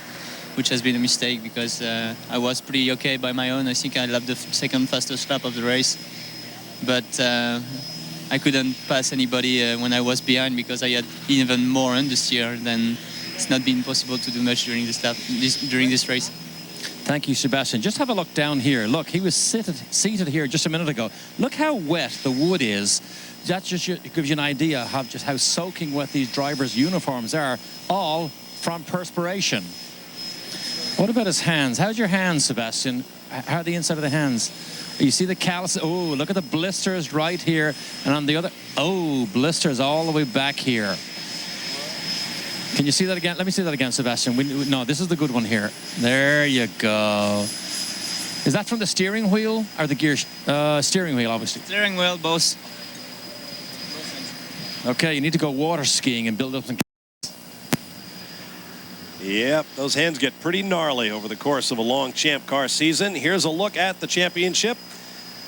which has been a mistake because I was pretty okay by my own. I think I lapped the second fastest lap of the race, but I couldn't pass anybody when I was behind because I had even more understeer. Then it's not been possible to do much during this race. Thank you, Sebastian. Just have a look down here. Look, he was seated here just a minute ago. Look how wet the wood is. That just gives you an idea of just how soaking wet these drivers' uniforms are, all from perspiration. What about his hands? How's your hands, Sebastian? How are the inside of the hands? You see the callus? Oh, look at the blisters right here. And on the other, oh, blisters all the way back here. Can you see that again? Let me see that again, Sebastian. No, this is the good one here. There you go. Is that from the steering wheel or the gear? Steering wheel, obviously. Steering wheel, both. Okay, you need to go water skiing and build up some. Yep, those hands get pretty gnarly over the course of a long Champ Car season. Here's a look at the championship.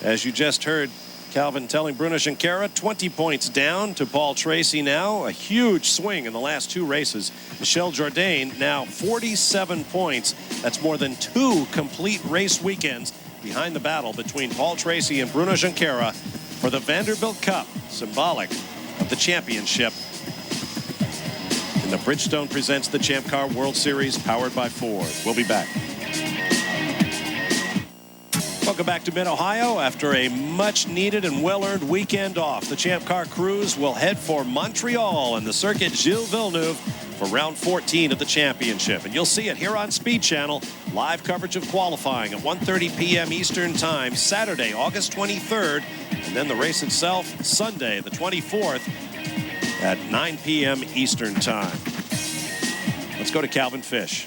As you just heard Calvin telling Bruno Junqueira, 20 points down to Paul Tracy now. A huge swing in the last two races. Michel Jourdain now 47 points. That's more than 2 complete race weekends behind the battle between Paul Tracy and Bruno Junqueira for the Vanderbilt Cup, symbolic of the championship. And the Bridgestone presents the Champ Car World Series powered by Ford. We'll be back. Welcome back to Mid-Ohio. After a much-needed and well-earned weekend off, the Champ Car crews will head for Montreal and the circuit Gilles Villeneuve for round 14 of the championship. And you'll see it here on Speed Channel. Live coverage of qualifying at 1:30 p.m. Eastern Time, Saturday, August 23rd. And then the race itself, Sunday, the 24th, at 9 p.m. Eastern Time. Let's go to Calvin Fish.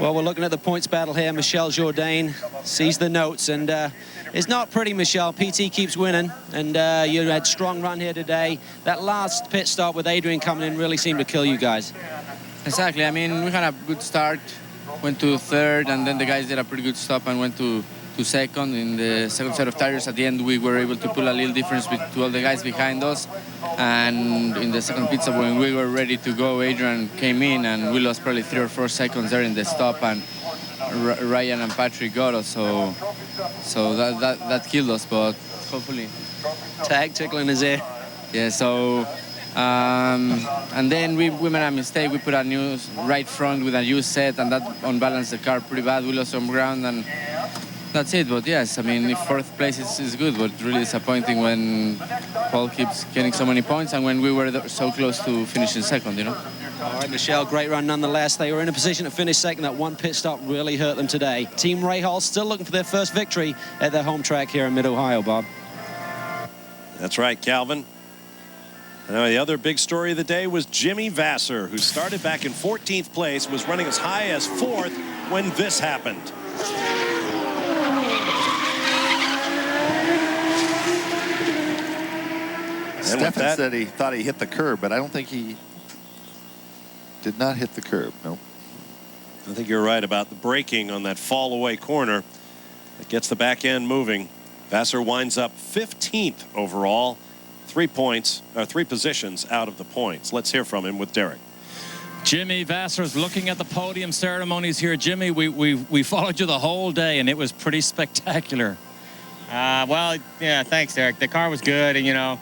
Well, we're looking at the points battle here. Michel Jourdain sees the notes, and it's not pretty, Michel. PT keeps winning, and you had a strong run here today. That last pit stop with Adrian coming in really seemed to kill you guys. Exactly. I mean, we had a good start, went to third, and then the guys did a pretty good stop and went to second. In the second set of tires, at the end, we were able to pull a little difference to all the guys behind us. And in the second pit stop, when we were ready to go, Adrian came in, and we lost probably 3 or 4 seconds there in the stop, and Ryan and Patrick got us. So that killed us, but hopefully. Tag tickling his ear. Yeah, so and then we made a mistake. We put a new right front with a used set, and that unbalanced the car pretty bad. We lost some ground, and that's it. But yes, I mean, if 4th place is good, but really disappointing when Paul keeps getting so many points and when we were so close to finishing second, you know. All right, Michel, great run nonetheless. They were in a position to finish second. That one pit stop really hurt them today. Team Rahal still looking for their first victory at their home track here in Mid-Ohio, Bob. That's right, Calvin. Now, the other big story of the day was Jimmy Vasser, who started back in 14th place, was running as high as 4th when this happened. Stefan said he thought he hit the curb, but I don't think he did not hit the curb. Nope. I think you're right about the braking on that fall away corner that gets the back end moving. Vasser winds up 15th overall, 3 positions out of the points. Let's hear from him with Derek. Jimmy Vasser's looking at the podium ceremonies here. Jimmy, we followed you the whole day, and it was pretty spectacular. Well, yeah, thanks, Derek. The car was good, and, you know,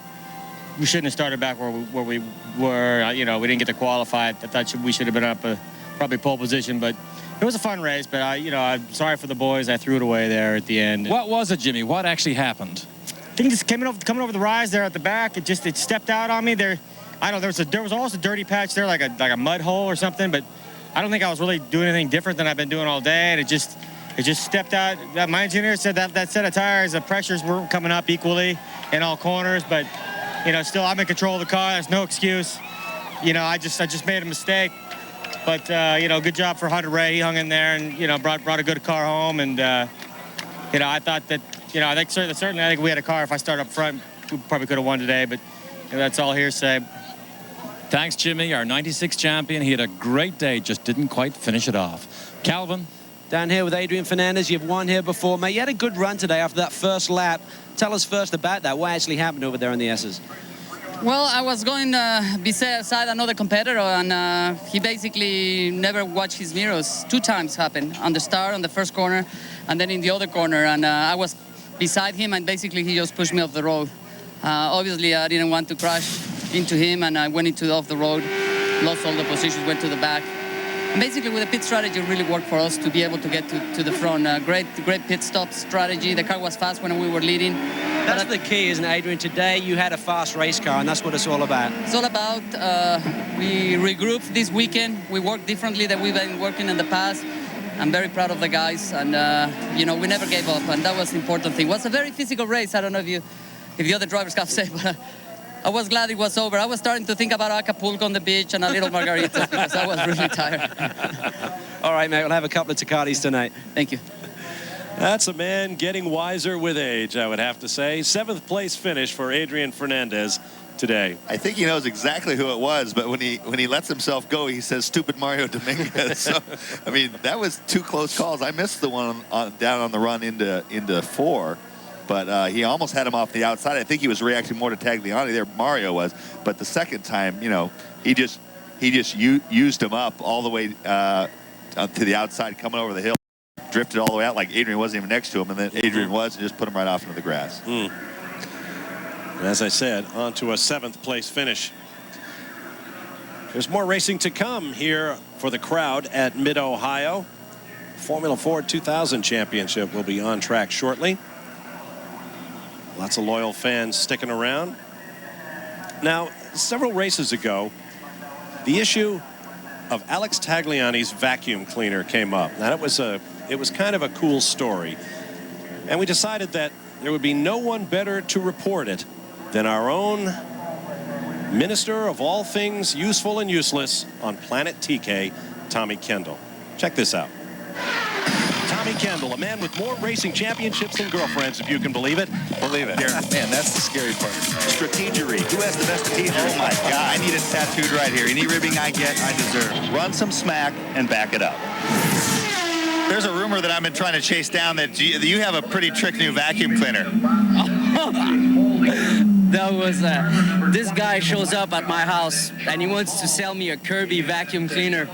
we shouldn't have started back where we were. You know, we didn't get to qualify. I thought we should have been up probably pole position, but it was a fun race. But, you know, I'm sorry for the boys. I threw it away there at the end. What was it, Jimmy? What actually happened? I think just coming over the rise there at the back, it stepped out on me there. I don't know, there was almost a dirty patch there, like a mud hole or something, but I don't think I was really doing anything different than I've been doing all day, and it just stepped out. My engineer said that set of tires, the pressures weren't coming up equally in all corners, but, you know, still I'm in control of the car. There's no excuse. You know, I just made a mistake, but, you know, good job for Hunter Ray. He hung in there and, you know, brought a good car home, and, you know, I thought that, you know, I think certainly I think we had a car. If I start up front, we probably could have won today, but you know, that's all hearsay. Thanks, Jimmy, our 96 champion. He had a great day, just didn't quite finish it off. Calvin? Down here with Adrian Fernandez. You've won here before, mate. You had a good run today after that first lap. Tell us first about that. What actually happened over there in the S's? Well, I was going beside another competitor, and he basically never watched his mirrors. 2 times happened, on the start, on the first corner, and then in the other corner. And I was beside him, and basically he just pushed me off the road. Obviously, I didn't want to crash into him, and I went off the road, lost all the positions, went to the back. And basically, with the pit strategy, it really worked for us to be able to get to the front. Great pit stop strategy. The car was fast when we were leading. That's the key, isn't it, Adrian? Today, you had a fast race car, and that's what it's all about. It's all about, we regrouped this weekend. We worked differently than we've been working in the past. I'm very proud of the guys, and, you know, we never gave up, and that was the important thing. It was a very physical race. I don't know if the other drivers can say, but I was glad it was over. I was starting to think about Acapulco on the beach and a little margaritas because I was really tired. All right, mate, we'll have a couple of Tecatis tonight. Thank you. That's a man getting wiser with age, I would have to say. 7th place finish for Adrian Fernandez today. I think he knows exactly who it was, but when he lets himself go, he says, "Stupid Mario Dominguez." So, I mean, that was 2 close calls. I missed the one down on the run into 4. But he almost had him off the outside. I think he was reacting more to Tagliani there. Mario was. But the second time, you know, he just used him up all the way to the outside, coming over the hill, drifted all the way out like Adrian wasn't even next to him, and then Adrian was, and just put him right off into the grass. And as I said, on to a 7th place finish. There's more racing to come here for the crowd at Mid-Ohio. Formula Ford 2000 championship will be on track shortly. Lots of loyal fans sticking around. Now, several races ago, the issue of Alex Tagliani's vacuum cleaner came up. Now, it was kind of a cool story. And we decided that there would be no one better to report it than our own Minister of all things useful and useless on planet TK, Tommy Kendall. Check this out. Tommy Kendall, a man with more racing championships than girlfriends, if you can believe it. Believe it. Man, that's the scary part. Strategery. Who has the best strategery? Oh, my God. I need it tattooed right here. Any ribbing I get, I deserve. Run some smack and back it up. There's a rumor that I've been trying to chase down that you have a pretty trick new vacuum cleaner. That was, this guy shows up at my house and he wants to sell me a Kirby vacuum cleaner.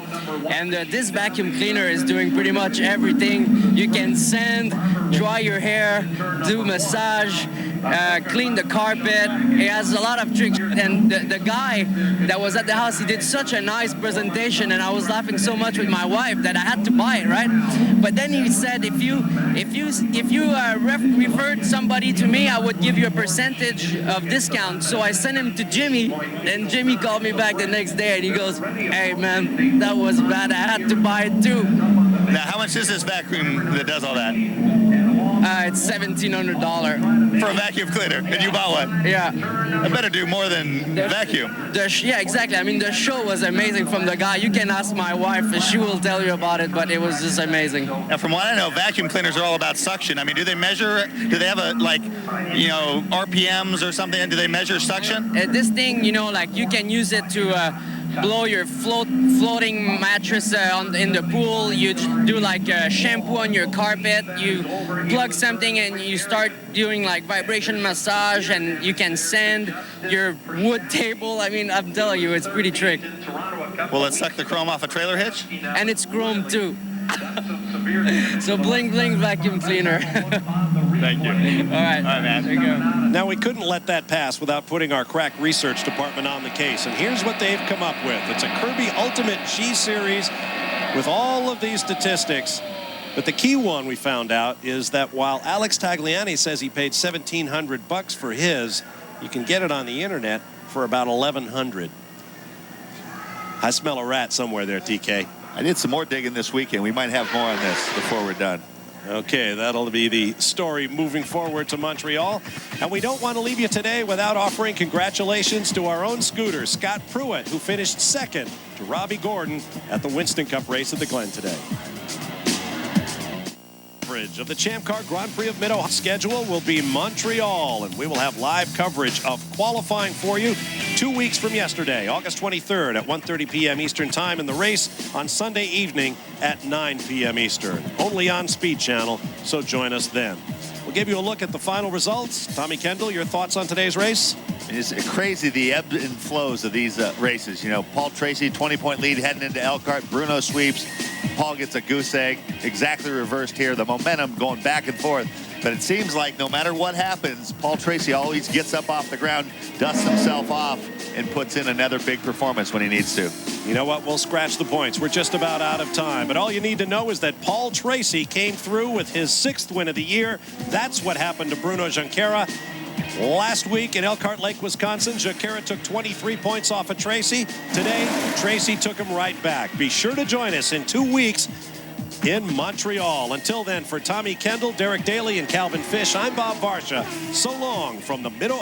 And this vacuum cleaner is doing pretty much everything. You can sand, dry your hair, do massage, clean the carpet. It has a lot of tricks. And the guy that was at the house, he did such a nice presentation, and I was laughing so much with my wife that I had to buy it, right? But then he said, if you referred somebody to me, I would give you a percentage of discount. So I sent him to Jimmy, and Jimmy called me back the next day, and he goes, hey man, that was bad. I had to buy it too. Now, how much is this vacuum that does all that? It's $1,700 for a vacuum cleaner, and you bought one. Yeah, I better do more than vacuum. Yeah, exactly. I mean, the show was amazing from the guy. You can ask my wife, and she will tell you about it. But it was just amazing. Now, from what I know, vacuum cleaners are all about suction. I mean, do they measure? Do they have a RPMs or something? Do they measure suction? This thing, you can use it to blow your floating mattress in the pool. You do shampoo on your carpet. You plug something and you start doing vibration massage, and you can sand your wood table. I mean, I'm telling you, it's pretty trick. Will it suck the chrome off a trailer hitch? And it's chrome too. So bling bling vacuum cleaner. Thank you. All right, man. There you go. Now, we couldn't let that pass without putting our crack research department on the case. And here's what they've come up with. It's a Kirby Ultimate G Series with all of these statistics. But the key one we found out is that while Alex Tagliani says he paid $1,700 for his, you can get it on the internet for about $1,100. I smell a rat somewhere there, TK. I did some more digging this weekend. We might have more on this before we're done. Okay, that'll be the story moving forward to Montreal. And we don't want to leave you today without offering congratulations to our own scooter, Scott Pruitt, who finished second to Robbie Gordon at the Winston Cup race at the Glen today. Of the Champ Car Grand Prix of Mid-Ohio schedule will be Montreal, and we will have live coverage of qualifying for you 2 weeks from yesterday, August 23rd at 1:30 p.m. Eastern Time, and the race on Sunday evening at 9 p.m. Eastern, only on Speed Channel, so join us then. We'll give you a look at the final results. Tommy Kendall, your thoughts on today's race? It's crazy, the ebbs and flows of these races. Paul Tracy, 20-point lead heading into Elkhart. Bruno sweeps. Paul gets a goose egg. Exactly reversed here. The momentum going back and forth. But it seems like no matter what happens, Paul Tracy always gets up off the ground, dusts himself off, and puts in another big performance when he needs to. You know what? We'll scratch the points. We're just about out of time. But all you need to know is that Paul Tracy came through with his 6th win of the year. That's what happened to Bruno Junqueira. Last week in Elkhart Lake, Wisconsin, Junqueira took 23 points off of Tracy. Today, Tracy took him right back. Be sure to join us in 2 weeks in Montreal. Until then, for Tommy Kendall, Derek Daly, and Calvin Fish, I'm Bob Varsha. So long from the Middle.